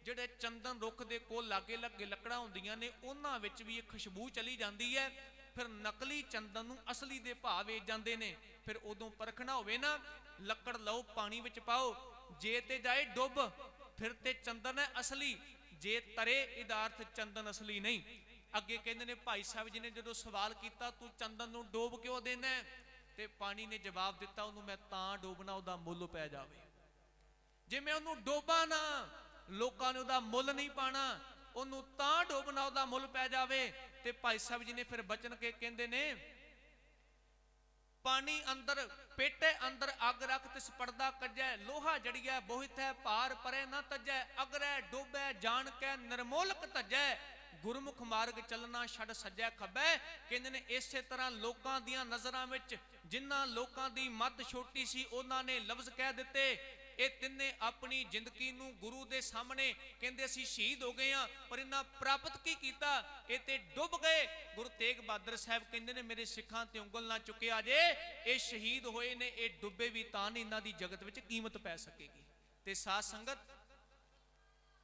ਜਿਹੜੇ ਚੰਦਨ ਰੁੱਖ ਦੇ ਕੋਲ ਲਾਗੇ ਲੱਗੇ ਲੱਕੜਾਂ ਹੁੰਦੀਆਂ ਨੇ, ਉਹਨਾਂ ਵਿੱਚ ਵੀ ਇਹ ਖੁਸ਼ਬੂ ਚਲੀ ਜਾਂਦੀ ਹੈ, ਫਿਰ ਨਕਲੀ ਚੰਦਨ ਨੂੰ ਅਸਲੀ ਦੇ ਭਾਅ ਵੇਚ ਜਾਂਦੇ ਨੇ। ਫਿਰ ਉਦੋਂ ਪਰਖਣਾ ਹੋਵੇ ਨਾ, ਲੱਕੜ ਲਓ ਪਾਣੀ ਵਿੱਚ ਪਾਓ, ਜੇ ਤੇ ਜਾਏ ਡੁੱਬ ਫਿਰ ਤੇ ਚੰਦਨ ਹੈ ਅਸਲੀ, ਜੇ ਤਰੇ ਇਹਦਾ ਅਰਥ ਚੰਦਨ ਅਸਲੀ ਨਹੀਂ। ਅੱਗੇ ਕਹਿੰਦੇ ਨੇ ਭਾਈ ਸਾਹਿਬ ਜੀ ਨੇ ਜਦੋਂ ਸਵਾਲ ਕੀਤਾ ਤੂੰ ਚੰਦਨ ਨੂੰ ਡੋਬ ਕਿਉਂ ਦੇਣਾ, ਤੇ ਪਾਣੀ ਨੇ ਜਵਾਬ ਦਿੱਤਾ, ਉਹਨੂੰ ਮੈਂ ਤਾਂ ਡੋਬਣਾ ਉਹਦਾ ਮੁੱਲ ਪੈ ਜਾਵੇ, ਜੇ ਮੈਂ ਉਹਨੂੰ ਡੋਬਾਂ ਨਾ ਲੋਕਾਂ ਨੇ ਉਹਦਾ ਮੁੱਲ ਨਹੀਂ ਪਾਣਾ, ਉਹਨੂੰ ਤਾਂ ਡੋਬਣਾ ਉਹਦਾ ਮੁੱਲ ਪੈ ਜਾਵੇ। ਤੇ ਭਾਈ ਸਾਹਿਬ ਜੀ ਨੇ ਫਿਰ ਬਚਨ ਕੇ ਕਹਿੰਦੇ ਨੇ, ਪਾਣੀ ਅੰਦਰ ਪੇਟੇ ਅੰਦਰ ਅੱਗ ਰੱਖ ਤਿਸ ਪਰਦਾ ਕੱਜੈ, ਲੋਹਾ ਜੜੀਐ ਬੋਹਿਤ ਹੈ ਭਾਰ ਪਰੇ ਨਾ ਤਜੈ, ਅਗਰੈ ਡੋਬੈ ਜਾਣ ਕੇ ਨਿਰਮੋਲਕ ਤਜੈ, ਗੁਰਮੁਖ ਮਾਰਗ ਚੱਲਣਾ ਛੱਡ ਸੱਜੈ ਖੱਬੈ। ਕਹਿੰਦੇ ਨੇ ਇਸੇ ਤਰ੍ਹਾਂ ਲੋਕਾਂ ਦੀਆਂ ਨਜ਼ਰਾਂ ਵਿੱਚ ਜਿਨ੍ਹਾਂ ਲੋਕਾਂ ਦੀ ਮੱਤ ਛੋਟੀ ਸੀ, ਉਹਨਾਂ ਨੇ ਲਫ਼ਜ਼ ਕਹਿ ਦਿੱਤੇ, ਇਹ ਤਿੰਨੇ ਆਪਣੀ ਜ਼ਿੰਦਗੀ ਨੂੰ ਗੁਰੂ ਦੇ ਸਾਹਮਣੇ ਕਹਿੰਦੇ ਅਸੀਂ ਸ਼ਹੀਦ ਹੋ ਗਏ ਆ, ਪਰ ਇਹਨਾਂ ਪ੍ਰਾਪਤ ਕੀ ਕੀਤਾ, ਇਹ ਤੇ ਡੁੱਬ ਗਏ। ਗੁਰੂ ਤੇਗ ਬਹਾਦਰ ਸਾਹਿਬ ਕਹਿੰਦੇ ਨੇ ਮੇਰੇ ਸਿੱਖਾਂ ਤੇ ਉਂਗਲ ਨਾ ਚੁੱਕਿਆ ਜੇ, ਇਹ ਸ਼ਹੀਦ ਹੋਏ ਨੇ, ਇਹ ਡੁੱਬੇ ਵੀ ਤਾਂ ਨਹੀਂ, ਇਹਨਾਂ ਦੀ ਜਗਤ ਵਿੱਚ ਕੀਮਤ ਪੈ ਸਕੇਗੀ। ਤੇ ਸਾਧ ਸੰਗਤ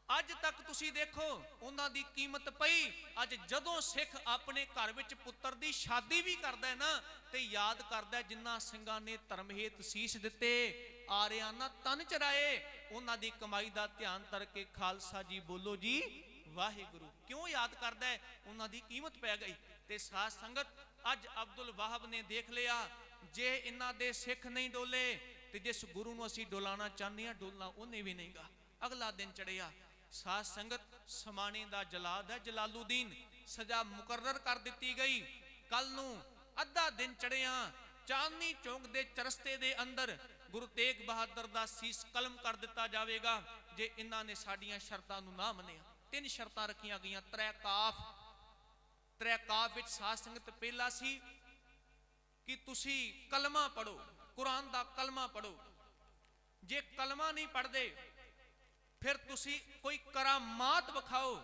ਅੱਜ ਤੱਕ ਤੁਸੀਂ ਦੇਖੋ ਉਹਨਾਂ ਦੀ ਕੀਮਤ ਪਈ। ਅੱਜ ਜਦੋਂ ਸਿੱਖ ਆਪਣੇ ਘਰ ਵਿੱਚ ਪੁੱਤਰ ਦੀ ਸ਼ਾਦੀ ਵੀ ਕਰਦਾ ਹੈ ਨਾ, ਤੇ ਯਾਦ ਕਰਦਾ ਜਿਨ੍ਹਾਂ ਸਿੰਘਾਂ ਨੇ ਧਰਮ ਹੇਤ ਸੀਸ ਦਿੱਤੇ, ਆਰਿਆਨਾ ਤਨ ਚਰਾਏ, ਉਹਨਾਂ ਦੀ ਕਮਾਈ ਦਾ ਧਿਆਨ ਧਰ ਕੇ ਖਾਲਸਾ ਜੀ ਬੋਲੋ ਜੀ ਵਾਹਿਗੁਰੂ। ਕਿਉਂ ਯਾਦ ਕਰਦਾ ਹੈ? ਉਹਨਾਂ ਦੀ ਕੀਮਤ ਪੈ ਗਈ। ਤੇ ਸਾਧ ਸੰਗਤ ਅੱਜ ਅਬਦੁਲ ਵਾਹਬ ਨੇ ਦੇਖ ਲਿਆ, ਜੇ ਇਹਨਾਂ ਦੇ ਸਿੱਖ ਨਹੀਂ ਡੋਲੇ ਤੇ ਜਿਸ ਗੁਰੂ ਨੂੰ ਅਸੀਂ ਡੋਲਾਣਾ ਚਾਹੁੰਦੇ ਹਾਂ, ਡੋਲਣਾ ਉਹਨੇ ਵੀ ਨਹੀਂਗਾ। ਅਗਲਾ ਦਿਨ ਚੜਿਆ, ਸਾਧ ਸੰਗਤ ਸਮਾਣੇ ਦਾ ਜਲਾਦ ਹੈ ਜਲਾਲੂਦੀਨ, ਸਜ਼ਾ ਮੁਕਰਰ ਕਰ ਦਿੱਤੀ ਗਈ। ਕੱਲ ਨੂੰ ਅੱਧਾ ਦਿਨ ਚੜਿਆ, ਚਾਂਦਨੀ ਚੌਂਕ ਦੇ ਚਰਸਤੇ ਦੇ ਅੰਦਰ ਗੁਰੂ ਤੇਗ ਬਹਾਦਰ ਦਾ ਸੀਸ ਕਲਮ ਕਰ ਦਿੱਤਾ ਜਾਵੇਗਾ, ਜੇ ਇਹਨਾਂ ਨੇ ਸਾਡੀਆਂ ਸ਼ਰਤਾਂ ਨੂੰ ਨਾ ਮੰਨਿਆ। ਤਿੰਨ ਸ਼ਰਤਾਂ ਰੱਖੀਆਂ ਗਈਆਂ, ਤ੍ਰੈ ਕਾਫ ਵਿੱਚ ਸਾਧ ਸੰਗਤ ਪਹਿਲਾ ਸੀ ਕਿ ਤੁਸੀਂ ਕਲਮਾ ਪੜੋ, ਕੁਰਾਨ ਦਾ ਕਲਮਾ ਪੜੋ। ਜੇ ਕਲਮਾ ਨਹੀਂ ਪੜਦੇ ਫਿਰ ਤੁਸੀਂ ਕੋਈ ਕਰਾਮਾਤ ਵਿਖਾਓ।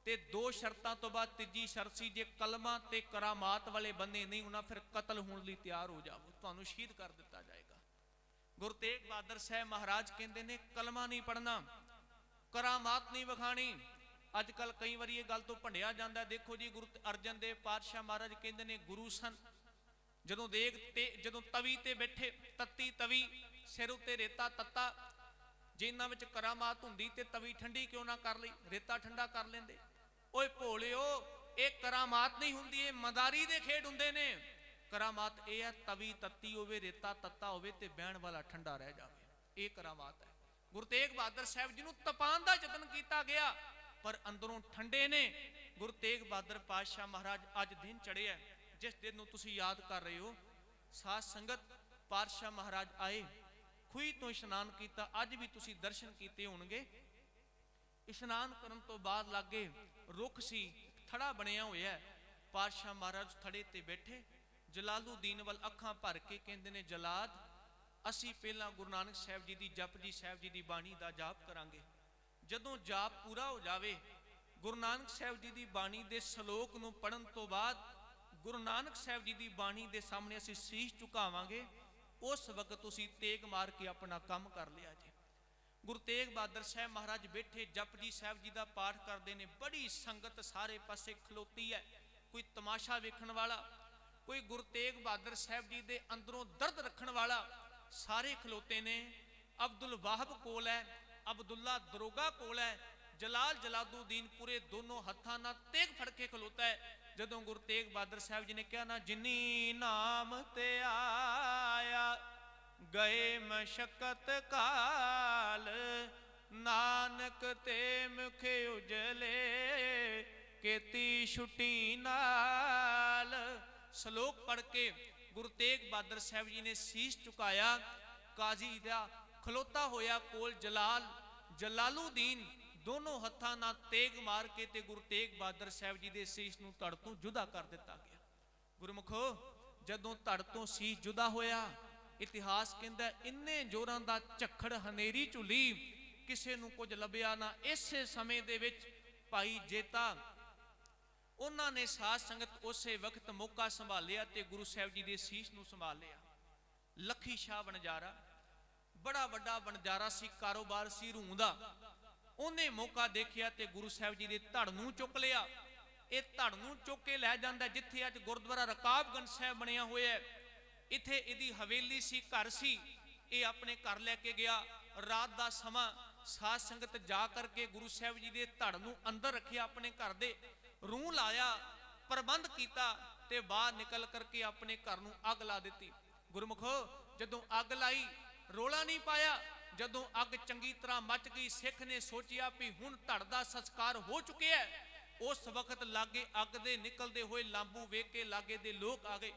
ਤੇ ਦੋ ਸ਼ਰਤਾਂ ਤੋਂ ਬਾਅਦ ਤੀਜੀ ਸ਼ਰਤ ਸੀ, ਜੇ ਕਲਮਾ ਤੇ ਕਰਾਮਾਤ ਵਾਲੇ ਬੰਦੇ ਨਹੀਂ ਹੋਣਾ ਫਿਰ ਕਤਲ ਹੋਣ ਲਈ ਤਿਆਰ ਹੋ ਜਾਓ, ਤੁਹਾਨੂੰ ਸ਼ਹੀਦ ਕਰ ਦਿੱਤਾ ਜਾਏਗਾ। ਗੁਰੂ ਤੇਗ ਬਹਾਦਰ ਸਾਹਿਬ ਮਹਾਰਾਜ ਕਹਿੰਦੇ ਨੇ ਕਲਮਾ ਨਹੀਂ ਪੜਨਾ, ਕਰਾਮਾਤ ਨਹੀਂ ਵਿਖਾਣੀ। ਅੱਜ ਕੱਲ ਕਈ ਵਾਰੀ ਇਹ ਗੱਲ ਤੋਂ ਭੰਡਿਆ ਜਾਂਦਾ। ਦੇਖੋ ਜੀ, ਗੁਰੂ ਅਰਜਨ ਦੇਵ ਪਾਤਸ਼ਾਹ ਮਹਾਰਾਜ ਕਹਿੰਦੇ ਨੇ ਗੁਰੂ ਸਨ, ਜਦੋਂ ਤਵੀ ਤੇ ਬੈਠੇ, ਤੱਤੀ ਤਵੀ, ਸਿਰ ਉੱਤੇ ਰੇਤਾ ਤੱਤਾ, ਜੇ ਇਹਨਾਂ ਵਿੱਚ ਕਰਾਮਾਤ ਹੁੰਦੀ ਤੇ ਤਵੀ ਠੰਡੀ ਕਿਉਂ ਨਾ ਕਰ ਲਈ, ਰੇਤਾ ਠੰਡਾ ਕਰ ਲੈਂਦੇ। ਓਏ ਭੋਲਿਓ, ਇਹ ਕਰਾਮਾਤ ਨਹੀਂ ਹੁੰਦੀ, ਇਹ ਮਦਾਰੀ ਦੇ ਖੇਡ ਹੁੰਦੇ ਨੇ। ਕਰਾਮਾਤ ਇਹ ਹੈ ਤਵੀ ਤੱਤੀ ਹੋਵੇ, ਰੇਤਾ ਤੱਤਾ ਹੋਵੇ ਤੇ ਬਹਿਣ ਵਾਲਾ ਠੰਡਾ ਰਹਿ ਜਾਵੇ, ਇਹ ਕਰਾਮਾਤ ਹੈ। ਗੁਰੂ ਤੇਗ ਬਹਾਦਰ ਸਾਹਿਬ ਜੀ ਨੂੰ ਤਪਾਉਣ ਦਾ ਯਤਨ ਕੀਤਾ ਗਿਆ, ਪਰ ਅੰਦਰੋਂ ਠੰਡੇ ਨੇ। ਗੁਰੂ ਤੇਗ ਬਹਾਦਰ ਪਾਤਸ਼ਾਹ ਮਹਾਰਾਜ ਅੱਜ ਦਿਨ ਚੜਿਆ, ਜਿਸ ਦਿਨ ਨੂੰ ਤੁਸੀਂ ਯਾਦ ਕਰ ਰਹੇ ਹੋ। ਸਾਧ ਸੰਗਤ ਪਾਤਸ਼ਾਹ ਮਹਾਰਾਜ ਆਏ, ਖੂਹੀ ਤੋਂ ਇਸ਼ਨਾਨ ਕੀਤਾ, ਅੱਜ ਵੀ ਤੁਸੀਂ ਦਰਸ਼ਨ ਕੀਤੇ ਹੋਣਗੇ। ਇਸ਼ਨਾਨ ਕਰਨ ਤੋਂ ਬਾਅਦ ਲਾਗੇ ਰੁੱਖ ਸੀ, ਥੜਾ ਬਣਿਆ ਹੋਇਆ, ਪਾਤਸ਼ਾਹ ਮਹਾਰਾਜ ਥੜੇ ਤੇ ਬੈਠੇ, ਜਲਾਲੂਦੀਨ ਵੱਲ ਅੱਖਾਂ ਭਰ ਕੇ ਕਹਿੰਦੇ ਨੇ, ਜਲਾਦ ਅਸੀਂ ਪਹਿਲਾਂ ਗੁਰੂ ਨਾਨਕ ਸਾਹਿਬ ਜੀ ਦੀ ਜਪਜੀ ਸਾਹਿਬ ਜੀ ਦੀ ਬਾਣੀ ਦਾ ਜਾਪ ਕਰਾਂਗੇ। ਜਦੋਂ ਜਾਪ ਪੂਰਾ ਹੋ ਜਾਵੇ, ਗੁਰੂ ਨਾਨਕ ਸਾਹਿਬ ਜੀ ਦੀ ਬਾਣੀ ਦੇ ਸ਼ਲੋਕ ਨੂੰ ਪੜਨ ਤੋਂ ਬਾਅਦ ਗੁਰੂ ਨਾਨਕ ਸਾਹਿਬ ਜੀ ਦੀ ਬਾਣੀ ਦੇ ਸਾਹਮਣੇ ਅਸੀਂ ਸੀਸ ਝੁਕਾਵਾਂਗੇ। ਉਸ ਵਕਤ ਤੁਸੀਂ ਤੇਗ ਮਾਰ ਕੇ ਆਪਣਾ ਕੰਮ ਕਰ ਲਿਆ ਜੀ। ਗੁਰੂ ਤੇਗ ਬਹਾਦਰ ਸਾਹਿਬ ਮਹਾਰਾਜ ਬੈਠੇ ਜਪਜੀ ਸਾਹਿਬ ਜੀ ਦਾ ਪਾਠ ਕਰਦੇ ਨੇ। ਬੜੀ ਸੰਗਤ ਸਾਰੇ ਪਾਸੇ ਖਲੋਤੀ ਹੈ, ਕੋਈ ਤਮਾਸ਼ਾ ਵੇਖਣ ਵਾਲਾ, ਕੋਈ ਗੁਰੂ ਤੇਗ ਬਹਾਦਰ ਸਾਹਿਬ ਜੀ ਦੇ ਅੰਦਰੋਂ ਦਰਦ ਰੱਖਣ ਵਾਲਾ, ਸਾਰੇ ਖਲੋਤੇ ਨੇ। ਅਬਦੁਲ ਵਾਹਬ ਕੋਲ ਹੈ, ਅਬਦੁੱਲਾ ਦਰੋਗਾ ਕੋਲ ਹੈ, ਜਲਾਲ ਜਲਾਲੂਦੀਨ ਪੂਰੇ ਦੋਨੋਂ ਹੱਥਾਂ ਨਾਲ ਤੇਗ ਫੜ ਕੇ ਖਲੋਤਾ ਹੈ। ਜਦੋਂ ਗੁਰੂ ਤੇਗ ਬਹਾਦਰ ਸਾਹਿਬ ਜੀ ਨੇ ਕਿਹਾ ਨਾ, ਜਿਨੀ ਨਾਮ ਤੇ ਆਇਆ ਗਏ ਮਸ਼ਕਤ ਕਾਲ, ਨਾਨਕ ਤੇ ਮੁਖ ਉਜਲੇ ਕੀਤੀ ਛੁੱਟੀ ਨਾਲ। ਸ਼ਲੋਕ ਪੜ ਕੇ ਗੁਰੂ ਤੇਗ ਬਹਾਦਰ ਸਾਹਿਬ ਜੀ ਨੇ ਸੀਸ ਝੁਕਾਇਆ। ਕਾਜ਼ੀ ਦਾ ਖਲੋਤਾ ਹੋਇਆ ਕੋਲ ਜਲਾਲੂਦੀਨ ਦੋਨੋਂ ਹੱਥਾਂ ਨਾਲ ਤੇਗ ਮਾਰ ਕੇ ਤੇ ਗੁਰੂ ਤੇਗ ਬਹਾਦਰ ਸਾਹਿਬ ਜੀ ਦੇ ਸੀਸ ਨੂੰ ਧੜ ਤੋਂ ਜੁਦਾ ਕਰ ਦਿੱਤਾ ਗਿਆ। ਗੁਰਮੁਖੋ, ਜਦੋਂ ਧੜ ਤੋਂ ਸੀਸ ਜੁਦਾ ਹੋਇਆ, ਇਤਿਹਾਸ ਕਹਿੰਦਾ ਇੰਨੇ ਜ਼ੋਰਾਂ ਦਾ ਝੱਖੜ ਹਨੇਰੀ ਝੁੱਲੀ, ਕਿਸੇ ਨੂੰ ਕੁਝ ਲੱਭਿਆ ਨਾ। ਇਸੇ ਸਮੇਂ ਦੇ ਵਿੱਚ ਭਾਈ ਜੇਤਾ ਉਹਨਾਂ ਨੇ ਸਾਧ ਸੰਗਤ ਉਸੇ ਵਕਤ ਮੌਕਾ ਸੰਭਾਲਿਆ ਤੇ ਗੁਰੂ ਸਾਹਿਬ ਜੀ ਦੇ ਸੀਸ ਨੂੰ ਸੰਭਾਲ ਲਿਆ। ਲੱਖੀ ਸ਼ਾਹ ਵਣਜਾਰਾ ਬੜਾ ਵੱਡਾ ਵਣਜਾਰਾ ਸੀ, ਕਾਰੋਬਾਰ ਸੀ ਰੂੰ ਦਾ। ਉਹਨੇ ਮੌਕਾ ਦੇਖਿਆ ਤੇ ਗੁਰੂ ਸਾਹਿਬ ਜੀ ਦੇ ਧੜ ਨੂੰ ਚੁੱਕ ਲਿਆ। ਇਹ ਧੜ ਨੂੰ ਚੁੱਕ ਕੇ ਲੈ ਜਾਂਦਾ ਜਿੱਥੇ ਅੱਜ ਗੁਰਦੁਆਰਾ ਰਕਾਬਗੰਜ ਸਾਹਿਬ ਬਣਿਆ ਹੋਇਆ ਹੈ। ਇੱਥੇ ਇਹਦੀ ਹਵੇਲੀ ਸੀ, ਘਰ ਸੀ। ਇਹ ਆਪਣੇ ਘਰ ਲੈ ਕੇ ਗਿਆ। ਰਾਤ ਦਾ ਸਮਾਂ ਸਾਧ ਸੰਗਤ ਜਾ ਕਰਕੇ ਗੁਰੂ ਸਾਹਿਬ ਜੀ ਦੇ ਧੜ ਨੂੰ ਅੰਦਰ ਰੱਖਿਆ, ਆਪਣੇ ਘਰ ਦੇ ਰੂੰ ਲਾਇਆ, ਪ੍ਰਬੰਧ ਕੀਤਾ ਤੇ ਬਾਹਰ ਨਿਕਲ ਕਰਕੇ ਆਪਣੇ ਘਰ ਨੂੰ ਅੱਗ ਲਾ ਦਿੱਤੀ। ਗੁਰਮੁਖੋ, ਜਦੋਂ ਅੱਗ ਲਾਈ ਰੋਲਾ ਨਹੀਂ ਪਾਇਆ। ਜਦੋਂ ਅੱਗ ਚੰਗੀ ਤਰ੍ਹਾਂ ਮੱਚ ਗਈ, ਸਿੱਖ ਨੇ ਸੋਚਿਆ ਵੀ ਹੁਣ ਧੜ ਦਾ ਸੰਸਕਾਰ ਹੋ ਚੁੱਕਿਆ ਹੈ। ਉਸ ਵਕਤ ਲਾਗੇ ਅੱਗ ਦੇ ਨਿਕਲਦੇ ਹੋਏ ਲਾਂਬੂ ਵੇਖ ਕੇ ਲਾਗੇ ਦੇ ਲੋਕ ਆ ਗਏ।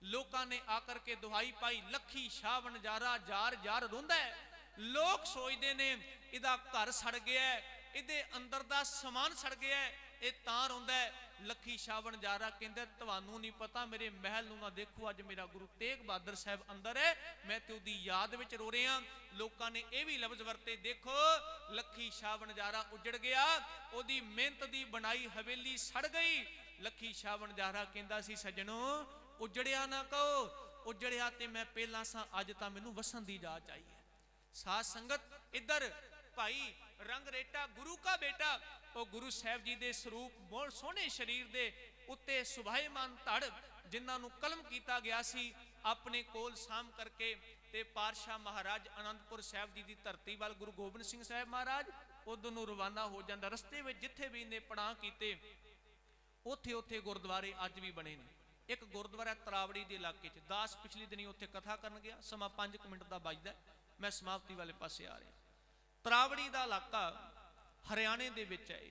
ਲੋਕਾਂ ਨੇ ਆ ਕਰਕੇ ਦੁਹਾਈ ਪਾਈ, ਲੱਖੀ ਸ਼ਾਹ ਵਣਜਾਰਾ ਜਾਰ ਜਾਰ ਰੋਂਦਾ ਹੈ। ਲੋਕ ਸੋਚਦੇ ਨੇ ਇਹਦਾ ਘਰ ਸੜ ਗਿਆ, ਇਹਦੇ ਅੰਦਰ ਦਾ ਸਮਾਨ ਸੜ ਗਿਆ, ਇਹ ਤਾਂ ਰੋਂਦਾ ਹੈ। ਲੱਖੀ ਸ਼ਾਹ ਵਣਜਾਰਾ ਕਹਿੰਦਾ, ਤੁਹਾਨੂੰ ਨਹੀਂ ਪਤਾ, ਮੇਰੇ ਮਹਿਲ ਨੂੰ ਨਾ ਦੇਖੋ, ਅੱਜ ਮੇਰਾ ਗੁਰੂ ਤੇਗ ਬਹਾਦਰ ਸਾਹਿਬ ਅੰਦਰ ਹੈ, ਮੈਂ ਤੇ ਉਹਦੀ ਯਾਦ ਵਿੱਚ ਰੋ ਰਿਹਾ। ਲੋਕਾਂ ਨੇ ਇਹ ਵੀ ਲਫ਼ਜ਼ ਵਰਤੇ, ਦੇਖੋ ਲੱਖੀ ਸ਼ਾਹ ਵਣਜਾਰਾ ਉਜੜ ਗਿਆ, ਉਹਦੀ ਮਿਹਨਤ ਦੀ ਬਣਾਈ ਹਵੇਲੀ ਸੜ ਗਈ। ਲੱਖੀ ਸ਼ਾਹ ਵਣਜਾਰਾ ਕਹਿੰਦਾ ਸੀ, ਸੱਜਣੋ ਉਜੜਿਆ ਨਾ ਕਹੋ, ਉਜੜਿਆ ਤੇ ਮੈਂ ਪਹਿਲਾਂ ਸਾਂ, ਅੱਜ ਤਾਂ ਮੈਨੂੰ ਵਸਣ ਦੀ ਜਾਚ ਆਈ ਹੈ। ਸਾਧ ਸੰਗਤ ਇੱਧਰ ਭਾਈ ਰੰਗ ਰੇਟਾ ਗੁਰੂ ਕਾ ਬੇਟਾ, ਉਹ ਗੁਰੂ ਸਾਹਿਬ ਜੀ ਦੇ ਸਰੂਪ ਬਹੁਤ ਸੋਹਣੇ ਸਰੀਰ ਦੇ ਉੱਤੇ ਸੁਭਾਏਮਾਨ ਧੜ, ਜਿਨ੍ਹਾਂ ਨੂੰ ਕਲਮ ਕੀਤਾ ਗਿਆ ਸੀ, ਆਪਣੇ ਕੋਲ ਸਾਂਭ ਕਰਕੇ ਤੇ ਪਾਤਸ਼ਾਹ ਮਹਾਰਾਜ ਅਨੰਦਪੁਰ ਸਾਹਿਬ ਜੀ ਦੀ ਧਰਤੀ ਵੱਲ ਗੁਰੂ ਗੋਬਿੰਦ ਸਿੰਘ ਸਾਹਿਬ ਮਹਾਰਾਜ ਉਦੋਂ ਨੂੰ ਰਵਾਨਾ ਹੋ ਜਾਂਦਾ। ਰਸਤੇ ਵਿੱਚ ਜਿੱਥੇ ਵੀ ਇਹਨੇ ਪੜਾਅ ਕੀਤੇ, ਉੱਥੇ ਉੱਥੇ ਗੁਰਦੁਆਰੇ ਅੱਜ ਵੀ ਬਣੇ ਨੇ। ਇੱਕ ਗੁਰਦੁਆਰਾ ਤਰਾਵੜੀ ਦੇ ਇਲਾਕੇ 'ਚ, ਦਾਸ ਪਿਛਲੀ ਦਿਨੀ ਉੱਥੇ ਕਥਾ ਕਰਨ ਗਿਆ, ਸਮਾਂ 5 ਮਿੰਟ ਦਾ ਵੱਜਦਾ, ਮੈਂ ਸਮਾਪਤੀ ਵਾਲੇ ਪਾਸੇ ਆ ਰਿਹਾ। ਤਰਾਵੜੀ ਦਾ ਇਲਾਕਾ ਹਰਿਆਣੇ ਦੇ ਵਿੱਚ ਹੈ।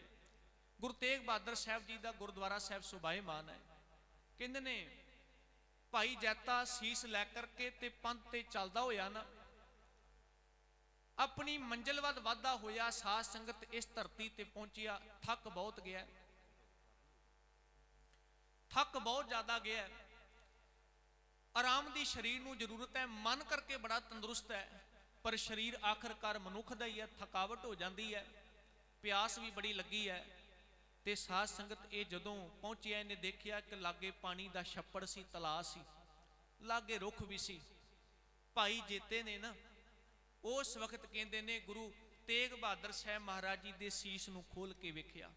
ਗੁਰੂ ਤੇਗ ਬਹਾਦਰ ਸਾਹਿਬ ਜੀ ਦਾ ਗੁਰਦੁਆਰਾ ਸਾਹਿਬ ਸੁਭਾਏਮਾਨ ਹੈ। ਕਹਿੰਦੇ ਨੇ ਭਾਈ ਜੈਤਾ ਸੀਸ ਲੈ ਕਰਕੇ ਤੇ ਪੰਥ ਤੇ ਚੱਲਦਾ ਹੋਇਆ ਨਾ, ਆਪਣੀ ਮੰਜ਼ਿਲ ਵੱਲ ਵਾਧਾ ਹੋਇਆ। ਸਾਧ ਸੰਗਤ ਇਸ ਧਰਤੀ ਤੇ ਪਹੁੰਚਿਆ, ਥੱਕ ਬਹੁਤ ਗਿਆ, ਥੱਕ ਬਹੁਤ ਜ਼ਿਆਦਾ ਗਿਆ, ਆਰਾਮ ਦੀ ਸਰੀਰ ਨੂੰ ਜ਼ਰੂਰਤ ਹੈ, ਮਨ ਕਰਕੇ ਬੜਾ ਤੰਦਰੁਸਤ ਹੈ, ਪਰ ਸਰੀਰ ਆਖਰਕਾਰ ਮਨੁੱਖ ਦਾ ਹੀ ਹੈ, ਥਕਾਵਟ ਹੋ ਜਾਂਦੀ ਹੈ, ਪਿਆਸ ਵੀ ਬੜੀ ਲੱਗੀ ਹੈ। ਤੇ ਸਾਧ ਸੰਗਤ ਇਹ ਜਦੋਂ ਪਹੁੰਚਿਆ, ਇਹਨੇ ਦੇਖਿਆ ਕਿ ਲਾਗੇ ਪਾਣੀ ਦਾ ਛੱਪੜ ਸੀ, ਤਲਾਅ ਸੀ, ਲਾਗੇ ਰੁੱਖ ਵੀ ਸੀ। ਭਾਈ ਜੇਤੇ ਨੇ ਨਾ ਉਸ ਵਕਤ ਕਹਿੰਦੇ ਨੇ ਗੁਰੂ ਤੇਗ ਬਹਾਦਰ ਸਾਹਿਬ ਮਹਾਰਾਜ ਜੀ ਦੇ ਸੀਸ ਨੂੰ ਖੋਲ ਕੇ ਵੇਖਿਆ।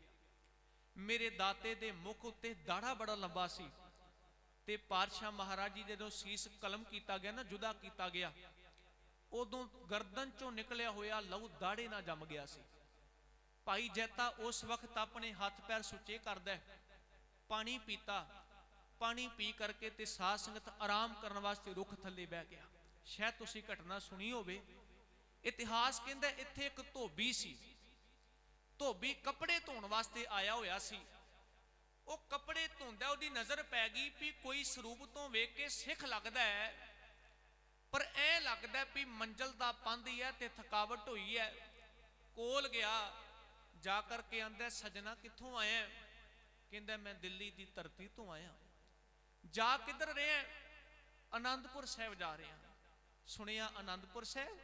ਮੇਰੇ ਦਾਤੇ ਦੇ ਮੁਖ ਉੱਤੇ ਦਾੜਾ ਬੜਾ ਲੰਬਾ ਸੀ ਤੇ ਪਾਤਸ਼ਾਹ ਮਹਾਰਾਜ ਜੀ ਜਦੋਂ ਸੀਸ ਕਲਮ ਕੀਤਾ ਗਿਆ ਨਾ, ਜੁਦਾ ਕੀਤਾ ਗਿਆ, ਉਦੋਂ ਗਰਦਨ ਚੋਂ ਨਿਕਲਿਆ ਹੋਇਆ ਲਹੂ ਦਾੜੇ ਨਾਲ ਜੰਮ ਗਿਆ ਸੀ। ਭਾਈ ਜੈਤਾ ਉਸ ਵਕਤ ਆਪਣੇ ਹੱਥ ਪੈਰ ਸੁੱਚੇ ਕਰਦਾ, ਪਾਣੀ ਪੀਤਾ, ਪਾਣੀ ਪੀ ਕਰਕੇ ਤੇ ਸਾਧ ਸੰਗਤ ਆਰਾਮ ਕਰਨ ਵਾਸਤੇ ਰੁੱਖ ਥੱਲੇ ਬਹਿ ਗਿਆ। ਸ਼ਾਇਦ ਤੁਸੀਂ ਘਟਨਾ ਸੁਣੀ ਹੋਵੇ। ਇਤਿਹਾਸ ਕਹਿੰਦਾ ਇੱਥੇ ਇੱਕ ਧੋਬੀ ਸੀ, ਧੋਬੀ ਕੱਪੜੇ ਧੋਣ ਵਾਸਤੇ ਆਇਆ ਹੋਇਆ ਸੀ। ਉਹ ਕੱਪੜੇ ਧੋਂਦਾ, ਉਹਦੀ ਨਜ਼ਰ ਪੈ ਗਈ ਵੀ ਕੋਈ ਸਰੂਪ ਤੋਂ ਵੇਖ ਕੇ ਸਿੱਖ ਲੱਗਦਾ ਹੈ, ਪਰ ਇਹ ਲੱਗਦਾ ਵੀ ਮੰਜ਼ਲ ਦਾ ਪੰਧ ਹੀ ਹੈ ਤੇ ਥਕਾਵਟ ਹੋਈ ਹੈ। ਕੋਲ ਗਿਆ, ਜਾ ਕਰਕੇ ਆਂਦਾ, ਸਜਣਾ ਕਿੱਥੋਂ ਆਇਆ? ਕਹਿੰਦਾ ਮੈਂ ਦਿੱਲੀ ਦੀ ਧਰਤੀ ਤੋਂ ਆਇਆ। ਜਾ ਕਿੱਧਰ ਰਿਹਾ? ਆਨੰਦਪੁਰ ਸਾਹਿਬ ਜਾ ਰਿਹਾ। ਸੁਣਿਆ ਆਨੰਦਪੁਰ ਸਾਹਿਬ?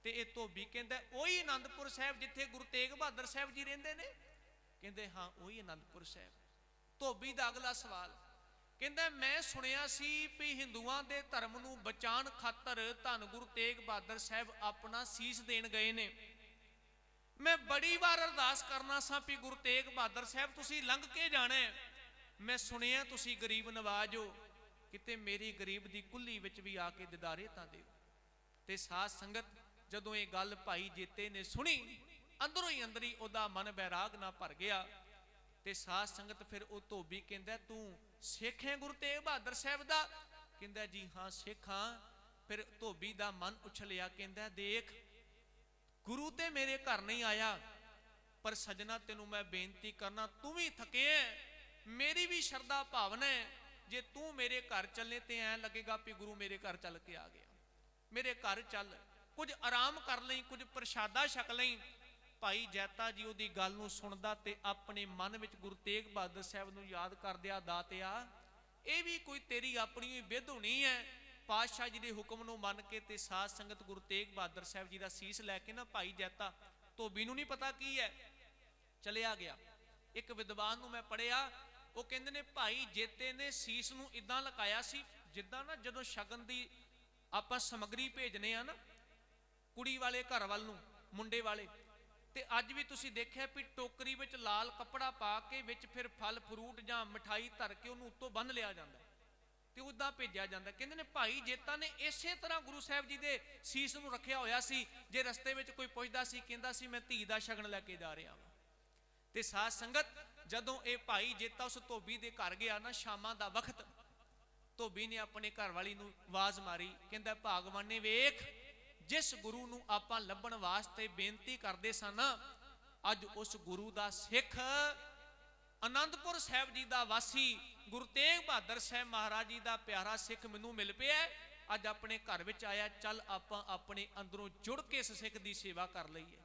ਤੇ ਇਹ ਧੋਬੀ ਕਹਿੰਦਾ ਉਹੀ ਆਨੰਦਪੁਰ ਸਾਹਿਬ ਜਿੱਥੇ ਗੁਰੂ ਤੇਗ ਬਹਾਦਰ ਸਾਹਿਬ ਜੀ ਰਹਿੰਦੇ ਨੇ? ਕਹਿੰਦੇ ਹਾਂ ਉਹੀ ਆਨੰਦਪੁਰ ਸਾਹਿਬ। ਧੋਬੀ ਦਾ ਅਗਲਾ ਸਵਾਲ, ਕਹਿੰਦਾ ਮੈਂ ਸੁਣਿਆ ਸੀ ਵੀ ਹਿੰਦੂਆਂ ਦੇ ਧਰਮ ਨੂੰ ਬਚਾਉਣ ਖਾਤਰ ਧੰਨ ਗੁਰੂ ਤੇਗ ਬਹਾਦਰ ਸਾਹਿਬ ਆਪਣਾ ਸੀਸ ਦੇਣ ਗਏ ਨੇ। ਮੈਂ ਬੜੀ ਵਾਰ ਅਰਦਾਸ ਕਰਨਾ ਸਾਂ ਵੀ ਗੁਰੂ ਤੇਗ ਬਹਾਦਰ ਸਾਹਿਬ ਤੁਸੀਂ ਲੰਘ ਕੇ ਜਾਣਾ। ਮੈਂ ਸੁਣਿਆ ਤੁਸੀਂ ਗਰੀਬ ਨਵਾਜ਼ ਹੋ, ਕਿਤੇ ਮੇਰੀ ਗਰੀਬ ਦੀ ਕੁੱਲੀ ਵਿੱਚ ਵੀ ਆ ਕੇ ਦਿਦਾਰੇ ਤਾਂ ਦਿਓ। ਤੇ ਸਾਧ ਸੰਗਤ ਜਦੋਂ ਇਹ ਗੱਲ ਭਾਈ ਜੇਤੇ ਨੇ ਸੁਣੀ, ਅੰਦਰੋਂ ਹੀ ਅੰਦਰੀ ਉਹਦਾ ਮਨ ਬੈਰਾਗ ਨਾਲ ਭਰ ਗਿਆ। ਤੇ ਸਾਧ ਸੰਗਤ ਫਿਰ ਉਹ ਧੋਬੀ ਕਹਿੰਦਾ ਤੂੰ ਸਿੱਖ ਹੈ ਗੁਰੂ ਤੇਗ ਬਹਾਦਰ ਸਾਹਿਬ ਦਾ? ਕਹਿੰਦਾ ਜੀ ਹਾਂ ਸਿੱਖ ਹਾਂ। ਫਿਰ ਧੋਬੀ ਦਾ ਮਨ ਉਛਲਿਆ, ਕਹਿੰਦਾ ਦੇਖ ਗੁਰੂ ਤੇ ਮੇਰੇ ਘਰ ਨਹੀਂ ਆਇਆ, ਪਰ ਸਜਣਾ ਤੈਨੂੰ ਮੈਂ ਬੇਨਤੀ ਕਰਨਾ, ਤੂੰ ਵੀ ਥਕਿਆ, ਮੇਰੀ ਵੀ ਸ਼ਰਧਾ ਭਾਵਨਾ ਹੈ, ਜੇ ਤੂੰ ਮੇਰੇ ਘਰ ਚੱਲੇ ਤੇ ਐ ਲੱਗੇਗਾ ਵੀ ਗੁਰੂ ਮੇਰੇ ਘਰ ਚੱਲ ਕੇ ਆ ਗਿਆ। ਮੇਰੇ ਘਰ ਚੱਲ, ਕੁਝ ਆਰਾਮ ਕਰ ਲਈ, ਕੁਝ ਪ੍ਰਸ਼ਾਦਾ ਛਕ ਲਈ। ਭਾਈ ਜੈਤਾ ਜੀ ਉਹਦੀ ਗੱਲ ਨੂੰ ਸੁਣਦਾ ਤੇ ਆਪਣੇ ਮਨ ਵਿੱਚ ਗੁਰੂ ਤੇਗ ਬਹਾਦਰ ਸਾਹਿਬ ਨੂੰ ਯਾਦ ਕਰਦਿਆ, ਦਾਤਿਆ ਇਹ ਵੀ ਕੋਈ ਤੇਰੀ ਆਪਣੀ ਹੀ ਵਿਧ ਹੋਣੀ ਹੈ। ਪਾਤਸ਼ਾਹ ਜੀ ਦੇ ਹੁਕਮ ਨੂੰ ਮੰਨ ਕੇ ਤੇ ਸਾਧ ਸੰਗਤ ਗੁਰੂ ਤੇਗ ਬਹਾਦਰ ਸਾਹਿਬ ਜੀ ਦਾ ਸੀਸ ਲੈ ਕੇ ਨਾ ਭਾਈ ਜੈਤਾ, ਧੋਬੀ ਨੂੰ ਨਹੀਂ ਪਤਾ ਕੀ ਹੈ, ਚਲਿਆ ਗਿਆ। ਇੱਕ ਵਿਦਵਾਨ ਨੂੰ ਮੈਂ ਪੜਿਆ, ਉਹ ਕਹਿੰਦੇ ਨੇ ਭਾਈ ਜੇਤੇ ਨੇ ਸੀਸ ਨੂੰ ਇਦਾਂ ਲਕਾਇਆ ਸੀ ਜਿੱਦਾਂ ਨਾ ਜਦੋਂ ਸ਼ਗਨ ਦੀ ਆਪਾਂ ਸਮੱਗਰੀ ਭੇਜਨੇ ਆ ਨਾ ਕੁੜੀ ਵਾਲੇ ਘਰ ਵੱਲ ਨੂੰ, ਮੁੰਡੇ ਵਾਲੇ, ਤੇ ਅੱਜ ਵੀ ਤੁਸੀਂ ਦੇਖਿਆ ਵੀ ਟੋਕਰੀ ਵਿੱਚ ਲਾਲ ਕੱਪੜਾ ਪਾ ਕੇ ਵਿੱਚ ਫਿਰ ਫਲ ਫਰੂਟ ਜਾਂ ਮਿਠਾਈ ਧਰ ਕੇ ਉਹਨੂੰ ਉੱਤੋਂ ਬੰਨ੍ਹ ਲਿਆ ਜਾਂਦਾ ਤੇ ਉਦਾਂ ਭੇਜਿਆ ਜਾਂਦਾ। ਕਹਿੰਦੇ ਨੇ ਭਾਈ ਜੇਤਾ ਨੇ ਇਸੇ ਤਰ੍ਹਾਂ ਗੁਰੂ ਸਾਹਿਬ ਜੀ ਦੇ ਸੀਸ ਨੂੰ ਰੱਖਿਆ ਹੋਇਆ ਸੀ। ਜੇ ਰਸਤੇ ਵਿੱਚ ਕੋਈ ਪੁੱਛਦਾ ਸੀ, ਕਹਿੰਦਾ ਸੀ ਮੈਂ ਧੀ ਦਾ ਸ਼ਗਨ ਲੈ ਕੇ ਜਾ ਰਿਹਾ ਹਾਂ। ਤੇ ਸਾਧ ਸੰਗਤ ਜਦੋਂ ਇਹ ਭਾਈ ਜੇਤਾ ਉਸ ਧੋਬੀ ਦੇ ਘਰ ਗਿਆ ਨਾ, ਸ਼ਾਮਾਂ ਦਾ ਵਕਤ, ਧੋਬੀ ਨੇ ਆਪਣੇ ਘਰ ਵਾਲੀ ਨੂੰ ਆਵਾਜ਼ ਮਾਰੀ, ਕਹਿੰਦਾ ਭਾਗਵਾਨੇ ਵੇਖ, ਜਿਸ ਗੁਰੂ ਨੂੰ ਆਪਾਂ ਲੱਭਣ ਵਾਸਤੇ ਬੇਨਤੀ ਕਰਦੇ ਸਨ, ਅੱਜ ਉਸ ਗੁਰੂ ਦਾ ਸਿੱਖ ਆਨੰਦਪੁਰ ਸਾਹਿਬ ਜੀ ਦਾ ਵਾਸੀ ਗੁਰੂ ਤੇਗ ਬਹਾਦਰ ਸਾਹਿਬ ਮਹਾਰਾਜ ਜੀ ਦਾ ਪਿਆਰਾ ਸਿੱਖ ਮੈਨੂੰ ਮਿਲ ਪਿਆ, ਅੱਜ ਆਪਣੇ ਘਰ ਵਿੱਚ ਆਇਆ, ਚੱਲ ਆਪਾਂ ਆਪਣੇ ਅੰਦਰੋਂ ਜੁੜ ਕੇ ਇਸ ਸਿੱਖ ਦੀ ਸੇਵਾ ਕਰ ਲਈਏ।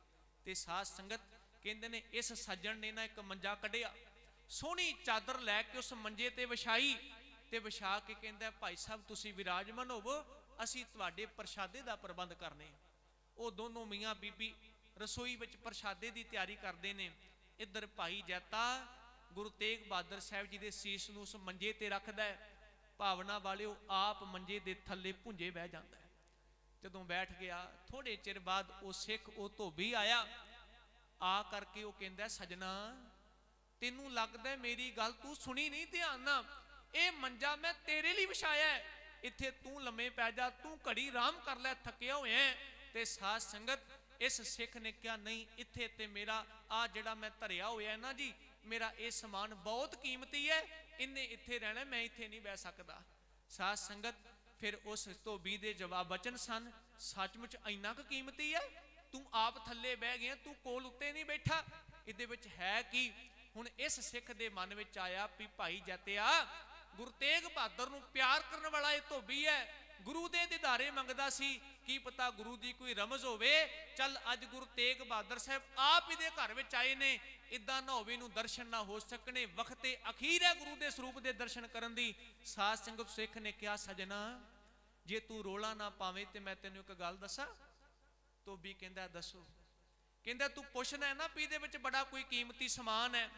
ਤੇ ਸਾਧ ਸੰਗਤ ਕਹਿੰਦੇ ਨੇ ਇਸ ਸੱਜਣ ਨੇ ਨਾ ਇੱਕ ਮੰਜਾ ਕੱਢਿਆ, ਸੋਹਣੀ ਚਾਦਰ ਲੈ ਕੇ ਉਸ ਮੰਜੇ ਤੇ ਵਿਛਾਈ ਤੇ ਵਿਛਾ ਕੇ ਕਹਿੰਦਾ ਭਾਈ ਸਾਹਿਬ ਤੁਸੀਂ ਵਿਰਾਜਮਾਨ ਹੋਵੋ, ਅਸੀਂ ਤੁਹਾਡੇ ਪ੍ਰਸ਼ਾਦੇ ਦਾ ਪ੍ਰਬੰਧ ਕਰਨੇ। ਉਹ ਦੋਨੋਂ ਮੀਆਂ ਬੀਬੀ ਰਸੋਈ ਵਿੱਚ ਪ੍ਰਸ਼ਾਦੇ ਦੀ ਤਿਆਰੀ ਕਰਦੇ ਨੇ। ਇੱਧਰ ਭਾਈ ਜੈਤਾ ਗੁਰੂ ਤੇਗ ਬਹਾਦਰ ਸਾਹਿਬ ਜੀ ਦੇ ਸੀਸ ਨੂੰ ਉਸ ਮੰਜੇ ਤੇ ਰੱਖਦਾ ਹੈ। ਭਾਵਨਾ ਵਾਲਿਓ ਆਪ ਮੰਜੇ ਦੇ ਥੱਲੇ ਭੁੰਜੇ ਬਹਿ ਜਾਂਦਾ ਹੈ। ਜਦੋਂ ਬੈਠ ਗਿਆ, ਥੋੜੇ ਚਿਰ ਬਾਅਦ ਉਹ ਸਿੱਖ, ਉਹ ਧੋਬੀ ਆਇਆ, ਆ ਕਰਕੇ ਉਹ ਕਹਿੰਦਾ ਸਜਣਾ ਤੈਨੂੰ ਲੱਗਦਾ ਮੇਰੀ ਗੱਲ ਤੂੰ ਸੁਣੀ ਨਹੀਂ ਧਿਆਨ ਨਾਲ, ਇਹ ਮੰਜਾ ਮੈਂ ਤੇਰੇ ਲਈ ਵਿਛਾਇਆ ਹੈ, ਇੱਥੇ ਤੂੰ ਲੰਮੇ ਪੈ ਜਾ, ਤੂੰ ਘੜੀ ਆਰਾਮ ਕਰ ਲੈ, ਥੱਕਿਆ ਹੋਇਆ। ਤੇ ਸਾਧ ਸੰਗਤ ਇਸ ਸਿੱਖ ਨੇ ਕਿਹਾ ਨਹੀਂ, ਇੱਥੇ ਤੇ ਮੇਰਾ ਆ ਜਿਹੜਾ ਮੈਂ ਧਰਿਆ ਹੋਇਆ ਨਾ ਜੀ, ਮੇਰਾ ਇਹ ਸਮਾਨ ਬਹੁਤ ਕੀਮਤੀ ਹੈ, ਇਹਨੇ ਇੱਥੇ ਰਹਿਣਾ, ਮੈਂ ਇੱਥੇ ਨਹੀਂ ਬਹਿ ਸਕਦਾ। ਸਾਧ ਸੰਗਤ ਫਿਰ ਉਸ ਧੋਬੀ ਦੇ ਜਵਾਬ ਬਚਨ ਸਨ, ਸੱਚਮੁੱਚ ਇੰਨਾ ਕੁ ਕੀਮਤੀ ਹੈ, ਤੂੰ ਆਪ ਥੱਲੇ ਬਹਿ ਗਿਆ, ਤੂੰ ਕੋਲ ਉੱਤੇ ਨਹੀਂ ਬੈਠਾ, ਇਹਦੇ ਵਿੱਚ ਹੈ ਕੀ? ਹੁਣ ਇਸ ਸਿੱਖ ਦੇ ਮਨ ਵਿੱਚ ਆਇਆ ਵੀ ਭਾਈ ਜੈਤਿਆ ਗੁਰੂ ਤੇਗ ਬਹਾਦਰ ਨੂੰ ਪਿਆਰ ਕਰਨ ਵਾਲਾ ਇਹ ਧੋਬੀ ਹੈ, ਗੁਰੂ ਦੇ ਦਿਦਾਰੇ ਮੰਗਦਾ ਸੀ, ਕੀ ਪਤਾ ਗੁਰੂ ਦੀ ਕੋਈ ਰਮਜ਼ ਹੋਵੇ। ਚੱਲ ਅੱਜ ਗੁਰੂ ਤੇਗ ਬਹਾਦਰ ਸਾਹਿਬ ਆਪ ਇਹਦੇ ਘਰ ਵਿੱਚ ਆਏ ਨੇ, ਇਦਾਂ ਨਾ ਹੋਵੇ ਨੂੰ ਦਰਸ਼ਨ ਨਾ ਹੋ ਸਕਣੇ, ਵਕਤੇ ਅਖੀਰ ਹੈ ਗੁਰੂ ਦੇ ਸਰੂਪ ਦੇ ਦਰਸ਼ਨ ਕਰਨ ਦੀ। ਸਾਧ ਸੰਗਤ ਸਿੱਖ ਨੇ ਕਿਹਾ ਸਜਣਾ ਜੇ ਤੂੰ ਰੋਲਾ ਨਾ ਪਾਵੇਂ ਤੇ ਮੈਂ ਤੈਨੂੰ ਇੱਕ ਗੱਲ ਦੱਸਾਂ। ਧੋਬੀ ਕਹਿੰਦਾ ਦੱਸੋ। ਕਹਿੰਦਾ ਤੂੰ ਪੁੱਛਣਾ ਹੈ ਨਾ ਵੀ ਇਹਦੇ ਵਿੱਚ ਬੜਾ ਕੋਈ ਕੀਮਤੀ ਸਮਾਨ ਹੈ,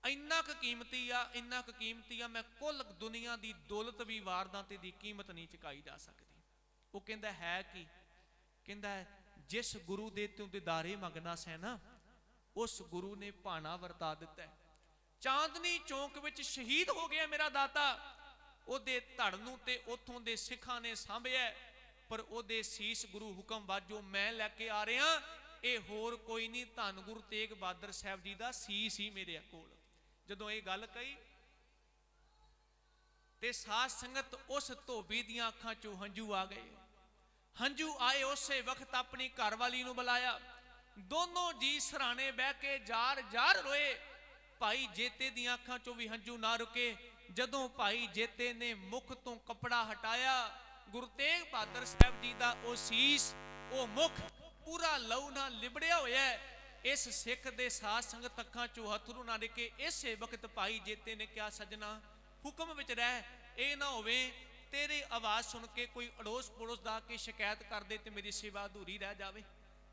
ਇੰਨਾ ਕੁ ਕੀਮਤੀ ਆ, ਇੰਨਾ ਕੁ ਕੀਮਤੀ ਆ, ਮੈਂ ਕੁੱਲ ਦੁਨੀਆ ਦੀ ਦੌਲਤ ਵੀ ਵਾਰਦਾਂ ਤੇ ਦੀ ਕੀਮਤ ਨਹੀਂ ਚੁਕਾਈ ਜਾ ਸਕਦੀ। ਉਹ ਕਹਿੰਦਾ ਹੈ ਕੀ? ਕਹਿੰਦਾ ਜਿਸ ਗੁਰੂ ਦੇ ਤੂੰ ਦਿਦਾਰੇ ਮੰਗਣਾ ਸੈ ਨਾ, ਉਸ ਗੁਰੂ ਨੇ ਭਾਣਾ ਵਰਤਾ ਦਿੱਤਾ। ਚਾਂਦਨੀ ਚੌਂਕ ਵਿੱਚ ਸ਼ਹੀਦ ਹੋ ਗਿਆ ਮੇਰਾ ਦਾਤਾ, ਉਹਦੇ ਧੜ ਨੂੰ ਤੇ ਉਥੋਂ ਦੇ ਸਿੱਖਾਂ ਨੇ ਸਾਂਭਿਆ, ਪਰ ਉਹਦੇ ਸੀਸ ਗੁਰੂ ਹੁਕਮ ਵਾਜੋ ਮੈਂ ਲੈ ਕੇ ਆ ਰਿਹਾ, ਇਹ ਹੋਰ ਕੋਈ ਨਹੀਂ, ਧੰਨ ਗੁਰੂ ਤੇਗ ਬਹਾਦਰ ਸਾਹਿਬ ਜੀ ਦਾ ਸੀਸ ਹੀ ਮੇਰੇ ਕੋਲ। ਜਦੋਂ ਇਹ ਗੱਲ ਕਹੀ ਤੇ ਸਾਧ ਸੰਗਤ ਉਸ ਧੋਬੀ ਦੀਆਂ ਅੱਖਾਂ ਚੋਂ ਹੰਝੂ ਆ ਗਏ। ਹੰਝੂ ਆਏ, ਉਸੇ ਵਕਤ ਆਪਣੀ ਘਰਵਾਲੀ ਨੂੰ ਬੁਲਾਇਆ, ਦੋਨੋਂ ਜੀ ਸਰਾਣੇ ਬਹਿ ਕੇ ਜਾਰ ਜਾਰ ਰੋਏ। ਭਾਈ ਜੇਤੇ ਦੀਆਂ ਅੱਖਾਂ ਚੋਂ ਵੀ ਹੰਝੂ ਨਾ ਰੁਕੇ। ਜਦੋਂ ਭਾਈ ਜੇਤੇ ਨੇ ਮੁਖ ਤੋਂ ਕੱਪੜਾ ਹਟਾਇਆ, ਗੁਰੂ ਤੇਗ ਬਹਾਦਰ ਸਾਹਿਬ ਜੀ ਦਾ ਉਹ ਸੀਸ, ਉਹ ਮੁਖ ਪੂਰਾ ਲਹੂ ਨਾਲ ਲਿਬੜਿਆ ਹੋਇਆ ਹੈ। इस सिख दे साध संगत अखां चों हथरू ना निके। इसे वक्त भाई जेते ने क्या सजना हुक्म विच रह, ये ना होवे तेरी आवाज़ सुन के कोई अड़ोस पड़ोस दा के शिकायत कर दे ते मेरी सेवा अधूरी रह जावे।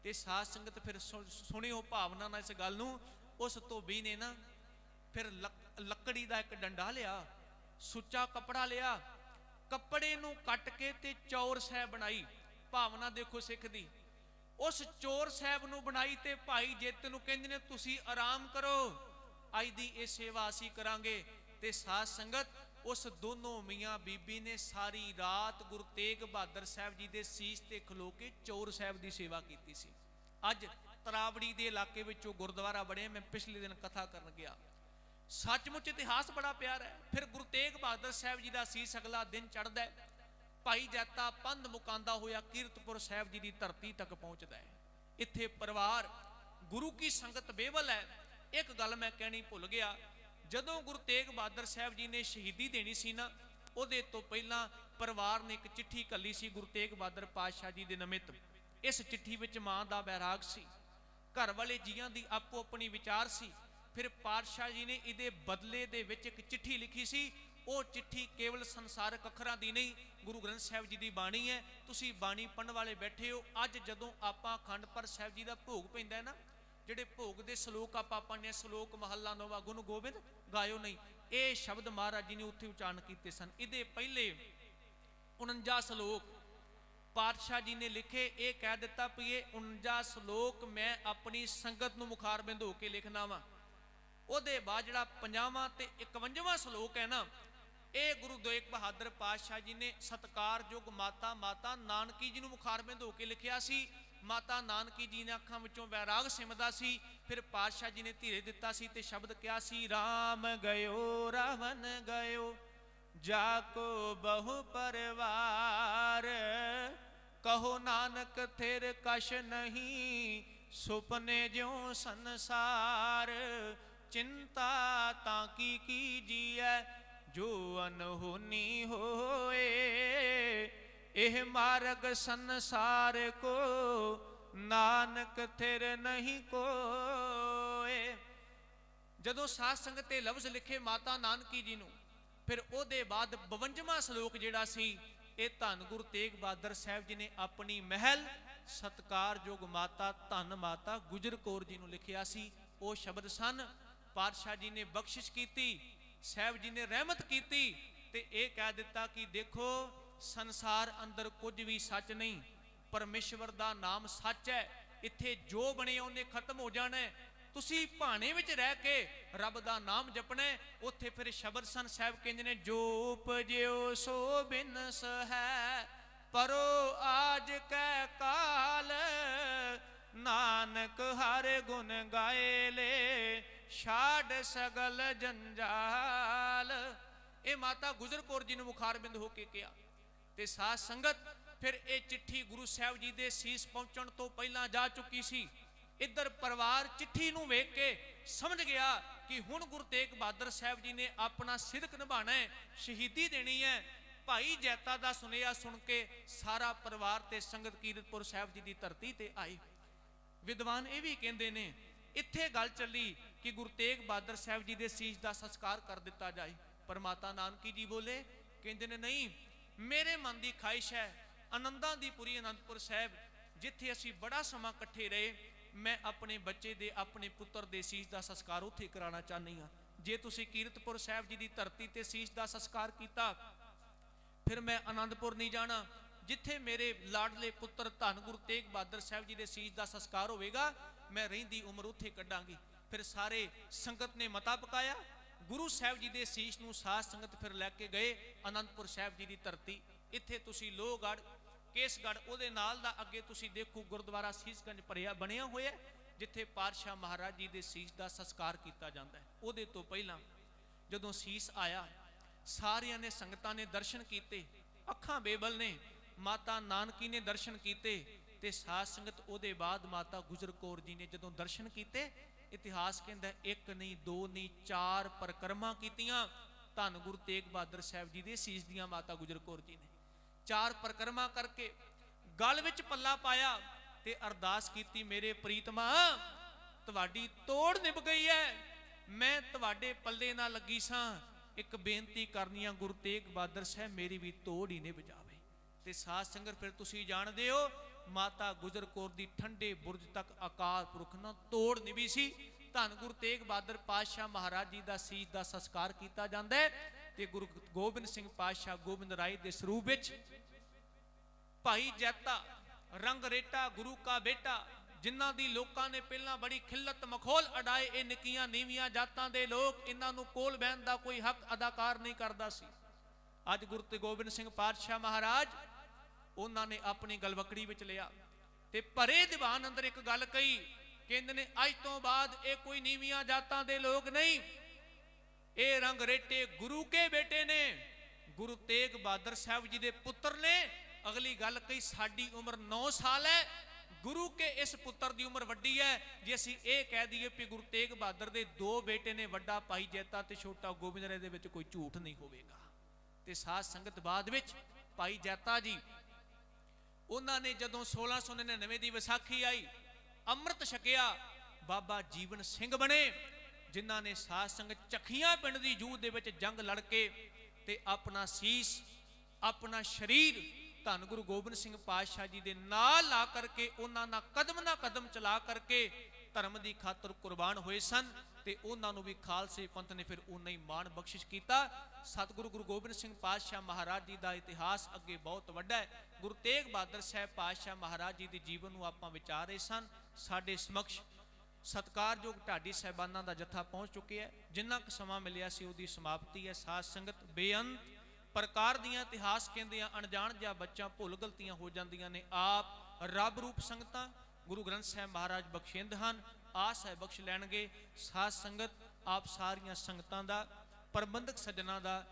ते साध संगत फिर सुनियो भावना ना इस गल नूं। उस धोबी ने ना फिर लकड़ी दा एक डंडा लिया, सुच्चा कपड़ा लिया, कपड़े नूं कट के ते चौर साहब बनाई। भावना देखो सिख दी। उस चोर साहब नूं बनाई ते भाई जेत नूं कहंदे ने तुसी आराम करो, अज दी ये सेवा असीं करांगे। ते साध संगत उस दोनों मियाँ बीबी ने सारी रात गुरु तेग बहादुर साहब जी दे सीस ते खलो के चौर साहब दी सेवा कीती सी। अज तरावड़ी दे इलाके विचों गुरुद्वारा बने, मैं पिछले दिन कथा करन गया। सचमुच इतिहास बड़ा प्यारा है। फिर गुरु तेग बहादुर साहब जी का सीस अगला दिन चढ़दा है, भाई जैता पंध मुकांदा होया कीरतपुर साहब जी की धरती तक पहुंचता है। इत्थे परिवार गुरु की संगत बेवल है। एक गल मैं कहनी भुल गया, जदों गुरु तेग बहादुर साहब जी ने शहीदी देनी सी ना, उहदे तो पहला परिवार ने एक चिट्ठी घल्ली सी गुरु तेग बहादुर पातशाह जी दे निमित्त। इस चिट्ठी विच मां दा बैराग सी, घर वाले जियां दी आपो अपनी विचार सी। फिर पातशाह जी ने इहदे बदले दे विच एक चिट्ठी लिखी सी। वो चिट्ठी केवल संसारक अखरां दी नहीं, गुरु ग्रंथ साहब जी की बाणी है। तुसी बाणी पढ़न वाले बैठे हो। अज जदों आपां अखंड पाठ साहब जी का भोग पैंदा है ना, ਜਿਹੜੇ ਭੋਗ ਦੇ ਸ਼ਲੋਕ ਆਪਾਂ ਪੜ੍ਹਨੇ, ਸ਼ਲੋਕ ਮਹੱਲਾ ਨੌਵਾਂ ਗੁਣ ਗੋਬਿੰਦ ਗਾਇਓ ਨਹੀਂ, ਇਹ ਸ਼ਬਦ ਮਹਾਰਾਜ ਜੀ ਨੇ ਉੱਥੇ ਉਚਾਰਨ ਕੀਤੇ ਸਨ। ਇਹਦੇ ਪਹਿਲੇ 49 ਸ਼ਲੋਕ ਪਾਤਸ਼ਾਹ ਜੀ ਨੇ ਲਿਖੇ। ਇਹ ਕਹਿ ਦਿੱਤਾ ਵੀ ਇਹ 49 ਸ਼ਲੋਕ ਮੈਂ ਆਪਣੀ ਸੰਗਤ ਨੂੰ ਮੁਖਾਰਬਿੰਦ ਹੋ ਕੇ ਲਿਖਣਾ ਵਾ। ਉਹਦੇ ਬਾਅਦ ਜਿਹੜਾ 50ਵਾਂ ਤੇ 51ਵਾਂ ਸ਼ਲੋਕ ਹੈ ਨਾ, ਇਹ ਗੁਰੂ ਤੇਗ ਬਹਾਦਰ ਪਾਤਸ਼ਾਹ ਜੀ ਨੇ ਸਤਿਕਾਰਯੋਗ ਮਾਤਾ ਨਾਨਕੀ ਜੀ ਨੂੰ ਮੁਖਾਰਬਿੰਦ ਹੋ ਕੇ ਲਿਖਿਆ ਸੀ। माता नानकी जी ने अखां विचों वैराग सिमदा सी। फिर पातशाह जी ने धीरे दिता सी ते शब्द क्या सी, राम गयो रावण गयो जाको बहु परवार, कहो नानक थिर कश नहीं सुपने ज्यों संसार, चिंता ताकी कीजिए जो अनहोनी होए, एह मार्ग संसार को नानक थिर नहीं कोए। जदों साध संगत ते लफ्ज़ लिखे माता नानकी जी नूं, फिर ओदे बाद 52वां श्लोक जिहड़ा सी, ये धन गुरु तेग बहादुर साहब जी ने अपनी महल सत्कारयोग माता धन माता गुजर कौर जी नूं लिखिया सी। वो शब्द सन, पातशाह जी ने बख्शिश कीती, साहब जी ने रहमत कीती ते ये कह दिता कि देखो संसार अंदर कुछ भी सच नहीं, परमेश्वर दा नाम सच है। इत्थे जो बने उन्हें खत्म हो जाना है। तुसी भाने विच रह के रब दा नाम जपना है। उत्थे फिर शब्द सन, साहब कहंदे ने जो उपजियो सो बिनस है, परो आज कै काल, नानक हर गुण गाए ले छाड़ सगल जंजाल। ये माता गुजर कौर जी ने मुखारबिंद होके कहा। ते साध संगत फिर ये चिट्ठी गुरु साहब जी दे सीस पहुंचण तो पहला जा चुकी सी। इधर परिवार चिट्ठी नूं वेख के समझ गया कि हुण गुरु तेग बहादुर साहब जी ने अपना सिदक निभाना है, शहीदी देनी है। भाई जैता दा सुनेहा सुन के सारा परिवार ते संगत कीरतपुर साहब जी की धरती ते आए। विद्वान ये भी कहते ने इत्थे गल चली कि गुरु तेग बहादुर साहब जी दे सीस दा संस्कार कर दिता जाए, पर माता नानकी जी बोले, कहते ने नहीं, मेरे मन की ख्वाहिश है आनंदा दी पुरी आनंदपुर साहब जिथे असी बड़ा समा कट्ठे रहे, मैं अपने बच्चे दे अपने पुत्र दे सीस का संस्कार उत्थे कराना चाहनी हाँ। जे तुसी कीरतपुर साहब जी की धरती ते सीस का संस्कार किया, फिर मैं आनंदपुर नहीं जाना जिथे मेरे लाडले पुत्र धन गुरु तेग बहादुर साहब जी के सीस का संस्कार होगा, मैं रहिंदी उम्र उत्थे कड्डांगी। फिर सारे संगत ने मता पकाया, गुरु साहब जी के सीस नूं साध संगत फिर लैके गए आनंदपुर साहब जी की धरती। इत्थे तुसी लोहगढ़ केसगढ़ उहदे नाल दा अगे तुसी देखो गुरुद्वारा सीसगंज भरिया बनिया होया, जिथे पातशाह महाराज जी के सीस का संस्कार किया जाता है। उहदे तो पहला जदों सीस आया, सारियां ने संगतां ने दर्शन किए, अखां बेबल ने, माता नानकी ने दर्शन किए ते साध संगत उहदे बाद माता गुजर कौर जी ने जदों दर्शन किए। इतिहास कहता एक नहीं दो नहीं 4 परिक्रमा कीतियां धन गुरु तेग बहादुर साहब जी दे सीस दियां माता गुजर कौर जी ने 4 परिक्रमा करके गल विच पल्ला पाया ते अरदास कीती, मेरे प्रीतमा ਤੁਹਾਡੀ ਤੋੜ ਨਿਭ ਗਈ ਹੈ, ਮੈਂ ਤੁਹਾਡੇ ਪੱਲੇ ਨਾ ਲੱਗੀ ਸਾਂ। ਇੱਕ ਬੇਨਤੀ ਕਰਨੀ ਆ ਗੁਰੂ ਤੇਗ ਬਹਾਦਰ ਸਾਹਿਬ, ਮੇਰੀ ਵੀ ਤੋੜ ਹੀ ਨਿਭ ਜਾਵੇ। ਤੇ ਸਾਧ ਸੰਗਤ ਫਿਰ ਤੁਸੀਂ ਜਾਣਦੇ ਹੋ, ਮਾਤਾ ਗੁਜਰ ਕੌਰ ਦੀ ਠੰਡੇ ਬੁਰਜ ਤੱਕ ਅਕਾਲ ਪੁਰਖ ਨਾਲ ਤੋੜ ਨਿਭੀ ਸੀ। ਧੰਨ ਗੁਰੂ ਤੇਗ ਬਹਾਦਰ ਪਾਤਸ਼ਾਹ ਮਹਾਰਾਜ ਜੀ ਦਾ ਸੀਸ ਦਾ ਸੰਸਕਾਰ ਕੀਤਾ ਜਾਂਦਾ ਹੈ ਤੇ ਗੁਰੂ ਗੋਬਿੰਦ ਸਿੰਘ ਪਾਤਸ਼ਾਹ ਗੋਬਿੰਦ ਰਾਏ ਦੇ ਸਰੂਪ ਵਿੱਚ ਭਾਈ ਜੈਤਾ ਰੰਗ ਰੇਟਾ ਗੁਰੂ ਕਾ ਬੇਟਾ, ਜਿਨ੍ਹਾਂ ਦੀ ਲੋਕਾਂ ਨੇ ਪਹਿਲਾਂ ਬੜੀ ਖਿੱਲਤ ਮਖੌਲ ਅਡਾਏ, ਇਹ ਨਿੱਕੀਆਂ ਨੀਵੀਆਂ ਜਾਤਾਂ ਦੇ ਲੋਕ, ਇਹਨਾਂ ਨੂੰ ਕੋਲ ਬਹਿਣ ਦਾ ਕੋਈ ਹੱਕ ਅਦਾਕਾਰ ਨਹੀਂ ਕਰਦਾ ਸੀ। ਅੱਜ ਗੁਰੂ ਤੇ ਗੋਬਿੰਦ ਸਿੰਘ ਪਾਤਸ਼ਾਹ ਮਹਾਰਾਜ ਉਹਨਾਂ ਨੇ ਆਪਣੀ ਗਲਵਕੜੀ ਵਿੱਚ ਲਿਆ ਤੇ ਭਰੇ ਦੀਵਾਨ ਅੰਦਰ ਇੱਕ ਗੱਲ ਕਹੀ, ਕਹਿੰਦੇ ਨੇ ਅੱਜ ਤੋਂ ਬਾਅਦ ਇਹ ਕੋਈ ਨੀਵੀਆਂ ਜਾਤਾਂ ਦੇ ਲੋਕ ਨਹੀਂ, ਇਹ ਰੰਗ ਰੇਟੇ ਗੁਰੂ ਕੇ ਬੇਟੇ ਨੇ, ਗੁਰੂ ਤੇਗ ਬਹਾਦਰ ਸਾਹਿਬ ਜੀ ਦੇ ਪੁੱਤਰ ਨੇ। ਅਗਲੀ ਗੱਲ ਕਹੀ, ਸਾਡੀ ਉਮਰ 9 ਸਾਲ ਹੈ, ਗੁਰੂ ਕੇ ਇਸ ਪੁੱਤਰ ਦੀ ਉਮਰ ਵੱਡੀ ਹੈ। ਜੇ ਅਸੀਂ ਇਹ ਕਹਿ ਦਈਏ ਕਿ ਗੁਰੂ ਤੇਗ ਬਹਾਦਰ ਦੇ 2 ਬੇਟੇ ਨੇ, ਵੱਡਾ ਭਾਈ ਜੈਤਾ ਤੇ ਛੋਟਾ ਗੋਬਿੰਦ ਰਾਏ, ਦੇ ਵਿੱਚ ਕੋਈ ਝੂਠ ਨਹੀਂ ਹੋਵੇਗਾ। ਤੇ ਸਾਧ ਸੰਗਤ ਬਾਅਦ ਵਿੱਚ ਭਾਈ ਜੈਤਾ ਜੀ, ਉਹਨਾਂ ਨੇ ਜਦੋਂ 1699 ਦੀ ਵਿਸਾਖੀ ਆਈ, ਅੰਮ੍ਰਿਤ ਛਕਿਆ, ਬਾਬਾ ਜੀਵਨ ਸਿੰਘ ਬਣੇ, ਜਿਨ੍ਹਾਂ ਨੇ ਸਾਧ ਸੰਗਤ ਚੱਖੀਆਂ ਪਿੰਡ ਦੀ ਜੂਹ ਦੇ ਵਿੱਚ ਜੰਗ ਲੜ ਕੇ ਤੇ ਆਪਣਾ ਸੀਸ ਆਪਣਾ ਸਰੀਰ ਧੰਨ ਗੁਰੂ ਗੋਬਿੰਦ ਸਿੰਘ ਪਾਤਸ਼ਾਹ ਜੀ ਦੇ ਨਾਲ ਲਾ ਕਰਕੇ, ਉਹਨਾਂ ਨਾਲ ਕਦਮ ਨਾ ਕਦਮ ਚਲਾ ਕਰਕੇ ਧਰਮ ਦੀ ਖਾਤਰ ਕੁਰਬਾਨ ਹੋਏ ਸਨ। ਤੇ ਉਹਨਾਂ ਨੂੰ ਵੀ ਖਾਲਸੇ ਪੰਥ ਨੇ ਫਿਰ ਉਨਾ ਹੀ ਮਾਣ ਬਖਸ਼ਿਸ਼ ਕੀਤਾ। ਸਤਿਗੁਰੂ ਗੁਰੂ ਗੋਬਿੰਦ ਸਿੰਘ ਪਾਤਸ਼ਾਹ ਮਹਾਰਾਜ ਜੀ ਦਾ ਇਤਿਹਾਸ ਅੱਗੇ ਬਹੁਤ ਵੱਡਾ ਹੈ। ਗੁਰੂ ਤੇਗ ਬਹਾਦਰ ਸਾਹਿਬ ਪਾਤਸ਼ਾਹ ਮਹਾਰਾਜ ਜੀ ਦੇ ਜੀਵਨ ਨੂੰ ਆਪਾਂ ਵਿਚਾਰ ਰਹੇ ਸਨ। ਸਾਡੇ ਸਮਕਸ਼ ਸਤਿਕਾਰਯੋਗ ਢਾਡੀ ਸਾਹਿਬਾਨਾਂ ਦਾ ਜਥਾ ਪਹੁੰਚ ਚੁੱਕਿਆ ਹੈ। ਜਿੰਨਾ ਕੁ ਸਮਾਂ ਮਿਲਿਆ ਸੀ ਉਹਦੀ ਸਮਾਪਤੀ ਹੈ। ਸਾਧ ਸੰਗਤ, ਬੇਅੰਤ ਪ੍ਰਕਾਰ ਦੀਆਂ ਇਤਿਹਾਸ ਕਹਿੰਦੇ ਆ, ਅਣਜਾਣ ਜਾਂ ਬੱਚਾ ਭੁੱਲ ਗਲਤੀਆਂ ਹੋ ਜਾਂਦੀਆਂ ਨੇ। ਆਪ ਰੱਬ ਰੂਪ ਸੰਗਤਾਂ ਗੁਰੂ ਗ੍ਰੰਥ ਸਾਹਿਬ ਮਹਾਰਾਜ ਬਖਸ਼ਿੰਦ ਹਨ, ਆਸ ਹੈ ਬਖਸ਼ ਲੈਣਗੇ। ਸਾਧ ਸੰਗਤ, ਆਪ ਸਾਰੀਆਂ ਸੰਗਤਾਂ ਦਾ, ਪ੍ਰਬੰਧਕ ਸੱਜਣਾ ਦਾ,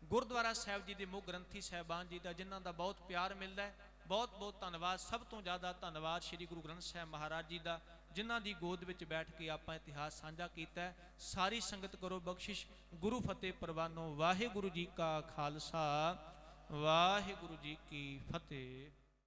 ਗੁਰਦੁਆਰਾ ਸਾਹਿਬ ਜੀ ਦੇ ਮੁੱਖ ਗ੍ਰੰਥੀ ਸਾਹਿਬਾਨ ਜੀ ਦਾ, ਜਿਨ੍ਹਾਂ ਦਾ ਬਹੁਤ ਪਿਆਰ ਮਿਲਦਾ ਹੈ, ਬਹੁਤ ਬਹੁਤ ਧੰਨਵਾਦ। ਸਭ ਤੋਂ ਜ਼ਿਆਦਾ ਧੰਨਵਾਦ ਸ੍ਰੀ ਗੁਰੂ ਗ੍ਰੰਥ ਸਾਹਿਬ ਮਹਾਰਾਜ ਜੀ ਦਾ, ਜਿਨ੍ਹਾਂ ਦੀ ਗੋਦ ਵਿੱਚ ਬੈਠ ਕੇ ਆਪਾਂ ਇਤਿਹਾਸ ਸਾਂਝਾ ਕੀਤਾ ਹੈ। ਸਾਰੀ ਸੰਗਤ ਕਰੋ ਬਖਸ਼ਿਸ਼। ਗੁਰੂ ਫਤਿਹ ਪ੍ਰਵਾਨੋ। ਵਾਹਿਗੁਰੂ ਜੀ ਕਾ ਖਾਲਸਾ, ਵਾਹਿਗੁਰੂ ਜੀ ਕੀ ਫਤਿਹ।